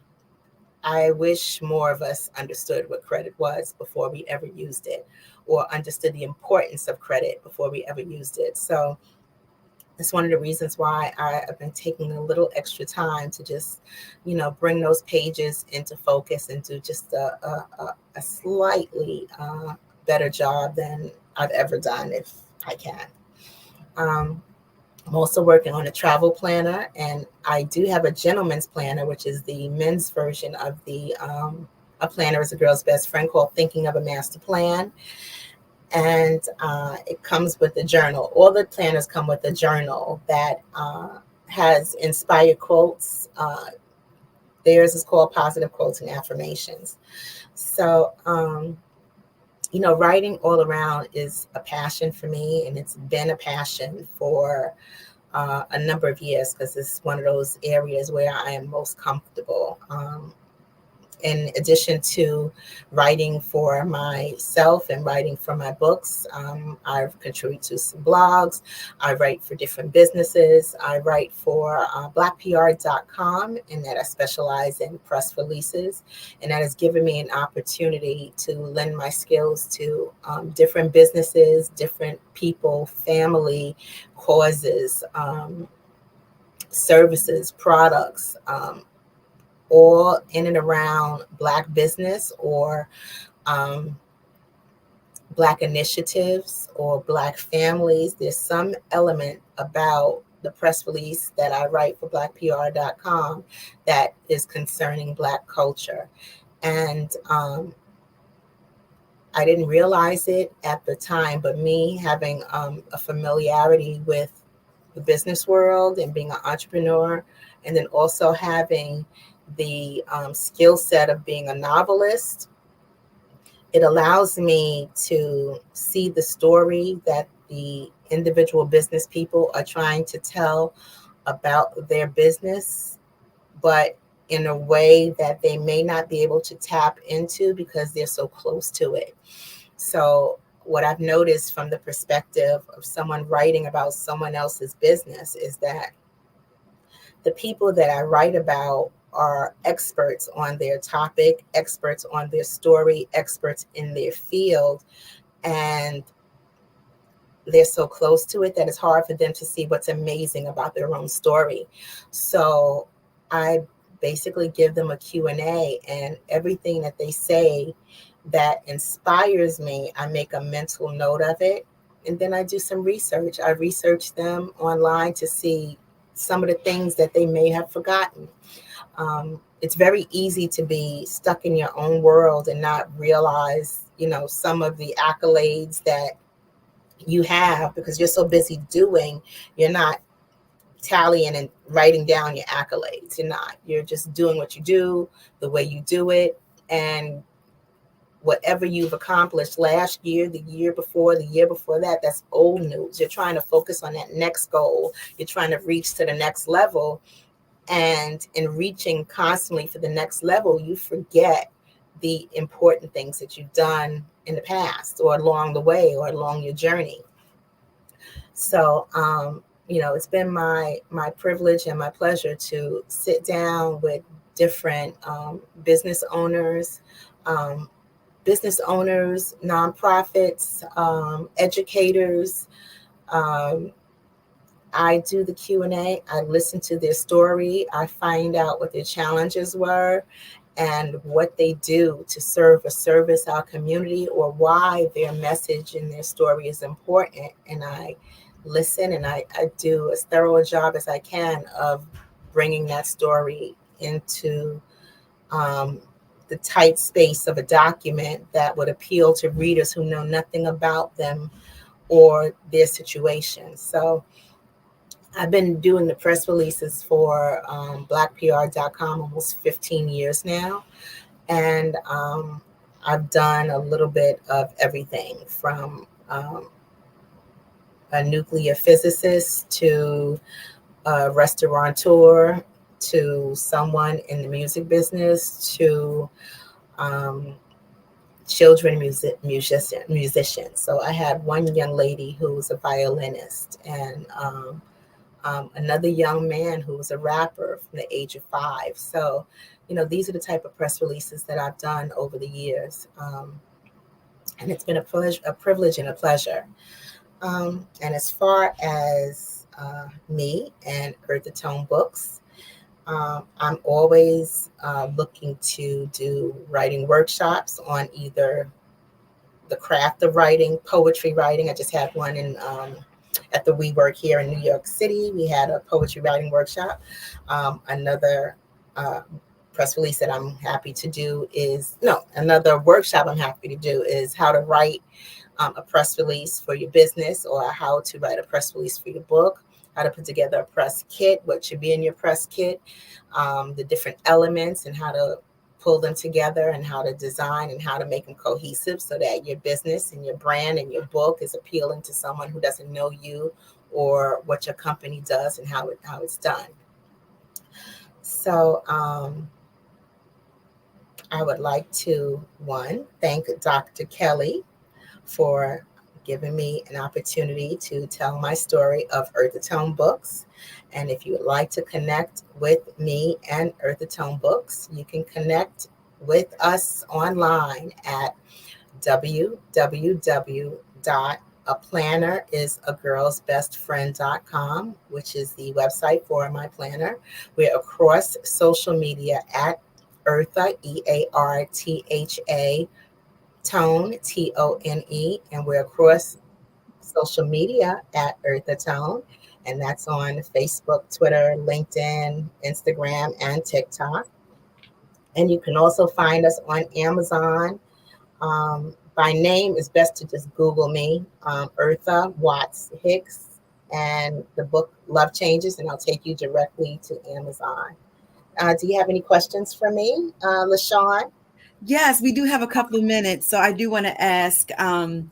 I wish more of us understood what credit was before we ever used it, or understood the importance of credit before we ever used it. So it's one of the reasons why I've been taking a little extra time to just, bring those pages into focus and do just a slightly better job than I've ever done, if I can. I'm also working on a travel planner, and I do have a gentleman's planner, which is the men's version of the A Planner is a Girl's Best Friend, called Thinking of a Master Plan. And it comes with a journal. All the planners come with a journal that has inspired quotes. Theirs is called Positive Quotes and Affirmations. So, writing all around is a passion for me, and it's been a passion for a number of years because it's one of those areas where I am most comfortable. In addition to writing for myself and writing for my books, I've contributed to some blogs. I write for different businesses. I write for blackpr.com, and that I specialize in press releases. And that has given me an opportunity to lend my skills to different businesses, different people, family, causes, services, products, all in and around Black business or Black initiatives or Black families. There's some element about the press release that I write for blackpr.com that is concerning Black culture. And I didn't realize it at the time, but me having a familiarity with the business world and being an entrepreneur, and then also having the skill set of being a novelist, it allows me to see the story that the individual business people are trying to tell about their business, but in a way that they may not be able to tap into because they're so close to it. So what I've noticed from the perspective of someone writing about someone else's business is that the people that I write about are experts on their topic, experts on their story, experts in their field, and they're so close to it that it's hard for them to see what's amazing about their own story. So I basically give them a Q&A, and everything that they say that inspires me, I make a mental note of it, and then I do some research. I research them online to see some of the things that they may have forgotten. It's very easy to be stuck in your own world and not realize, some of the accolades that you have, because you're so busy doing, you're not tallying and writing down your accolades. You're just doing what you do, the way you do it, and whatever you've accomplished last year, the year before that, that's old news. You're trying to focus on that next goal. You're trying to reach to the next level. And in reaching constantly for the next level, you forget the important things that you've done in the past or along the way or along your journey. So, it's been my privilege and my pleasure to sit down with different business owners, nonprofits, educators. I do the Q&A. I listen to their story. I find out what their challenges were and what they do to serve or service our community, or why their message and their story is important. And I listen, and I do as thorough a job as I can of bringing that story into the tight space of a document that would appeal to readers who know nothing about them or their situation. So I've been doing the press releases for blackpr.com almost 15 years now. And I've done a little bit of everything from a nuclear physicist to a restaurateur to someone in the music business to children musicians. So I had one young lady who was a violinist, and another young man who was a rapper from the age of 5. So, these are the type of press releases that I've done over the years. And it's been a privilege and a pleasure. And as far as me and Earth the Tone Books, I'm always looking to do writing workshops on either the craft of writing, poetry writing. I just had one at the WeWork here in New York City. We had a poetry writing workshop. Another press release that I'm happy to do another workshop I'm happy to do is how to write a press release for your business, or how to write a press release for your book, how to put together a press kit, what should be in your press kit, the different elements and how to pull them together, and how to design and how to make them cohesive so that your business and your brand and your book is appealing to someone who doesn't know you or what your company does and how it's done. So I would like to, thank Dr. Kelly for giving me an opportunity to tell my story of Earth the Tone Books. And if you would like to connect with me and Earth the Tone Books, you can connect with us online at www.aplannerisagirlsbestfriend.com, which is the website for my planner. We're across social media at Eartha, EARTHA, Tone, TONE, and we're across social media at Eartha Tone, and that's on Facebook, Twitter, LinkedIn, Instagram, and TikTok. And you can also find us on Amazon. By name, it's best to just Google me, Eartha Watts Hicks, and the book Love Changes, and I'll take you directly to Amazon. Do you have any questions for me, LaShawn? Yes, we do have a couple of minutes. So I do want to ask, I'm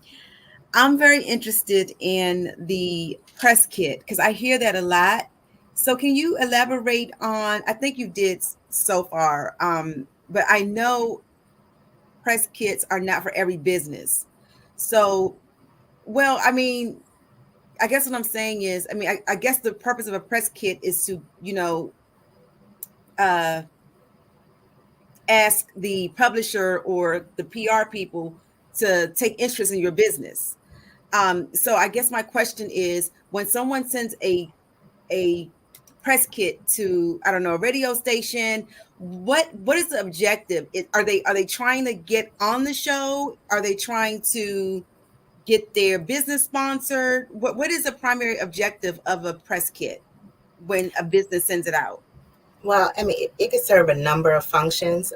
very interested in the press kit because I hear that a lot. So can you elaborate on, I think you did so far, but I know press kits are not for every business. So Well, I mean, I guess what I'm saying is, I mean, I guess the purpose of a press kit is to, ask the publisher or the PR people to take interest in your business. So I guess my question is, when someone sends a press kit to, I don't know, a radio station, what is the objective? Are they trying to get on the show? Are they trying to get their business sponsored? What is the primary objective of a press kit when a business sends it out? Well, I mean, it could serve a number of functions.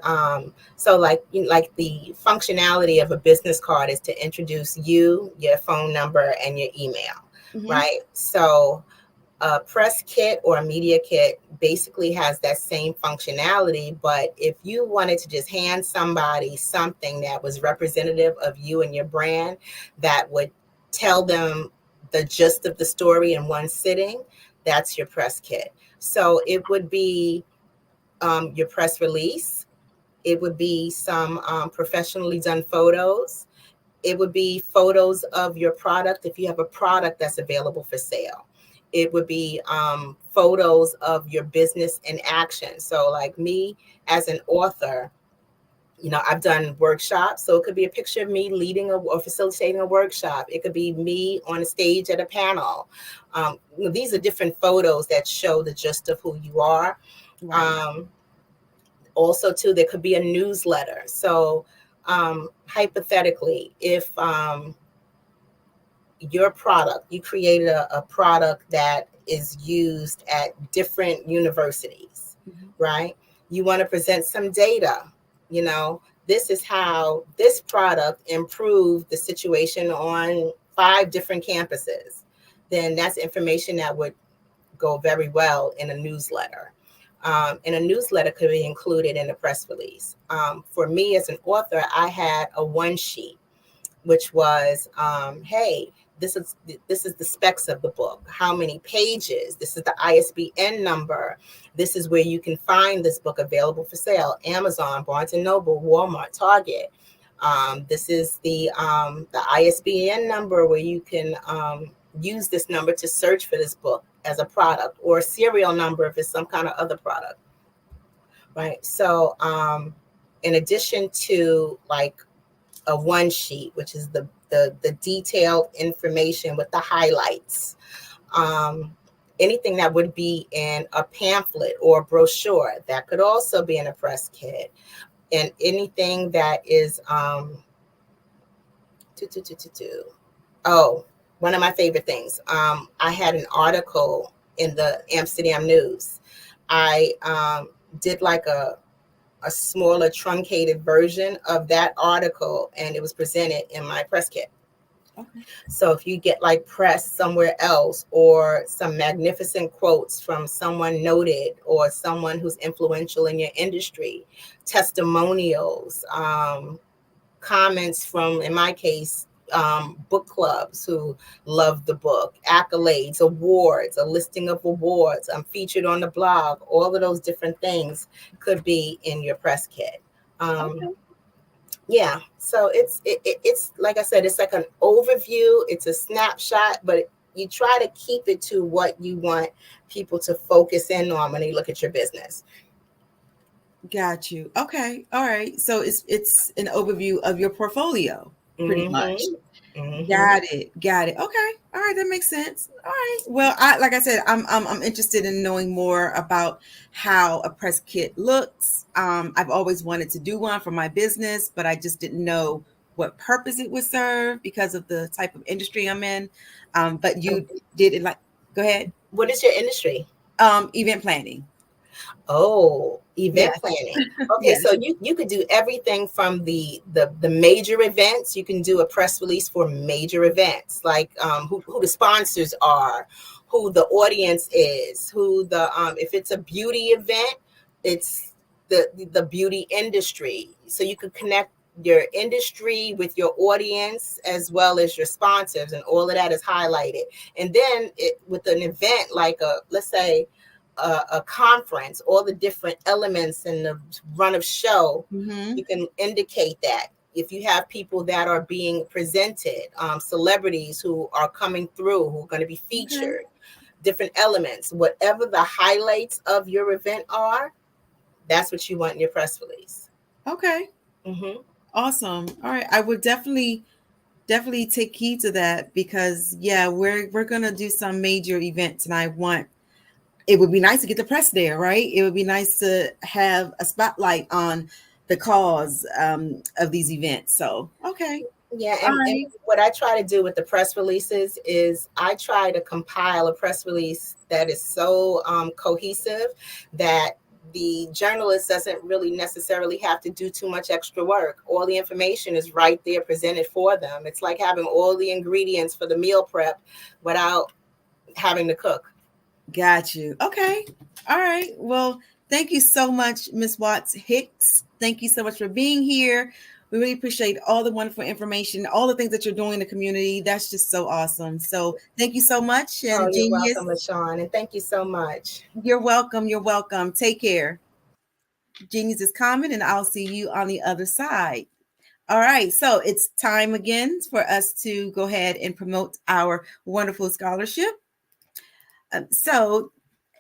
So like the functionality of a business card is to introduce you, your phone number, and your email, right? So a press kit or a media kit basically has that same functionality, but if you wanted to just hand somebody something that was representative of you and your brand, that would tell them the gist of the story in one sitting, that's your press kit. So it would be your press release. It would be some professionally done photos. It would be photos of your product if you have a product that's available for sale. It would be photos of your business in action. So like me as an author, I've done workshops. So it could be a picture of me leading or facilitating a workshop. It could be me on a stage at a panel. These are different photos that show the gist of who you are. Right. Also, too, there could be a newsletter. So hypothetically, if your product, you created a product that is used at different universities, right? You want to present some data, this is how this product improved the situation on 5 different campuses. Then that's information that would go very well in a newsletter. And a newsletter could be included in a press release. For me as an author, I had a one sheet, which was, hey, this is the specs of the book. How many pages? This is the ISBN number. This is where you can find this book available for sale. Amazon, Barnes & Noble, Walmart, Target. This is the ISBN number where you can use this number to search for this book as a product, or a serial number if it's some kind of other product, right? So in addition to like a one sheet, which is the detailed information with the highlights, anything that would be in a pamphlet or a brochure, that could also be in a press kit. And anything that is one of my favorite things. I had an article in the Amsterdam News. I did like a smaller truncated version of that article, and it was presented in my press kit. Okay. So if you get like press somewhere else, or some magnificent quotes from someone noted or someone who's influential in your industry, testimonials, comments from, in my case, book clubs who love the book, accolades, awards, a listing of awards, I'm featured on the blog, all of those different things could be in your press kit. Okay. Yeah, so it's like I said, it's like an overview, it's a snapshot, but you try to keep it to what you want people to focus in on when they look at your business. Got you. Okay. All right. So it's an overview of your portfolio, pretty much. Mm-hmm. Got it. Okay. All right. That makes sense. All right. Well, like I said, I'm interested in knowing more about how a press kit looks. I've always wanted to do one for my business, but I just didn't know what purpose it would serve because of the type of industry I'm in. But you did it. Like, go ahead. What is your industry? Event planning. Oh, event planning. Okay, yes. So you could do everything from the major events. You can do a press release for major events, like who the sponsors are, who the audience is, who the if it's a beauty event, it's the beauty industry. So you could connect your industry with your audience as well as your sponsors, and all of that is highlighted. And then with an event like let's say a conference, all the different elements in the run of show, you can indicate that if you have people that are being presented, celebrities who are coming through, who are going to be featured, different elements, whatever the highlights of your event are, that's what you want in your press release. Okay. Awesome. All right. I would definitely take heed to that, because we're gonna do some major events, and it would be nice to get the press there, right? It would be nice to have a spotlight on the cause of these events. So okay. Yeah, and what I try to do with the press releases is I try to compile a press release that is so cohesive that the journalist doesn't really necessarily have to do too much extra work. All the information is right there presented for them. It's like having all the ingredients for the meal prep without having to cook. Got you. Okay. All right. Well, thank you so much, Ms. Watts Hicks. Thank you so much for being here. We really appreciate all the wonderful information, all the things that you're doing in the community. That's just so awesome. So thank you so much. And you're welcome, LaShawn, and thank you so much. You're welcome. You're welcome. Take care. Genius is coming, and I'll see you on the other side. All right. So it's time again for us to go ahead and promote our wonderful scholarship. So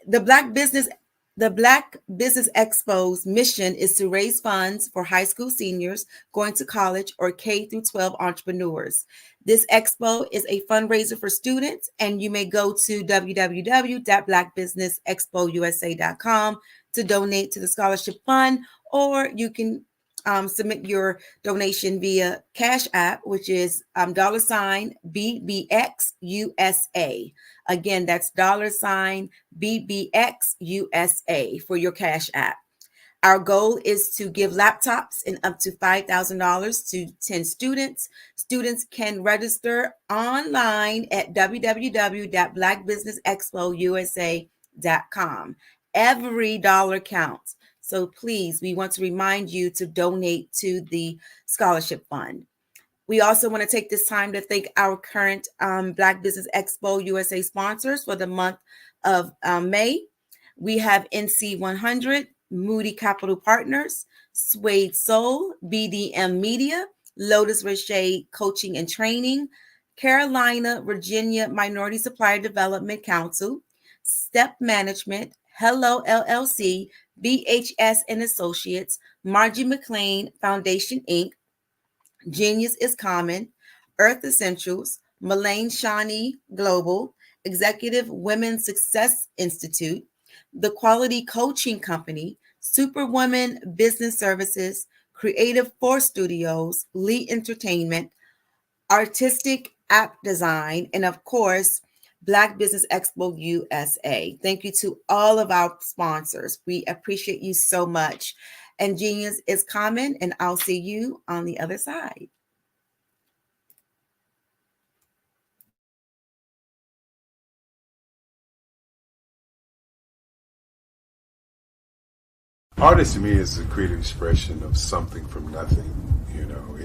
the Black Business Expo's mission is to raise funds for high school seniors going to college or K through 12 entrepreneurs. This expo is a fundraiser for students, and you may go to www.blackbusinessexpousa.com to donate to the scholarship fund, or you can submit your donation via Cash App, which is $BBXUSA. Again, that's $BBXUSA for your Cash App. Our goal is to give laptops and up to $5,000 to 10 students. Students can register online at www.blackbusinessexpousa.com. Every dollar counts. So please, we want to remind you to donate to the scholarship fund. We also want to take this time to thank our current Black Business Expo USA sponsors for the month of May. We have NC 100, Moody Capital Partners, Suede Soul, BDM Media, Lotus Richey Coaching and Training, Carolina, Virginia Minority Supplier Development Council, Step Management, Hello LLC, BHS and Associates, Margie McLean Foundation, Inc., Genius is Common, Earth Essentials, Mullane Shawnee Global, Executive Women's Success Institute, The Quality Coaching Company, Superwoman Business Services, Creative Force Studios, Lee Entertainment, Artistic App Design, and of course, Black Business Expo USA. Thank you to all of our sponsors. We appreciate you so much. And Genius is Common, and I'll see you on the other side. Artist to me is a creative expression of something from nothing. You know,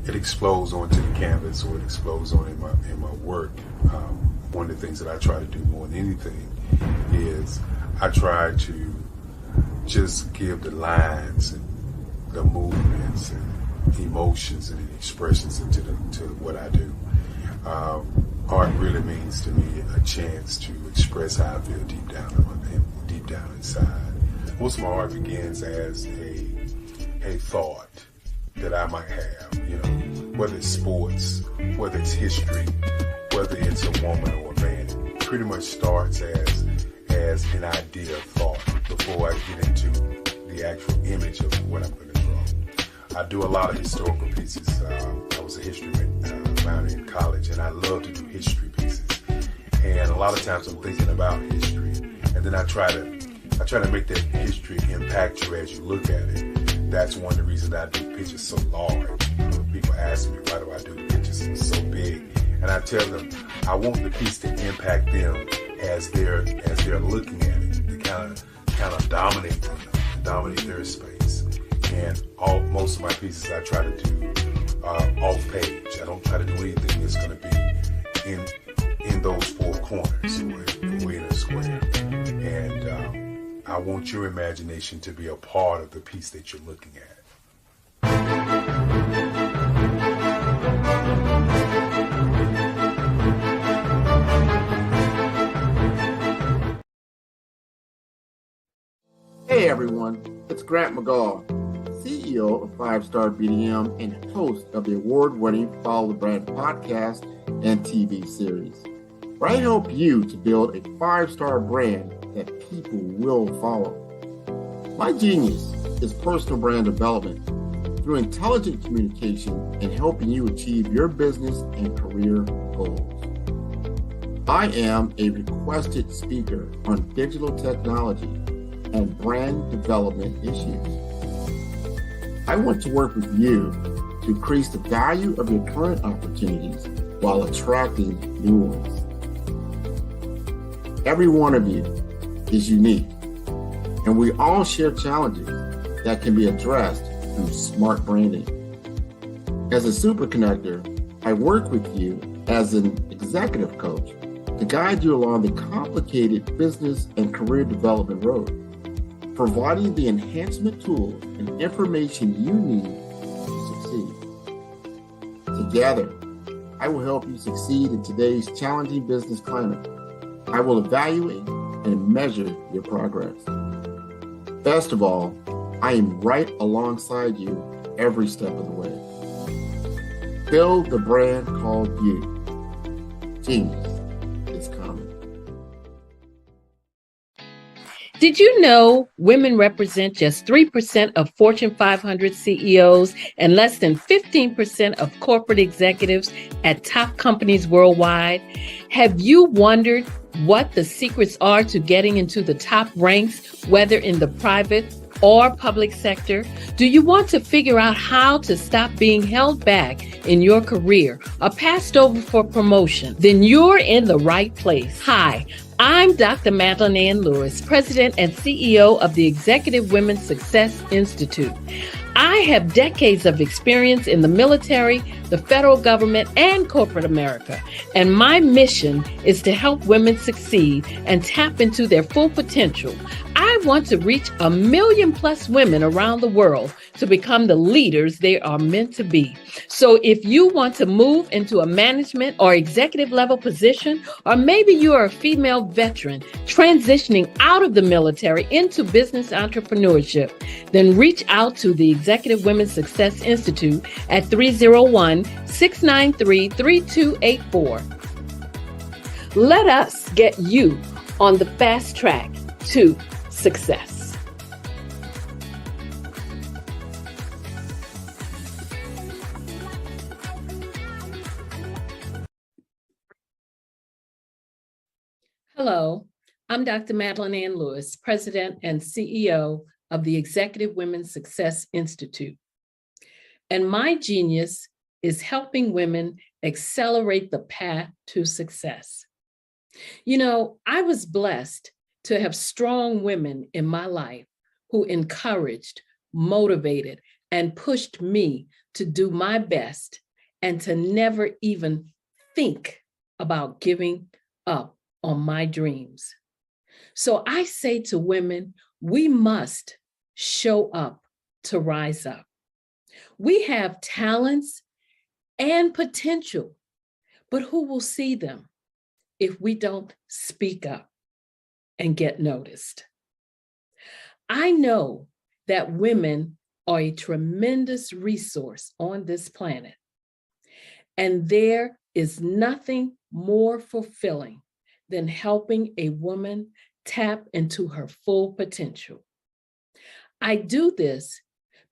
it explodes onto the canvas, or it explodes on in my work. One of the things that I try to do more than anything is I try to just give the lines and the movements and emotions and expressions into what I do. Art really means to me a chance to express how I feel deep down inside. Most of my art begins as a thought that I might have, you know, whether it's sports, whether it's history, whether it's a woman or a man. It pretty much starts as an idea of thought before I get into the actual image of what I'm going to draw. I do a lot of historical pieces. I was a history minor in college, and I love to do history pieces. And a lot of times I'm thinking about history, and then I try to make that history impact you as you look at it. That's one of the reasons I do pictures so large. People ask me, why do I do the pictures so big? And I tell them, I want the piece to impact them as they're looking at it, to kind of dominate them, dominate their space. And most of my pieces I try to do off page. I don't try to do anything that's going to be in those four corners or in a square. And I want your imagination to be a part of the piece that you're looking at. everyone, it's Grant McGaw, CEO of 5-Star BDM and host of the award-winning Follow the Brand podcast and TV series, where I help you to build a 5-star brand that people will follow. My genius is personal brand development through intelligent communication and helping you achieve your business and career goals. I am a requested speaker on digital technology and brand development issues. I want to work with you to increase the value of your current opportunities while attracting new ones. Every one of you is unique, and we all share challenges that can be addressed through smart branding. As a super connector, I work with you as an executive coach to guide you along the complicated business and career development road, providing the enhancement tools and information you need to succeed. Together, I will help you succeed in today's challenging business climate. I will evaluate and measure your progress. Best of all, I am right alongside you every step of the way. Build the brand called you. Genius is common. Did you know women represent just 3% of Fortune 500 CEOs and less than 15% of corporate executives at top companies worldwide? Have you wondered what the secrets are to getting into the top ranks, whether in the private or public sector? Do you want to figure out how to stop being held back in your career or passed over for promotion? Then you're in the right place. Hi, I'm Dr. Madeline Ann Lewis, President and CEO of the Executive Women's Success Institute. I have decades of experience in the military, the federal government, and corporate America, and my mission is to help women succeed and tap into their full potential. I want to reach 1 million plus women around the world to become the leaders they are meant to be. So if you want to move into a management or executive level position, or maybe you are a female veteran transitioning out of the military into business entrepreneurship, then reach out to the Executive Women's Success Institute at 301-693-3284. Let us get you on the fast track to success. Hello, I'm Dr. Madeline Ann Lewis, President and CEO of the Executive Women's Success Institute. And my genius is helping women accelerate the path to success. You know, I was blessed to have strong women in my life who encouraged, motivated, and pushed me to do my best and to never even think about giving up on my dreams. So I say to women, we must show up to rise up. We have talents and potential, but who will see them if we don't speak up and get noticed? I know that women are a tremendous resource on this planet, and there is nothing more fulfilling than helping a woman tap into her full potential. I do this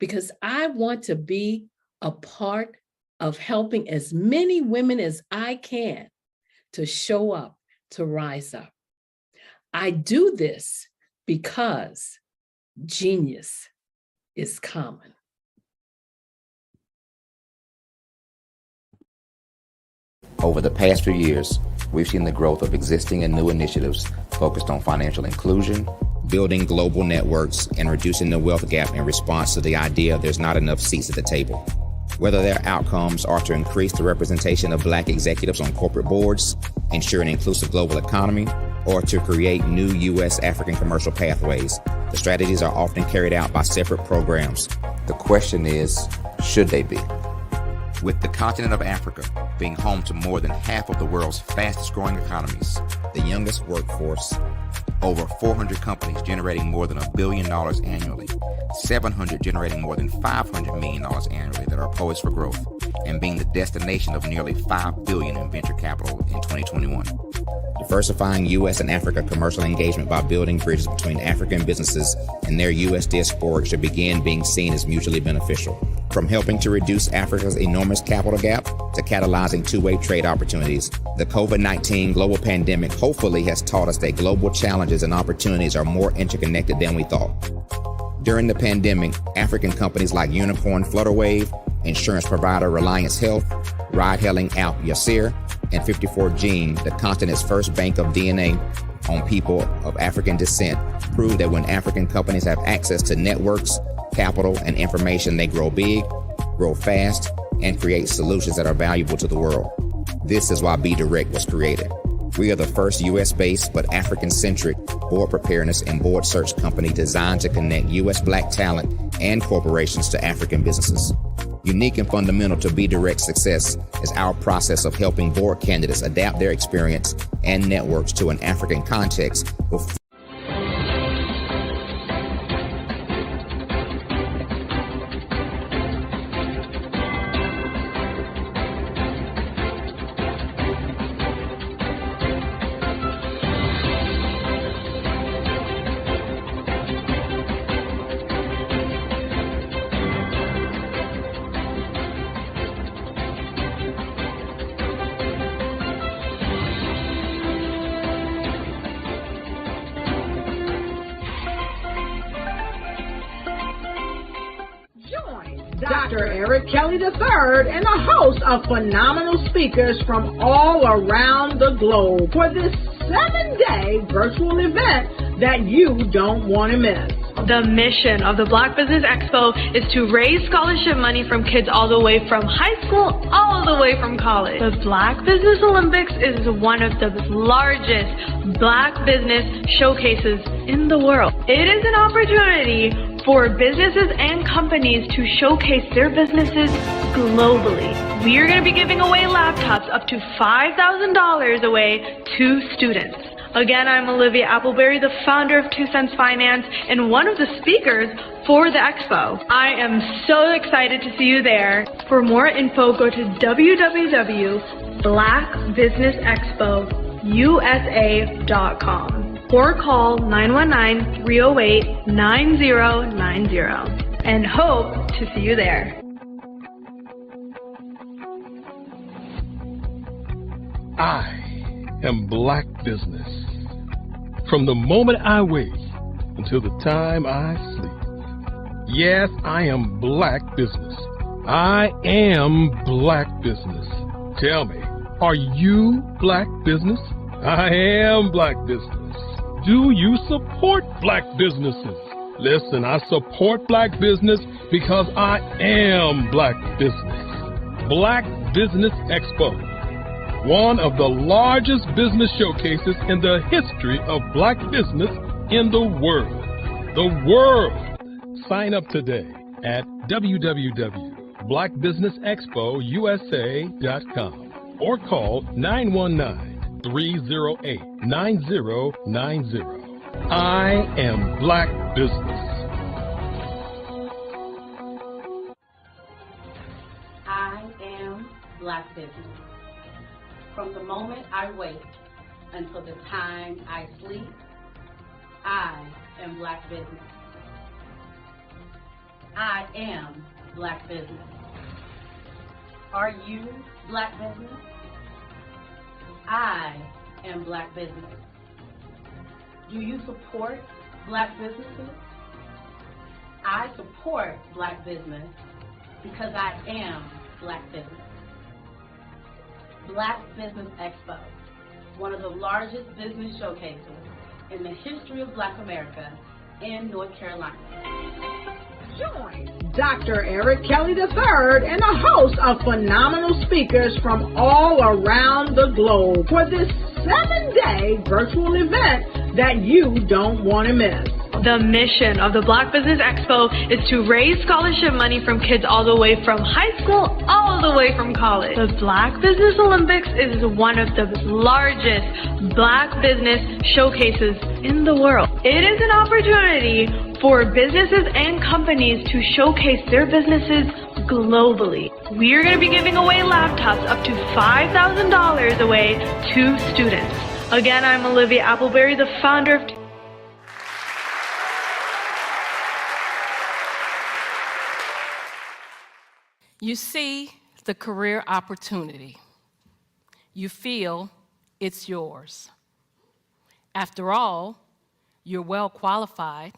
because I want to be a part of helping as many women as I can to show up, to rise up. I do this because genius is common. Over the past few years, we've seen the growth of existing and new initiatives focused on financial inclusion, building global networks, and reducing the wealth gap in response to the idea there's not enough seats at the table. Whether their outcomes are to increase the representation of Black executives on corporate boards, ensure an inclusive global economy, or to create new U.S. African commercial pathways, the strategies are often carried out by separate programs. The question is, should they be? With the continent of Africa being home to more than half of the world's fastest growing economies, the youngest workforce, Over 400 companies generating more than $1 billion annually, 700 generating more than $500 million annually that are poised for growth, and being the destination of nearly $5 billion in venture capital in 2021. Diversifying U.S. and Africa commercial engagement by building bridges between African businesses and their U.S. diaspora should begin being seen as mutually beneficial. From helping to reduce Africa's enormous capital gap to catalyzing two-way trade opportunities, the COVID-19 global pandemic hopefully has taught us that global challenges and opportunities are more interconnected than we thought. During the pandemic, African companies like Unicorn Flutterwave, insurance provider Reliance Health, ride-hailing app Yasir, and 54Gene, the continent's first bank of DNA on people of African descent, proved that when African companies have access to networks, capital, and information, they grow big, grow fast, and create solutions that are valuable to the world. This is why Be Direct was created. We are the first U.S.-based but African-centric board preparedness and board search company designed to connect U.S. Black talent and corporations to African businesses. Unique and fundamental to Be Direct's success is our process of helping board candidates adapt their experience and networks to an African context before Dr. Eric Kelly III and a host of phenomenal speakers from all around the globe for this 7-day virtual event that you don't want to miss. The mission of the Black Business Expo is to raise scholarship money from kids all the way from high school, all the way from college. The Black Business Olympics is one of the largest Black business showcases in the world. It is an opportunity for businesses and companies to showcase their businesses globally. We are going to be giving away laptops up to $5,000 away to students. Again, I'm Olivia Appleberry, the founder of 2 Cents Finance and one of the speakers for the expo. I am so excited to see you there. For more info, go to www.blackbusinessexpousa.com or call 919-308-9090 and hope to see you there. I am Black Business. From the moment I wake until the time I sleep. Yes, I am Black Business. I am Black Business. Tell me, are you Black Business? I am Black Business. Do you support Black businesses? Listen, I support Black business because I am Black Business. Black Business Expo, one of the largest business showcases in the history of Black business in the world. The world! Sign up today at www.blackbusinessexpousa.com or call 919-308-9090. I am Black Business. I am Black Business. From the moment I wake until the time I sleep, I am Black Business. I am Black Business. Are you Black Business? I am Black Business. Do you support Black businesses? I support Black business because I am Black Business. Black Business Expo, one of the largest business showcases in the history of Black America in North Carolina. Join Dr. Eric Kelly III and a host of phenomenal speakers from all around the globe for this 7-day virtual event that you don't want to miss. The mission of the Black Business Expo is to raise scholarship money from kids all the way from high school, all the way from college. The Black Business Olympics is one of the largest Black business showcases in the world. It is an opportunity for businesses and companies to showcase their businesses globally. We are going to be giving away laptops up to $5,000 away to students. Again, I'm Olivia Appleberry, the founder of You see the career opportunity. You feel it's yours. After all, you're well qualified,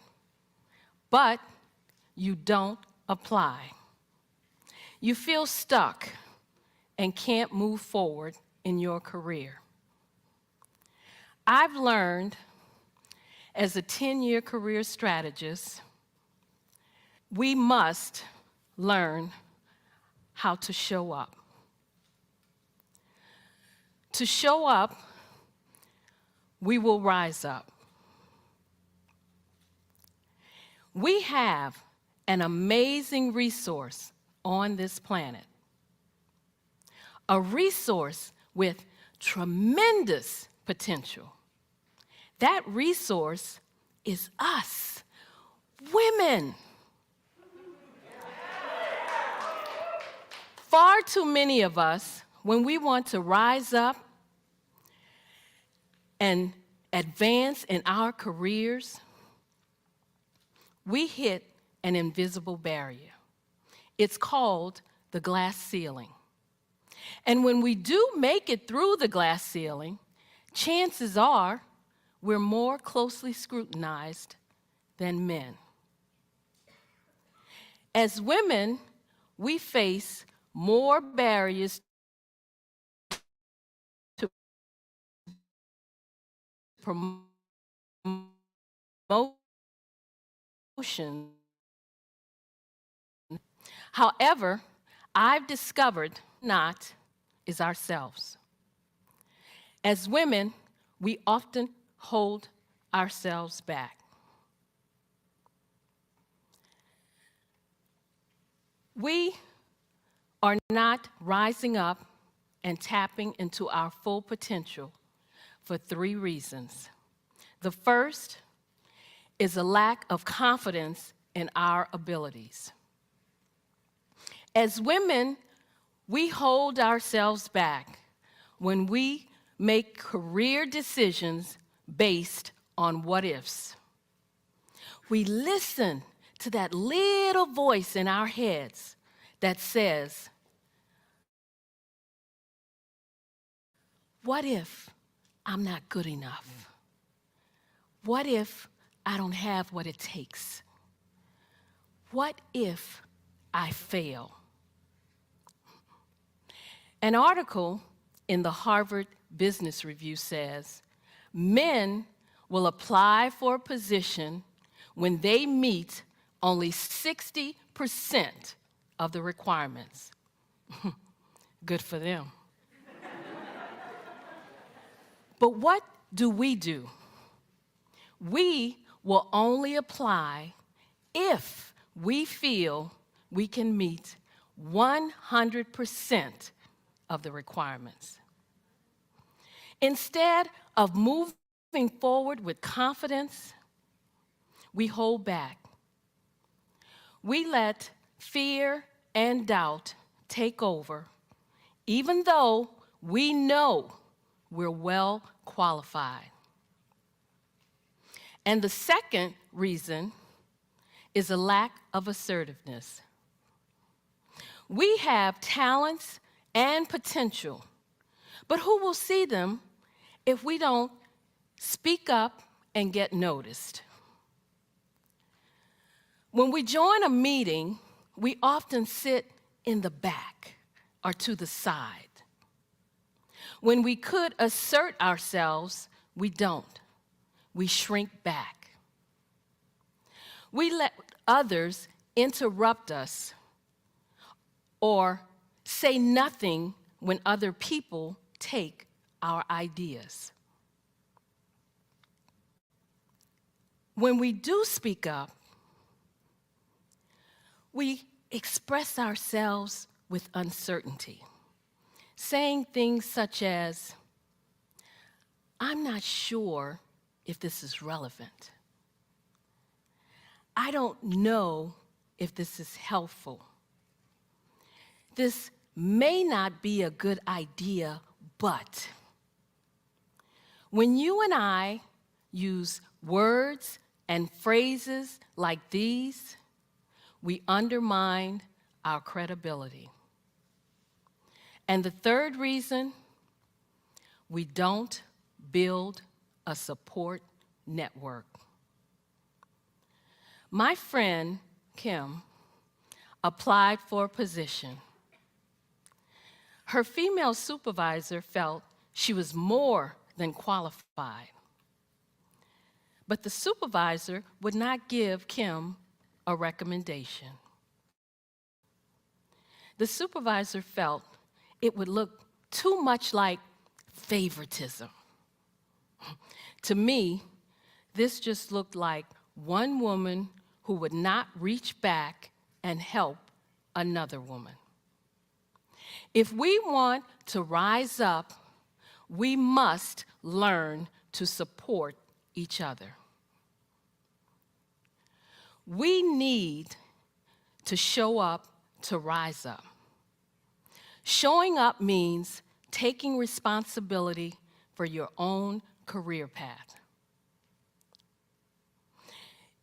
but you don't apply. You feel stuck and can't move forward in your career. I've learned as a 10-year career strategist, we must learn how to show up. To show up, we will rise up. We have an amazing resource on this planet, a resource with tremendous potential. That resource is us, women. Far too many of us, when we want to rise up and advance in our careers, we hit an invisible barrier. It's called the glass ceiling. And when we do make it through the glass ceiling, chances are we're more closely scrutinized than men. As women, we face more barriers to promotion. However, I've discovered not is ourselves. As women, we often hold ourselves back. We are not rising up and tapping into our full potential for 3 reasons. The first is a lack of confidence in our abilities. As women, we hold ourselves back when we make career decisions based on what ifs. We listen to that little voice in our heads that says, what if I'm not good enough? What if I don't have what it takes? What if I fail? An article in the Harvard Business Review says, men will apply for a position when they meet only 60% of the requirements. Good for them. But what do? We will only apply if we feel we can meet 100% of the requirements. Instead of moving forward with confidence, we hold back. We let fear and doubt take over, even though we know we're well qualified. And the second reason is a lack of assertiveness. We have talents and potential, but who will see them if we don't speak up and get noticed? When we join a meeting, we often sit in the back or to the side. When we could assert ourselves, we don't. We shrink back. We let others interrupt us or say nothing when other people take our ideas. When we do speak up, we express ourselves with uncertainty, saying things such as, I'm not sure if this is relevant. I don't know if this is helpful. This may not be a good idea, but when you and I use words and phrases like these, we undermine our credibility. And the third reason, we don't build a support network. My friend, Kim, applied for a position. Her female supervisor felt she was more than qualified. But the supervisor would not give Kim a recommendation. The supervisor felt it would look too much like favoritism. To me, this just looked like one woman who would not reach back and help another woman. If we want to rise up, we must learn to support each other. We need to show up to rise up. Showing up means taking responsibility for your own career path.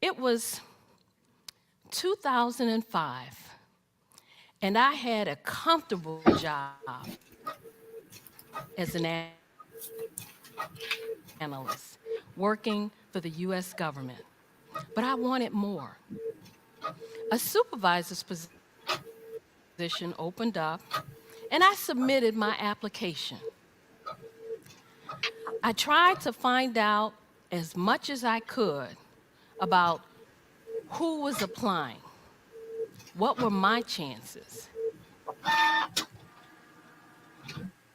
It was 2005, and I had a comfortable job as an analyst working for the US government, but I wanted more. A supervisor's position opened up, and I submitted my application. I tried to find out as much as I could about who was applying, what were my chances.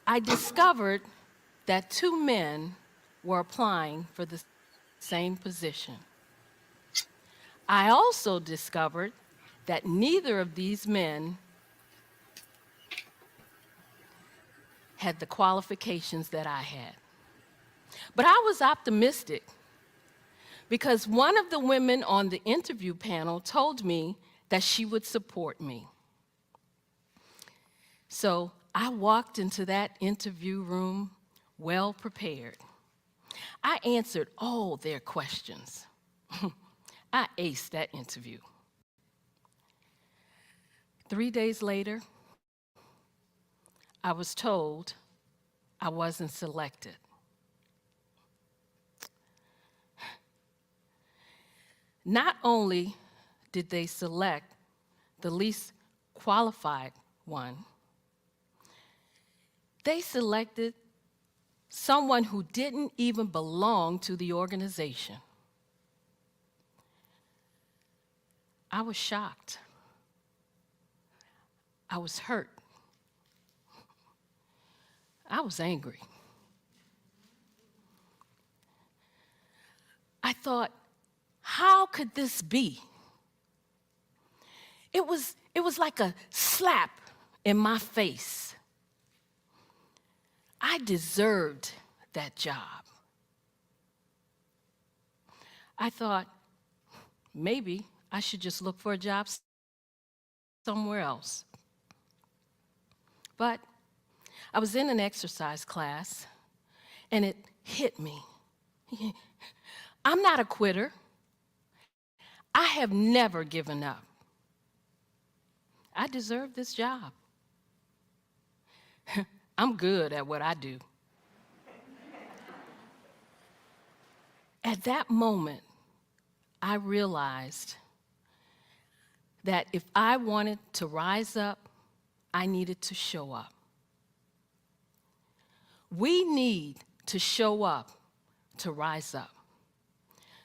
I discovered that 2 men were applying for the same position. I also discovered that neither of these men had the qualifications that I had. But I was optimistic because one of the women on the interview panel told me that she would support me. So I walked into that interview room well prepared. I answered all their questions. I aced that interview. 3 days later, I was told I wasn't selected. Not only did they select the least qualified one, they selected someone who didn't even belong to the organization. I was shocked. I was hurt. I was angry. I thought, how could this be? It was like a slap in my face. I deserved that job. I thought, maybe I should just look for a job somewhere else. But I was in an exercise class, and it hit me. I'm not a quitter. I have never given up. I deserve this job. I'm good at what I do. At that moment, I realized that if I wanted to rise up, I needed to show up. We need to show up to rise up.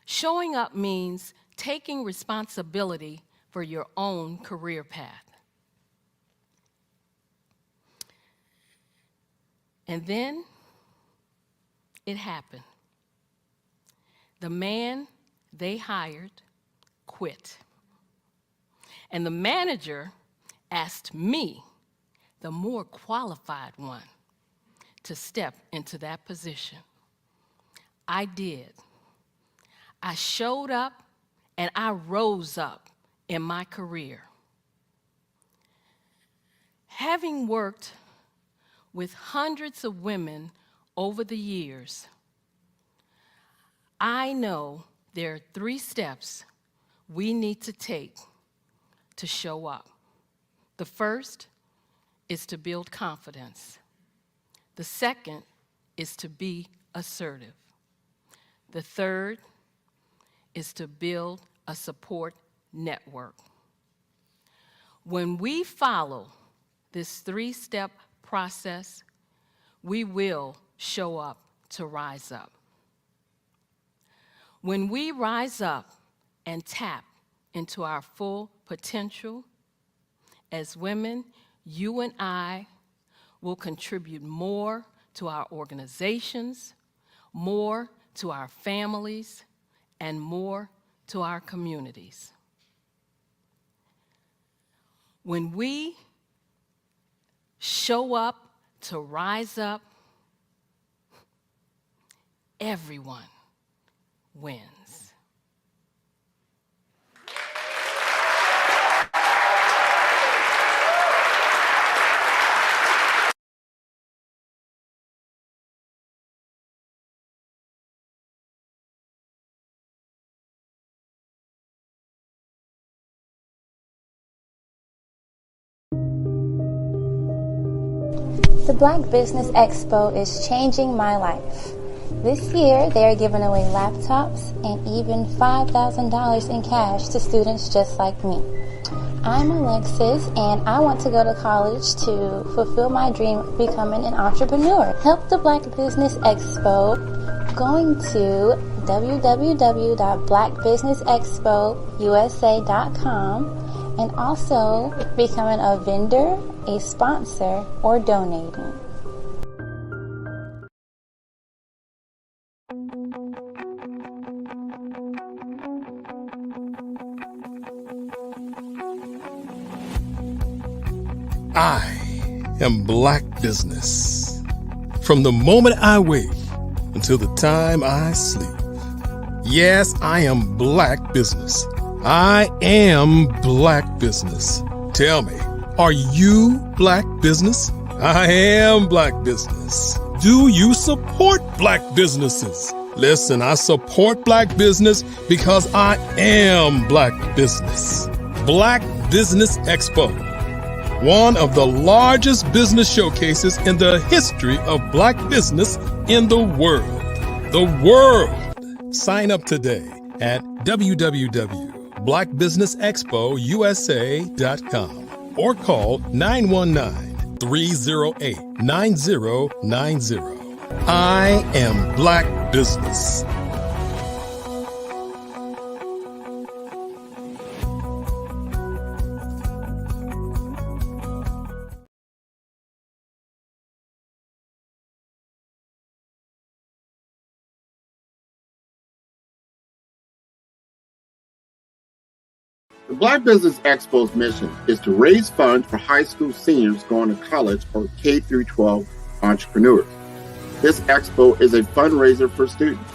Showing up means taking responsibility for your own career path. And then it happened. The man they hired quit. And the manager asked me, the more qualified one, to step into that position. I did. I showed up and I rose up in my career. Having worked with hundreds of women over the years, I know there are 3 steps we need to take to show up. The first is to build confidence. The second is to be assertive. The third is to build a support network. When we follow this 3-step process, we will show up to rise up. When we rise up and tap into our full potential, as women, you and I will contribute more to our organizations, more to our families, and more to our communities. When we show up to rise up, everyone wins. The Black Business Expo is changing my life. This year, they are giving away laptops and even $5,000 in cash to students just like me. I'm Alexis, and I want to go to college to fulfill my dream of becoming an entrepreneur. Help the Black Business Expo going to www.blackbusinessexpousa.com and also becoming a vendor, a sponsor, or donating. I am Black Business. From the moment I wake until the time I sleep. Yes, I am Black Business. I am Black Business. Tell me, are you Black Business? I am Black Business. Do you support Black businesses? Listen, I support Black business because I am Black Business. Black Business Expo, one of the largest business showcases in the history of Black business in the world. The world! Sign up today at www.blackbusinessexpousa.com or call 919-308-9090. I am Black Business. The Black Business Expo's mission is to raise funds for high school seniors going to college or K-12 entrepreneurs. This expo is a fundraiser for students.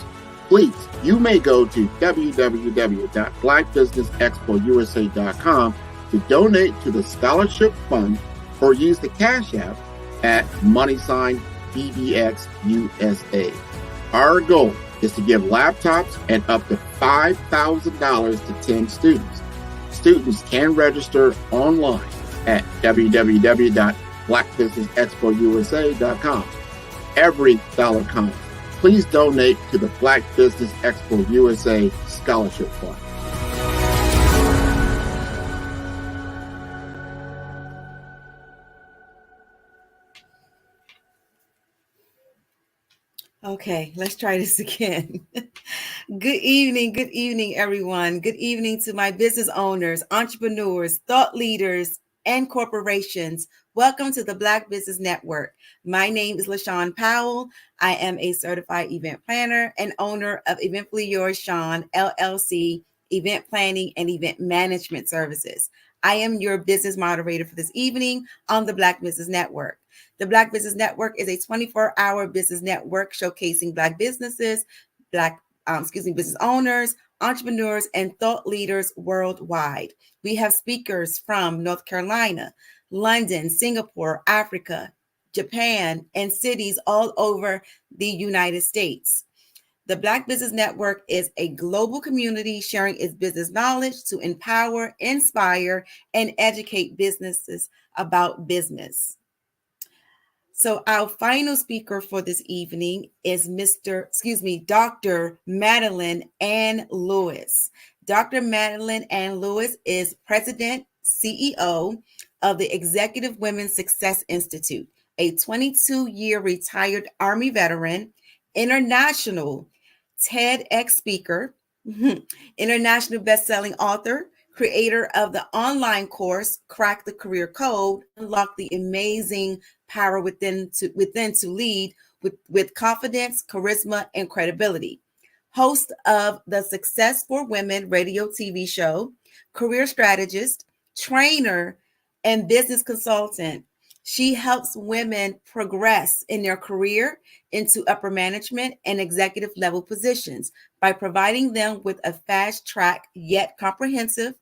Please, you may go to www.blackbusinessexpousa.com to donate to the scholarship fund or use the Cash App at $BBXUSA. Our goal is to give laptops and up to $5,000 to 10 students. Students can register online at www.blackbusinessexpousa.com. Every dollar counts. Please donate to the Black Business Expo USA Scholarship Fund. Okay, let's try this again. Good evening, everyone. Good evening to my business owners, entrepreneurs, thought leaders, and corporations Welcome to the Black Business Network. My name is LaShawn Powell. I am a certified event planner and owner of Eventfully Yours Shawn, LLC, event planning and event management services. I am your business moderator for this evening on the Black Business Network. The Black Business Network is a 24-hour business network showcasing Black businesses, business owners, entrepreneurs, and thought leaders worldwide. We have speakers from North Carolina, London, Singapore, Africa, Japan, and cities all over the United States. The Black Business Network is a global community sharing its business knowledge to empower, inspire, and educate businesses about business. So our final speaker for this evening is Dr. Madeline Ann Lewis. Dr. Madeline Ann Lewis is President, CEO of the Executive Women's Success Institute, a 22-year retired Army veteran, international TEDx speaker, international best-selling author, creator of the online course, Crack the Career Code, Unlock the Amazing Power Within to Lead with Confidence, Charisma, and Credibility. Host of the Success for Women radio TV show, career strategist, trainer, and business consultant. She helps women progress in their career into upper management and executive level positions by providing them with a fast track yet comprehensive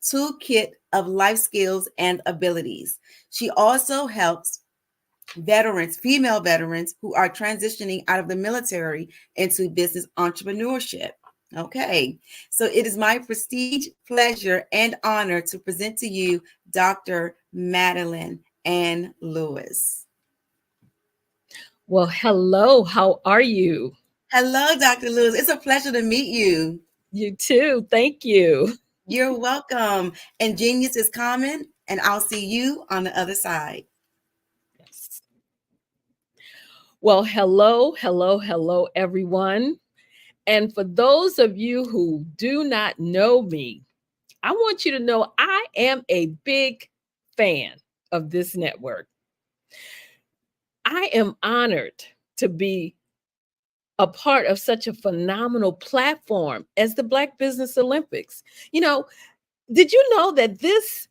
toolkit of life skills and abilities. She also helps female veterans who are transitioning out of the military into business entrepreneurship. Okay, so it is my prestige, pleasure, and honor to present to you Dr. Madeline Ann Lewis. Well, hello, how are you? Hello, Dr. Lewis. It's a pleasure to meet you. You too. Thank you. You're welcome. And genius is common, and I'll see you on the other side. Yes. Well, hello, everyone. And for those of you who do not know me, I want you to know I am a big fan of this network. I am honored to be a part of such a phenomenal platform as the Black Business Olympics. You know, did you know that this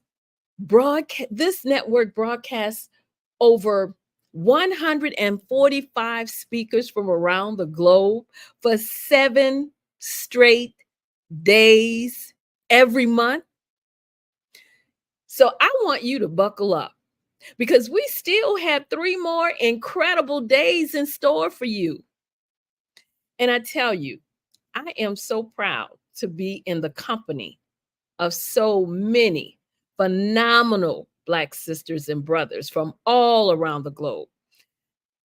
network broadcasts over 145 speakers from around the globe for 7 straight days every month? So I want you to buckle up because we still have 3 more incredible days in store for you. And I tell you, I am so proud to be in the company of so many phenomenal Black sisters and brothers from all around the globe.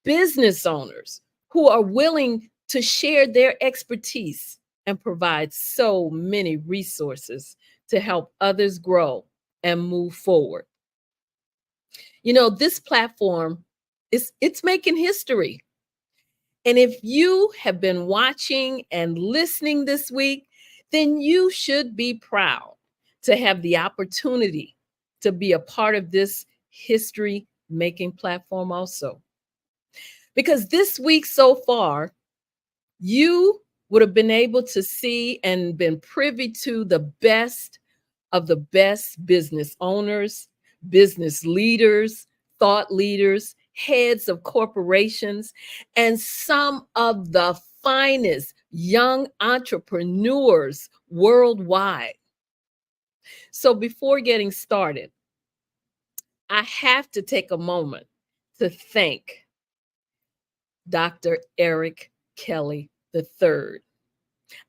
Business owners who are willing to share their expertise and provide so many resources to help others grow and move forward. You know, this platform it's making history. And if you have been watching and listening this week, then you should be proud to have the opportunity to be a part of this history-making platform also. Because this week so far, you would have been able to see and been privy to the best of the best business owners, business leaders, thought leaders, heads of corporations, and some of the finest young entrepreneurs worldwide. So before getting started, I have to take a moment to thank Dr. Eric Kelly III.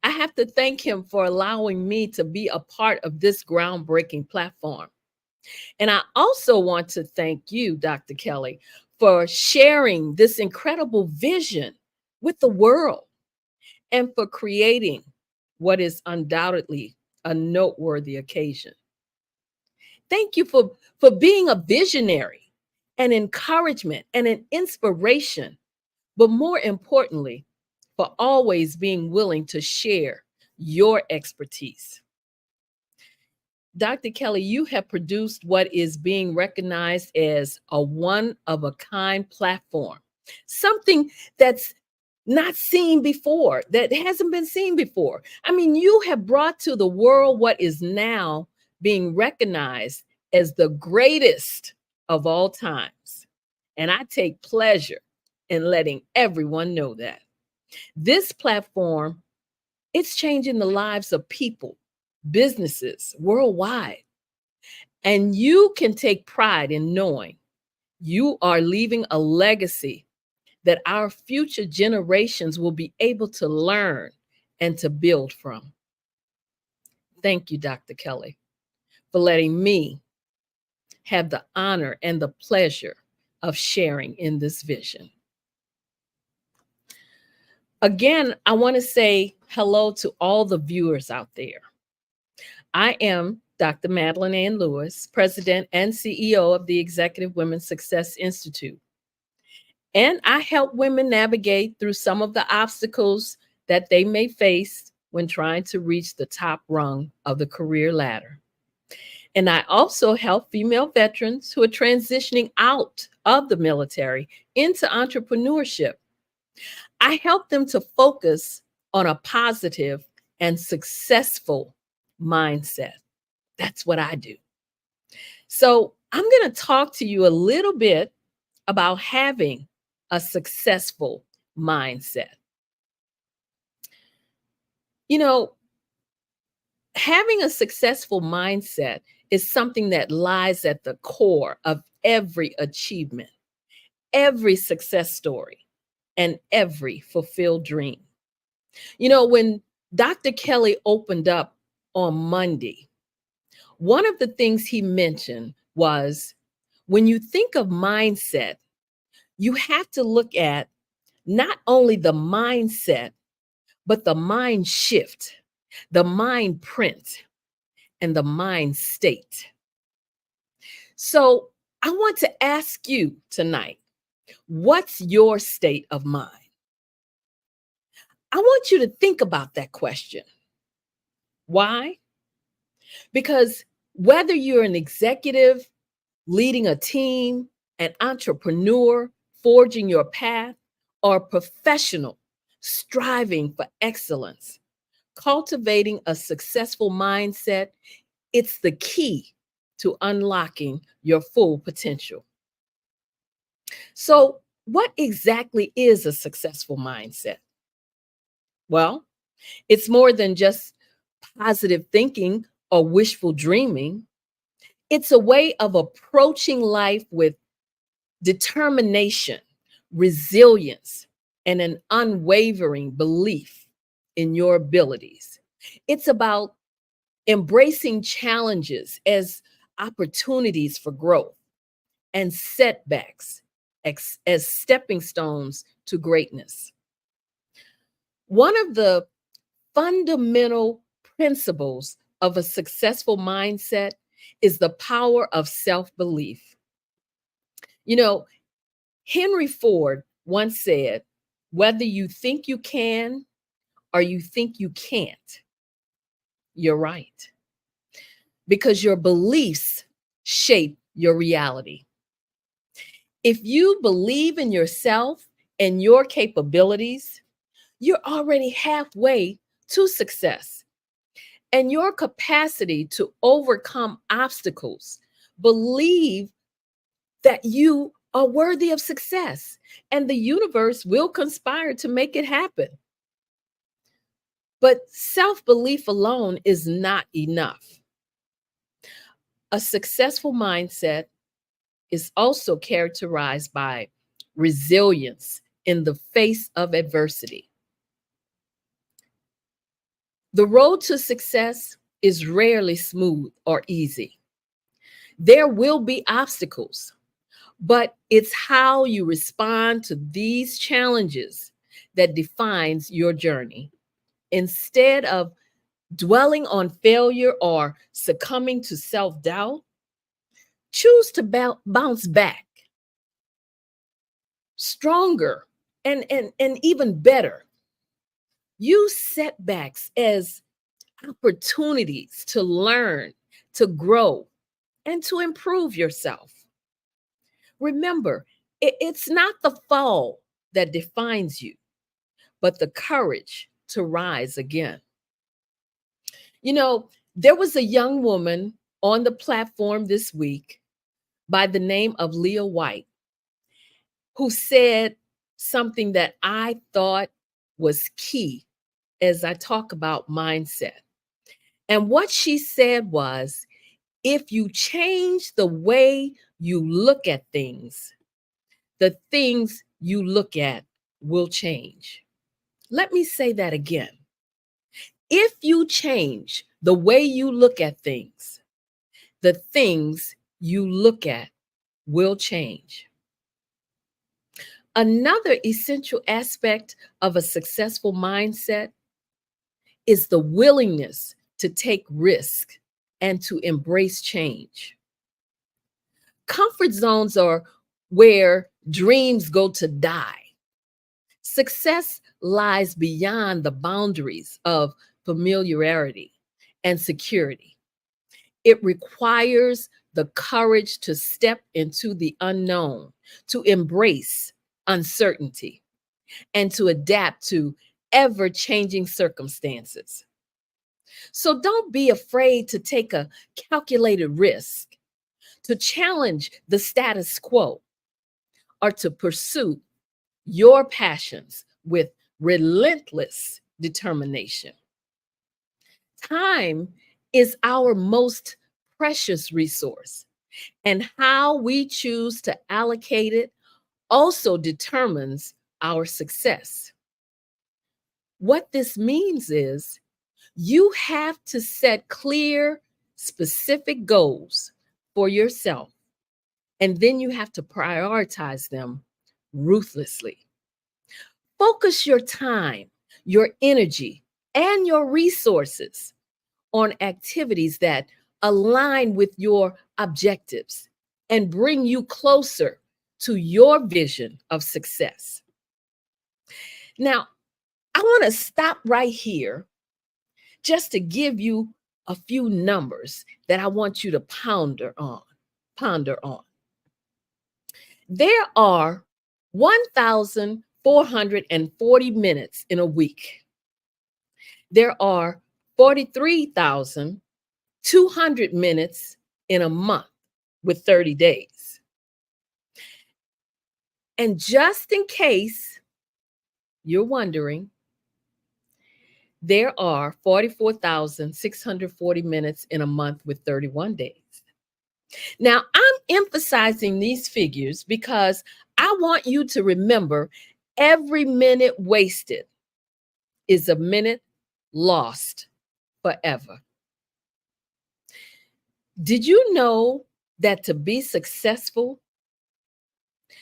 I have to thank him for allowing me to be a part of this groundbreaking platform. And I also want to thank you, Dr. Kelly, for sharing this incredible vision with the world and for creating what is undoubtedly a noteworthy occasion. Thank you for being a visionary, an encouragement, and an inspiration, but more importantly, for always being willing to share your expertise. Dr. Kelly, you have produced what is being recognized as a one-of-a-kind platform, something that's not seen before, that hasn't been seen before. I mean, you have brought to the world what is now being recognized as the greatest of all times. And I take pleasure in letting everyone know that. This platform, it's changing the lives of people, businesses worldwide. And you can take pride in knowing you are leaving a legacy that our future generations will be able to learn and to build from. Thank you, Dr. Kelly, for letting me have the honor and the pleasure of sharing in this vision. Again, I want to say hello to all the viewers out there. I am Dr. Madeline Ann Lewis, President and CEO of the Executive Women's Success Institute. And I help women navigate through some of the obstacles that they may face when trying to reach the top rung of the career ladder. And I also help female veterans who are transitioning out of the military into entrepreneurship. I help them to focus on a positive and successful mindset. That's what I do. So I'm going to talk to you a little bit about having a successful mindset. You know, having a successful mindset is something that lies at the core of every achievement, every success story, and every fulfilled dream. You know, when Dr. Kelly opened up on Monday, one of the things he mentioned was when you think of mindset, you have to look at not only the mindset, but the mind shift, the mind print, and the mind state. So I want to ask you tonight, what's your state of mind? I want you to think about that question. Why? Because whether you're an executive, leading a team, an entrepreneur, forging your path, or a professional striving for excellence, cultivating a successful mindset, it's the key to unlocking your full potential. So, what exactly is a successful mindset? Well, it's more than just positive thinking or wishful dreaming. It's a way of approaching life with determination, resilience, and an unwavering belief in your abilities. It's about embracing challenges as opportunities for growth and setbacks as stepping stones to greatness. One of the fundamental principles of a successful mindset is the power of self-belief. You know, Henry Ford once said, whether you think you can or you think you can't, you're right. Because your beliefs shape your reality. If you believe in yourself and your capabilities, you're already halfway to success. And your capacity to overcome obstacles, believe that you are worthy of success, and the universe will conspire to make it happen. But self-belief alone is not enough. A successful mindset is also characterized by resilience in the face of adversity. The road to success is rarely smooth or easy. There will be obstacles, but it's how you respond to these challenges that defines your journey. Instead of dwelling on failure or succumbing to self-doubt, choose to bounce back stronger and even better. Use setbacks as opportunities to learn, to grow and to improve yourself. Remember, it's not the fall that defines you, but the courage to rise again. You know, there was a young woman on the platform this week by the name of Leah White who said something that I thought was key as I talk about mindset. And what she said was, if you change the way you look at things, the things you look at will change. Let me say that again. If you change the way you look at things, the things you look at will change. Another essential aspect of a successful mindset is the willingness to take risk and to embrace change. Comfort zones are where dreams go to die. Success lies beyond the boundaries of familiarity and security. It requires the courage to step into the unknown, to embrace uncertainty, and to adapt to ever-changing circumstances. So don't be afraid to take a calculated risk, to challenge the status quo, or to pursue your passions with relentless determination. Time is our most precious resource, and how we choose to allocate it also determines our success. What this means is you have to set clear, specific goals for yourself, and then you have to prioritize them ruthlessly. Focus your time, your energy, and your resources on activities that align with your objectives and bring you closer to your vision of success. Now, I want to stop right here just to give you a few numbers that I want you to ponder on. There are 1,440 minutes in a week. There are 43,200 minutes in a month with 30 days. And just in case you're wondering, there are 44,640 minutes in a month with 31 days. Now, I'm emphasizing these figures because I want you to remember every minute wasted is a minute lost forever. Did you know that to be successful,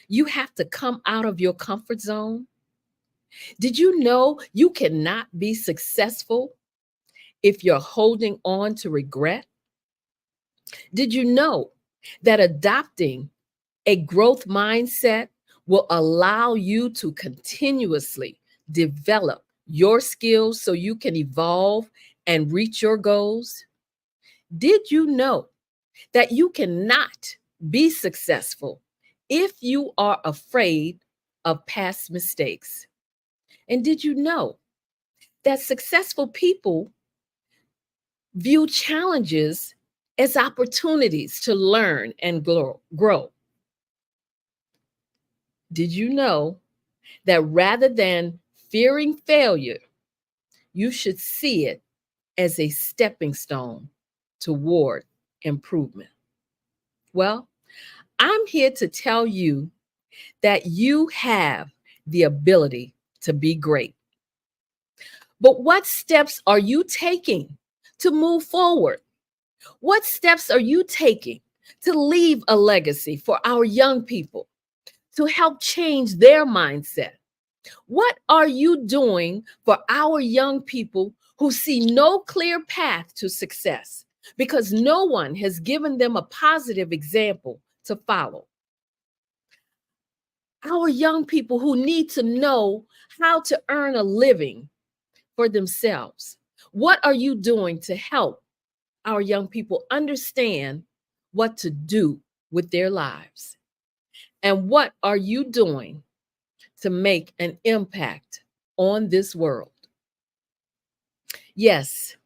you have to come out of your comfort zone? Did you know you cannot be successful if you're holding on to regret? Did you know that adopting a growth mindset will allow you to continuously develop your skills so you can evolve and reach your goals? Did you know that you cannot be successful if you are afraid of past mistakes? And did you know that successful people view challenges as opportunities to learn and grow? Did you know that rather than fearing failure, you should see it as a stepping stone toward improvement? Well, I'm here to tell you that you have the ability to be great. But what steps are you taking to move forward? What steps are you taking to leave a legacy for our young people, to help change their mindset? What are you doing for our young people who see no clear path to success because no one has given them a positive example to follow? Our young people who need to know how to earn a living for themselves. What are you doing to help our young people understand what to do with their lives. And what are you doing to make an impact on this world? Yes,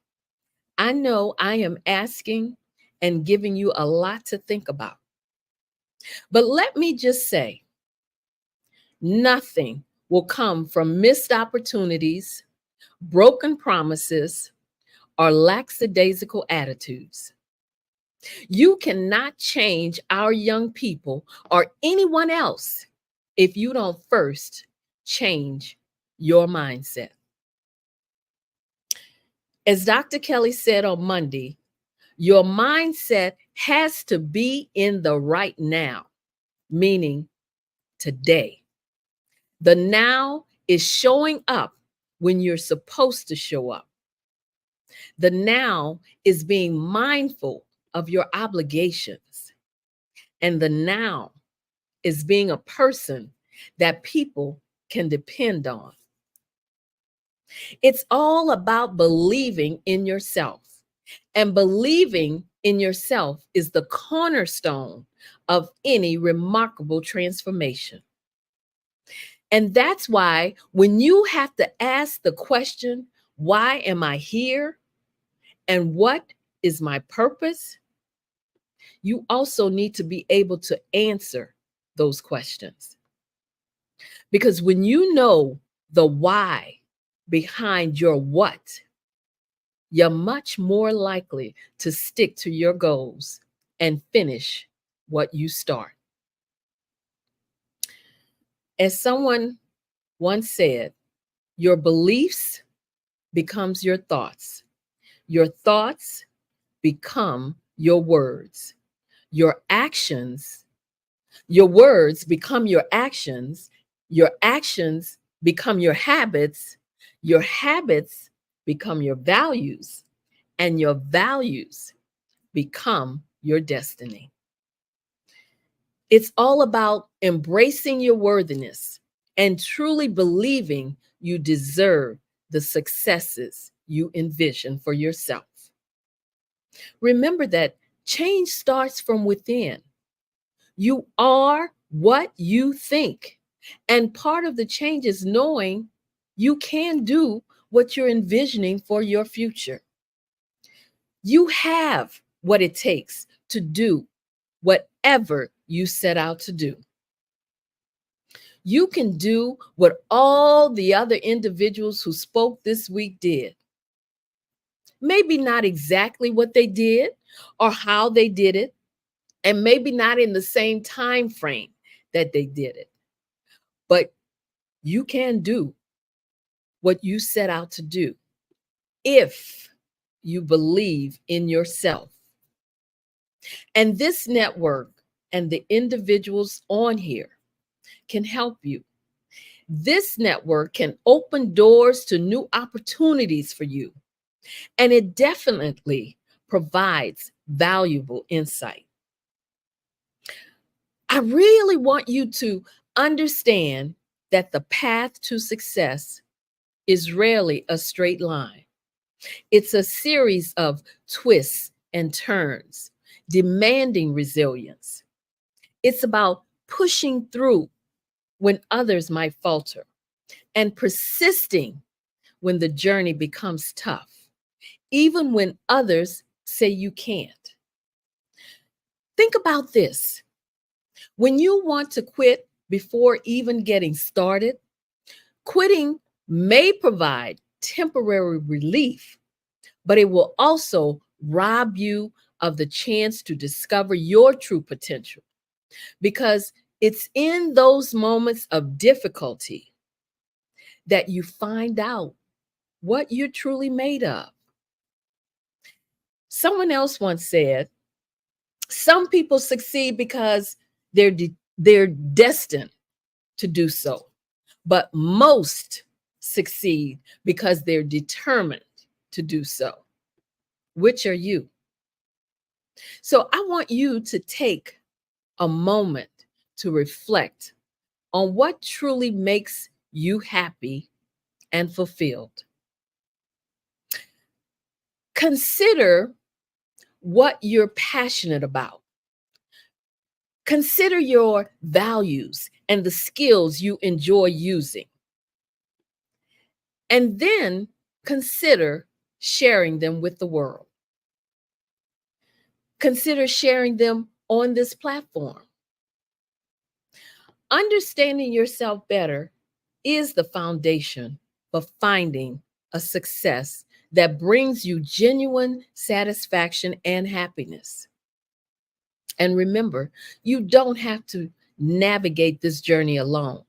I know I am asking and giving you a lot to think about. But let me just say, nothing will come from missed opportunities, broken promises, or lackadaisical attitudes. You cannot change our young people or anyone else if you don't first change your mindset. As Dr. Kelly said on Monday, your mindset has to be in the right now, meaning today. The now is showing up when you're supposed to show up. The now is being mindful of your obligations. And the now is being a person that people can depend on. It's all about believing in yourself. And believing in yourself is the cornerstone of any remarkable transformation. And that's why when you have to ask the question, why am I here? And what is my purpose? You also need to be able to answer those questions. Because when you know the why behind your what, you're much more likely to stick to your goals and finish what you start. As someone once said, your beliefs becomes your thoughts. Your thoughts become your words. Your words become your actions become your habits become your values, and your values become your destiny. It's all about embracing your worthiness and truly believing you deserve the successes you envision for yourself. Remember that change starts from within. You are what you think. And part of the change is knowing you can do what you're envisioning for your future. You have what it takes to do whatever you set out to do. You can do what all the other individuals who spoke this week did. Maybe not exactly what they did or how they did it, and maybe not in the same time frame that they did it. But you can do what you set out to do if you believe in yourself. And this network and the individuals on here can help you. This network can open doors to new opportunities for you. And it definitely provides valuable insight. I really want you to understand that the path to success is rarely a straight line. It's a series of twists and turns, demanding resilience. It's about pushing through when others might falter and persisting when the journey becomes tough, even when others say you can't. Think about this. When you want to quit before even getting started, quitting may provide temporary relief, but it will also rob you of the chance to discover your true potential, because it's in those moments of difficulty that you find out what you're truly made of. Someone else once said, some people succeed because they're destined to do so, but most succeed because they're determined to do so. Which are you? So I want you to take a moment to reflect on what truly makes you happy and fulfilled. Consider what you're passionate about. Consider your values and the skills you enjoy using. And then consider sharing them with the world. Consider sharing them on this platform. Understanding yourself better is the foundation for finding a success that brings you genuine satisfaction and happiness. And remember, you don't have to navigate this journey alone.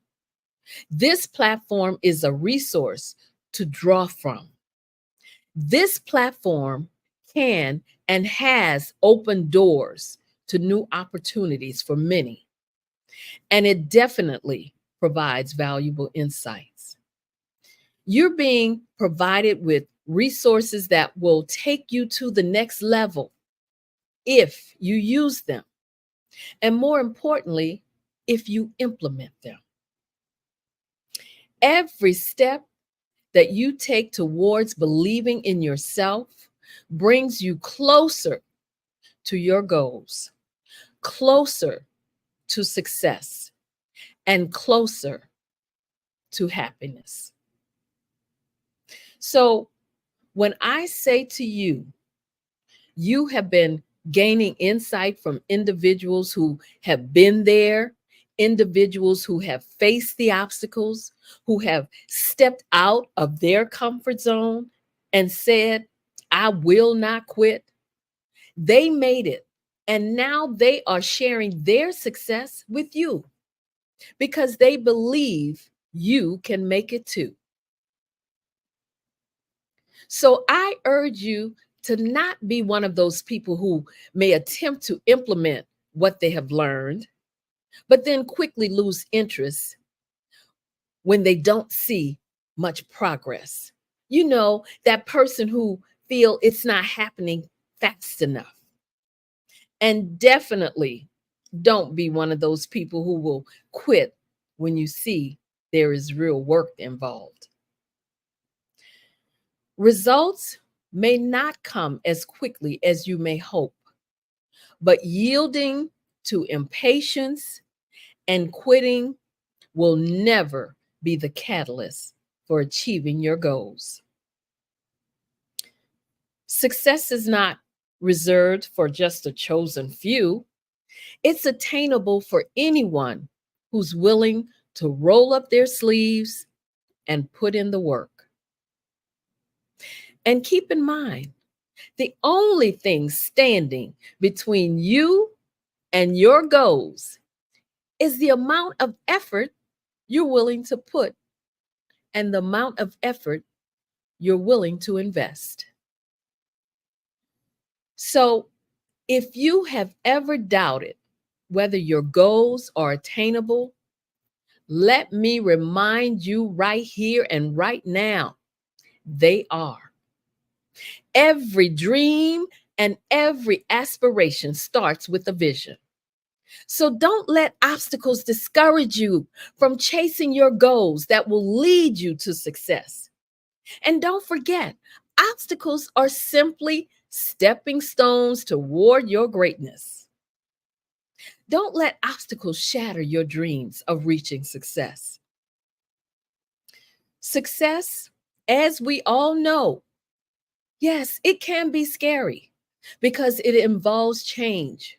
This platform is a resource to draw from. This platform can and has opened doors to new opportunities for many, and it definitely provides valuable insights. You're being provided with resources that will take you to the next level if you use them, and more importantly, if you implement them. Every step that you take towards believing in yourself brings you closer to your goals, closer to success, and closer to happiness. So when I say to you, you have been gaining insight from individuals who have been there, individuals who have faced the obstacles, who have stepped out of their comfort zone and said, I will not quit. They made it, and now they are sharing their success with you because they believe you can make it too. So I urge you to not be one of those people who may attempt to implement what they have learned, but then quickly lose interest when they don't see much progress. You know, that person who feel it's not happening fast enough. And definitely don't be one of those people who will quit when you see there is real work involved. Results may not come as quickly as you may hope, but yielding to impatience and quitting will never be the catalyst for achieving your goals. Success is not reserved for just a chosen few. It's attainable for anyone who's willing to roll up their sleeves and put in the work. And keep in mind, the only thing standing between you and your goals is the amount of effort you're willing to put and the amount of effort you're willing to invest. So if you have ever doubted whether your goals are attainable, let me remind you right here and right now, they are. Every dream and every aspiration starts with a vision. So don't let obstacles discourage you from chasing your goals that will lead you to success. And don't forget, obstacles are simply stepping stones toward your greatness. Don't let obstacles shatter your dreams of reaching success. Success, as we all know, yes, it can be scary because it involves change.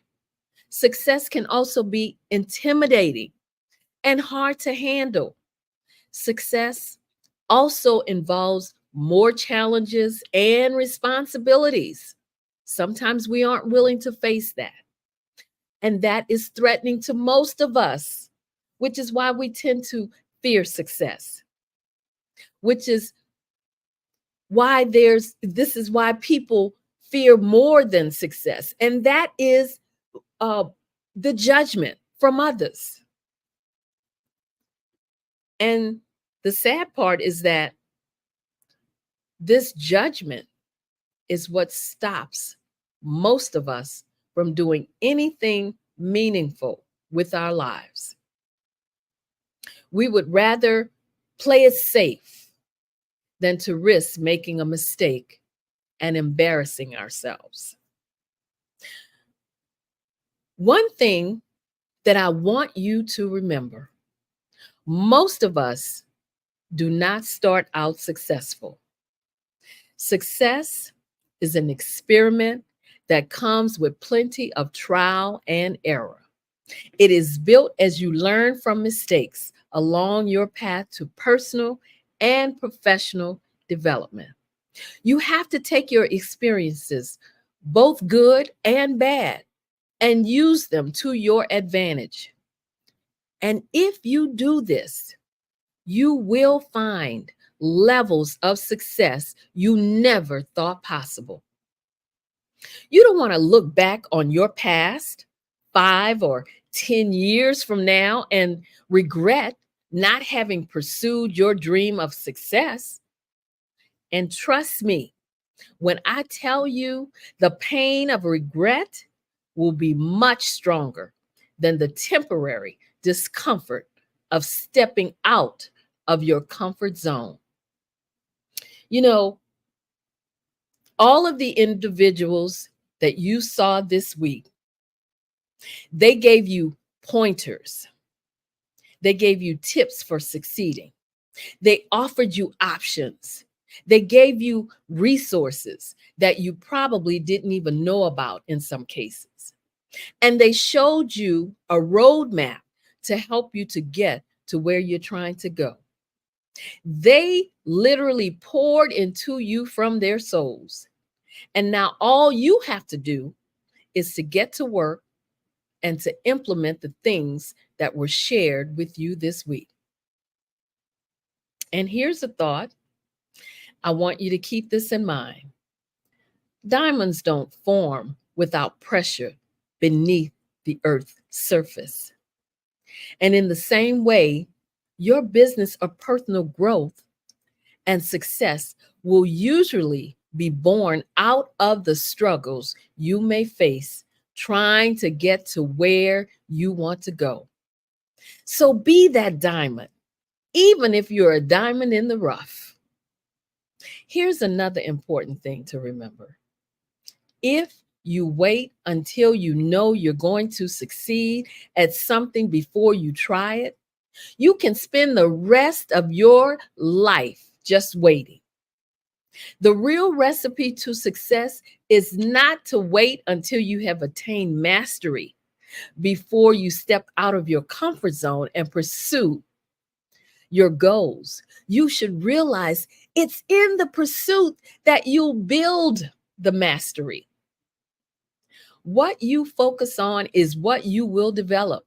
Success can also be intimidating and hard to handle. Success also involves more challenges and responsibilities. Sometimes we aren't willing to face that. And that is threatening to most of us, which is why we tend to fear success, which is why this is why people fear more than success. And that is the judgment from others. And the sad part is that this judgment is what stops most of us from doing anything meaningful with our lives. We would rather play it safe than to risk making a mistake and embarrassing ourselves. One thing that I want you to remember, most of us do not start out successful. Success is an experiment that comes with plenty of trial and error. It is built as you learn from mistakes along your path to personal and professional development. You have to take your experiences, both good and bad, and use them to your advantage. And if you do this, you will find levels of success you never thought possible. You don't want to look back on your past 5 or 10 years from now and regret not having pursued your dream of success. And trust me, when I tell you, the pain of regret will be much stronger than the temporary discomfort of stepping out of your comfort zone. You know, all of the individuals that you saw this week, they gave you pointers. They gave you tips for succeeding. They offered you options. They gave you resources that you probably didn't even know about in some cases. And they showed you a roadmap to help you to get to where you're trying to go. They literally poured into you from their souls. And now all you have to do is to get to work and to implement the things that were shared with you this week. And here's a thought. I want you to keep this in mind. Diamonds don't form without pressure beneath the earth's surface. And in the same way, your business or personal growth and success will usually be born out of the struggles you may face trying to get to where you want to go. So be that diamond, even if you're a diamond in the rough. Here's another important thing to remember. If you wait until you know you're going to succeed at something before you try it, you can spend the rest of your life just waiting. The real recipe to success is not to wait until you have attained mastery before you step out of your comfort zone and pursue your goals. You should realize it's in the pursuit that you'll build the mastery. What you focus on is what you will develop.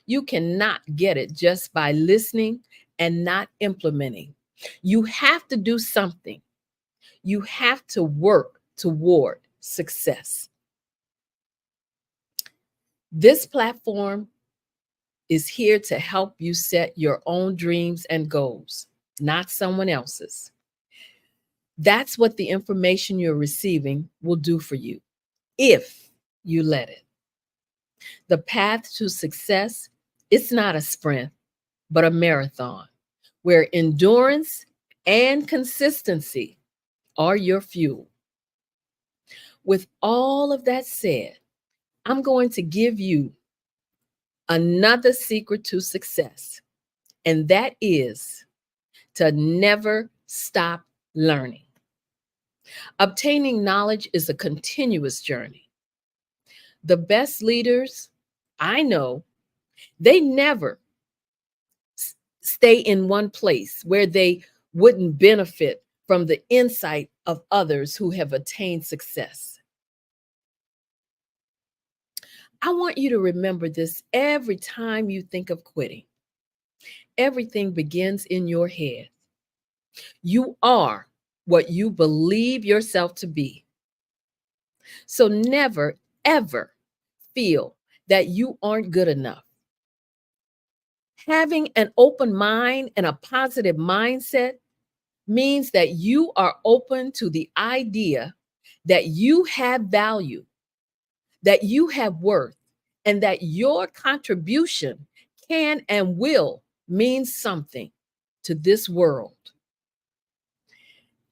You cannot get it just by listening and not implementing. You have to do something. You have to work toward success. This platform is here to help you set your own dreams and goals, not someone else's. That's what the information you're receiving will do for you, if you let it. The path to success, it's not a sprint, but a marathon, where endurance and consistency are your fuel. With all of that said, I'm going to give you another secret to success, and that is to never stop learning. Obtaining knowledge is a continuous journey. The best leaders I know, they never stay in one place where they wouldn't benefit from the insight of others who have attained success. I want you to remember this every time you think of quitting. Everything begins in your head. You are what you believe yourself to be. So never, ever feel that you aren't good enough. Having an open mind and a positive mindset means that you are open to the idea that you have value, that you have worth, and that your contribution can and will mean something to this world.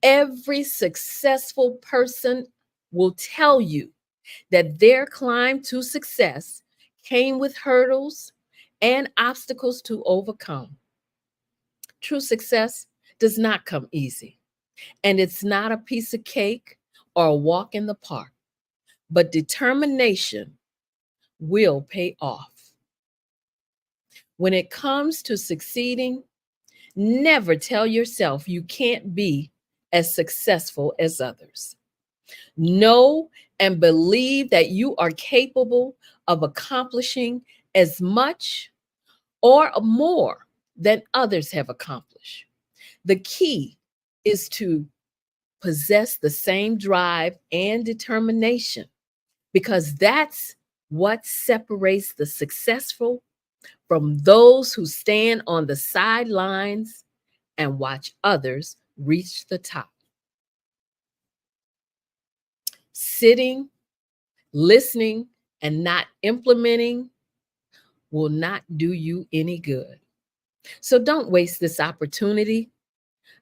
Every successful person will tell you that their climb to success came with hurdles and obstacles to overcome. True success does not come easy, and it's not a piece of cake or a walk in the park, but determination will pay off. When it comes to succeeding, never tell yourself you can't be as successful as others. Know and believe that you are capable of accomplishing as much or more than others have accomplished. The key is to possess the same drive and determination, because that's what separates the successful from those who stand on the sidelines and watch others reach the top. Sitting, listening, and not implementing will not do you any good. So don't waste this opportunity.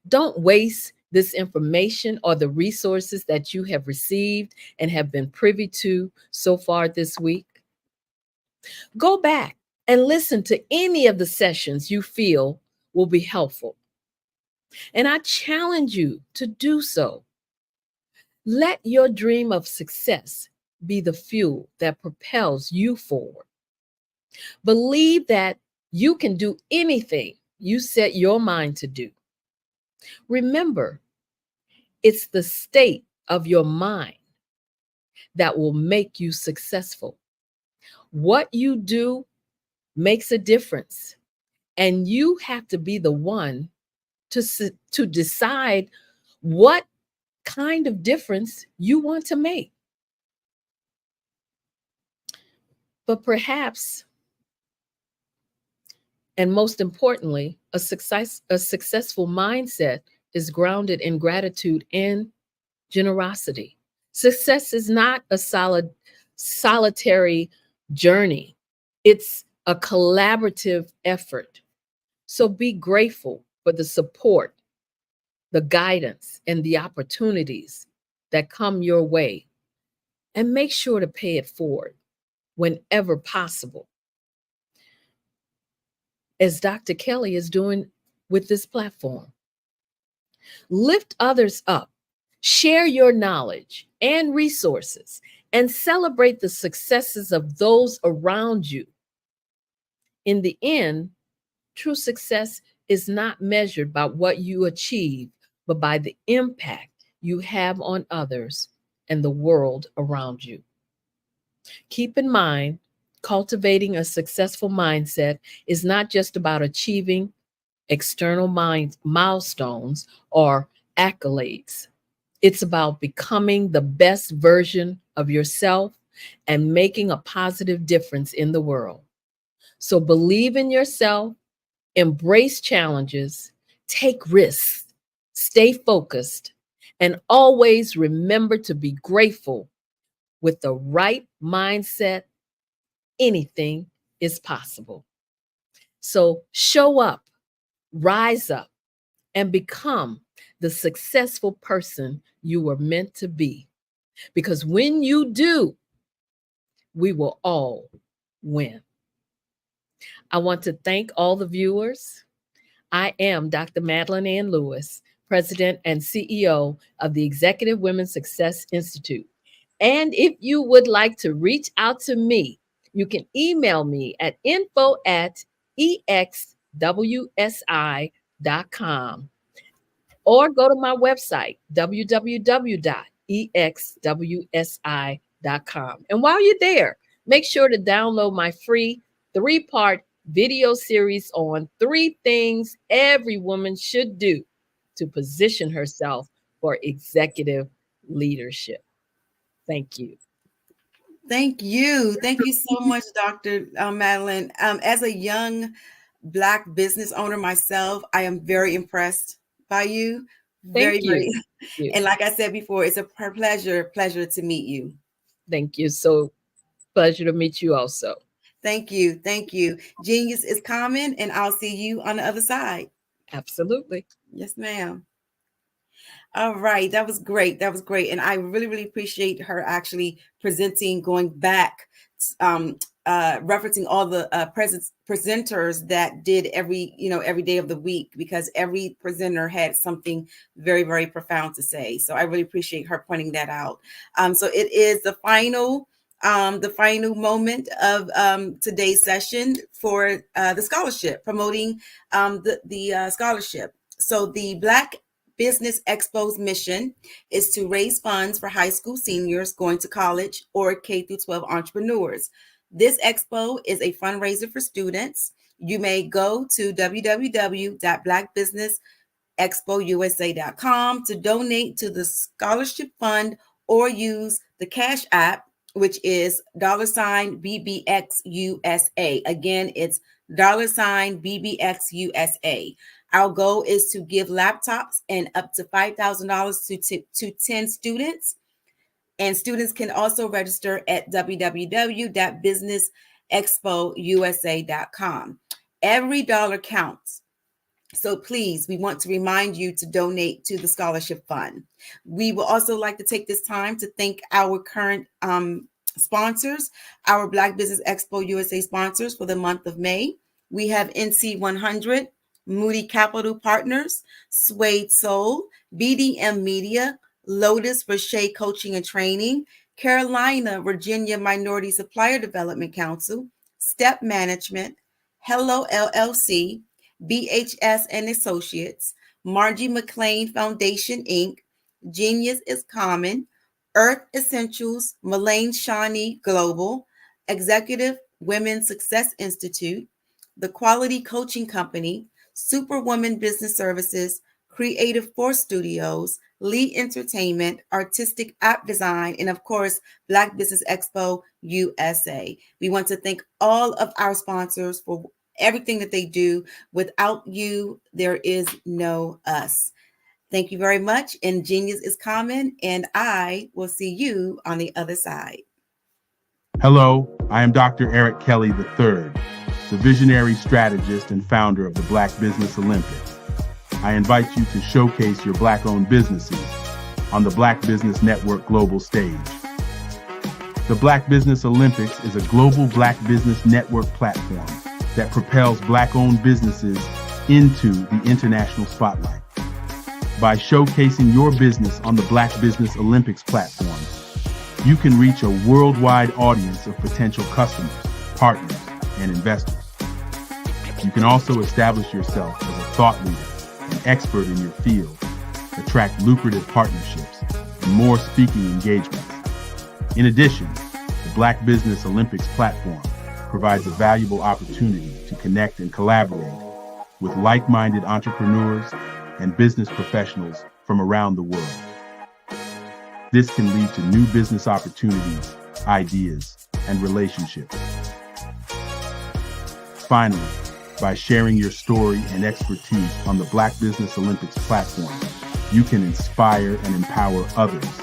Don't waste this information or the resources that you have received and have been privy to so far this week. Go back and listen to any of the sessions you feel will be helpful. And I challenge you to do so. Let your dream of success be the fuel that propels you forward. Believe that you can do anything you set your mind to do. Remember, it's the state of your mind that will make you successful. What you do makes a difference, and you have to be the one to decide what kind of difference you want to make. But perhaps, and most importantly, a successful mindset is grounded in gratitude and generosity. Success is not a solitary journey. It's a collaborative effort. So be grateful for the support, the guidance, and the opportunities that come your way, and make sure to pay it forward whenever possible, as Dr. Kelly is doing with this platform. Lift others up, share your knowledge and resources, and celebrate the successes of those around you. In the end, true success is not measured by what you achieve, but by the impact you have on others and the world around you. Keep in mind, cultivating a successful mindset is not just about achieving external milestones or accolades. It's about becoming the best version of yourself and making a positive difference in the world. So believe in yourself, embrace challenges, take risks, stay focused, and always remember to be grateful. With the right mindset, anything is possible. So show up, rise up, and become the successful person you were meant to be. Because when you do, we will all win. I want to thank all the viewers. I am Dr. Madeline Ann Lewis, President and CEO of the Executive Women's Success Institute. And if you would like to reach out to me, you can email me at info@exwsi.com or go to my website, www.exwsi.com. And while you're there, make sure to download my free 3-part video series on 3 things every woman should do to position herself for executive leadership. Thank you. Thank you. Thank you so much, Dr. Madeline. As a young Black business owner myself, I am very impressed by you. Thank you. Very. And like I said before, it's a pleasure to meet you. Thank you. So pleasure to meet you also. Thank you. Thank you. Genius is common, and I'll see you on the other side. Absolutely. Yes, ma'am. All right, that was great. That was great, and I really, really appreciate her actually presenting, going back, referencing all the presenters that did every day of the week, because every presenter had something very, very profound to say. So I really appreciate her pointing that out. So it is the final moment of today's session for the scholarship, promoting the scholarship. So the Black Business Expo's mission is to raise funds for high school seniors going to college or K through 12 entrepreneurs. This expo is a fundraiser for students. You may go to www.blackbusinessexpousa.com to donate to the scholarship fund, or use the Cash App, which is $BBXUSA. Again, it's $BBXUSA. Our goal is to give laptops and up to $5,000 to 10 students. And students can also register at www.businessexpousa.com. Every dollar counts. So please, we want to remind you to donate to the scholarship fund. We will also like to take this time to thank our current sponsors, our Black Business Expo USA sponsors for the month of May. We have NC 100, Moody Capital Partners, Suede Soul, BDM Media, Lotus Roche Coaching and Training, Carolina, Virginia Minority Supplier Development Council, Step Management, Hello LLC, BHS and Associates, Margie McLean Foundation, Inc., Genius is Common, Earth Essentials, Mullane Shawnee Global, Executive Women Success Institute, The Quality Coaching Company, Superwoman Business Services, Creative Force Studios, Lee Entertainment, Artistic App Design, and of course, Black Business Expo USA. We want to thank all of our sponsors for everything that they do. Without you, there is no us. Thank you very much. And Genius is Common, and I will see you on the other side. Hello, I am Dr. Eric Kelly III, the visionary strategist and founder of the Black Business Olympics. I invite you to showcase your Black-owned businesses on the Black Business Network global stage. The Black Business Olympics is a global Black Business Network platform that propels Black-owned businesses into the international spotlight. By showcasing your business on the Black Business Olympics platform, you can reach a worldwide audience of potential customers, partners, and investors. You can also establish yourself as a thought leader, an expert in your field, attract lucrative partnerships, and more speaking engagements. In addition, the Black Business Olympics platform provides a valuable opportunity to connect and collaborate with like-minded entrepreneurs and business professionals from around the world. This can lead to new business opportunities, ideas, and relationships. Finally, by sharing your story and expertise on the Black Business Olympics platform, you can inspire and empower others.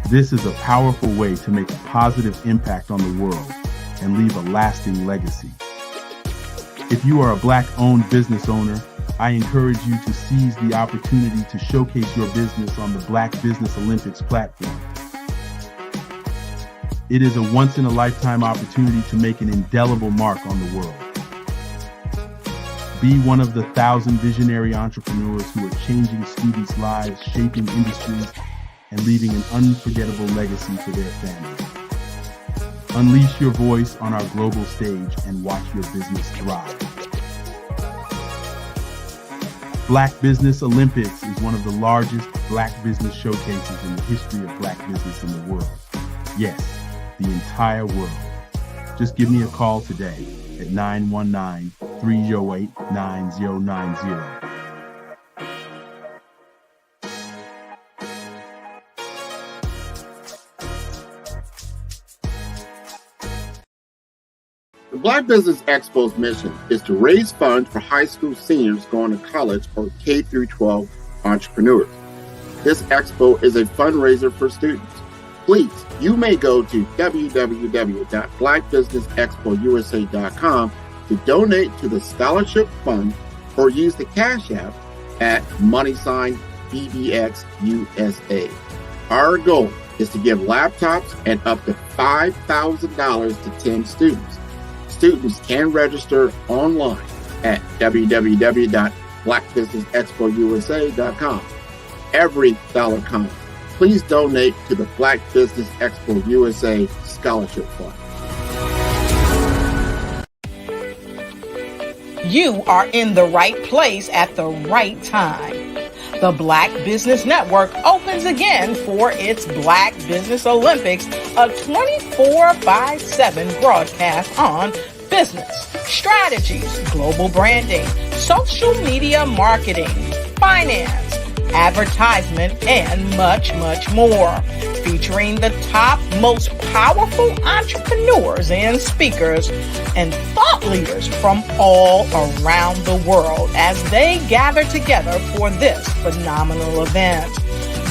This is a powerful way to make a positive impact on the world and leave a lasting legacy. If you are a Black-owned business owner, I encourage you to seize the opportunity to showcase your business on the Black Business Olympics platform. It is a once-in-a-lifetime opportunity to make an indelible mark on the world. Be one of the 1,000 visionary entrepreneurs who are changing students' lives, shaping industries, and leaving an unforgettable legacy for their families. Unleash your voice on our global stage and watch your business thrive. Black Business Olympics is one of the largest Black business showcases in the history of Black business in the world. Yes, the entire world. Just give me a call today at 919-308-9090. The Black Business Expo's mission is to raise funds for high school seniors going to college or K through 12 entrepreneurs. This expo is a fundraiser for students. Please, you may go to www.blackbusinessexpousa.com to donate to the scholarship fund, or use the Cash App at BDX USA. Our goal is to give laptops and up to $5,000 to 10 students. Students can register online at www.blackbusinessexpousa.com. Every dollar counts. Please donate to the Black Business Expo USA Scholarship Fund. You are in the right place at the right time. The Black Business Network opens again for its Black Business Olympics, a 24/7 broadcast on business, strategies, global branding, social media marketing, finance, advertisement, and much, much more. Featuring the top, most powerful entrepreneurs and speakers and thought leaders from all around the world as they gather together for this phenomenal event.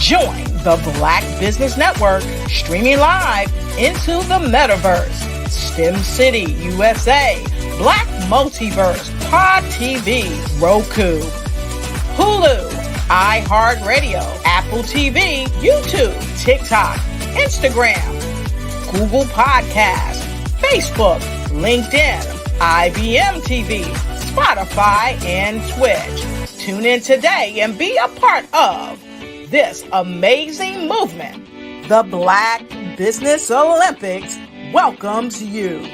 Join the Black Business Network streaming live into the metaverse, STEM City USA, Black Multiverse, Pod TV, Roku, Hulu, iHeartRadio, Apple TV, YouTube, TikTok, Instagram, Google Podcasts, Facebook, LinkedIn, IBM TV, Spotify, and Twitch. Tune in today and be a part of this amazing movement. The Black Business Olympics welcomes you.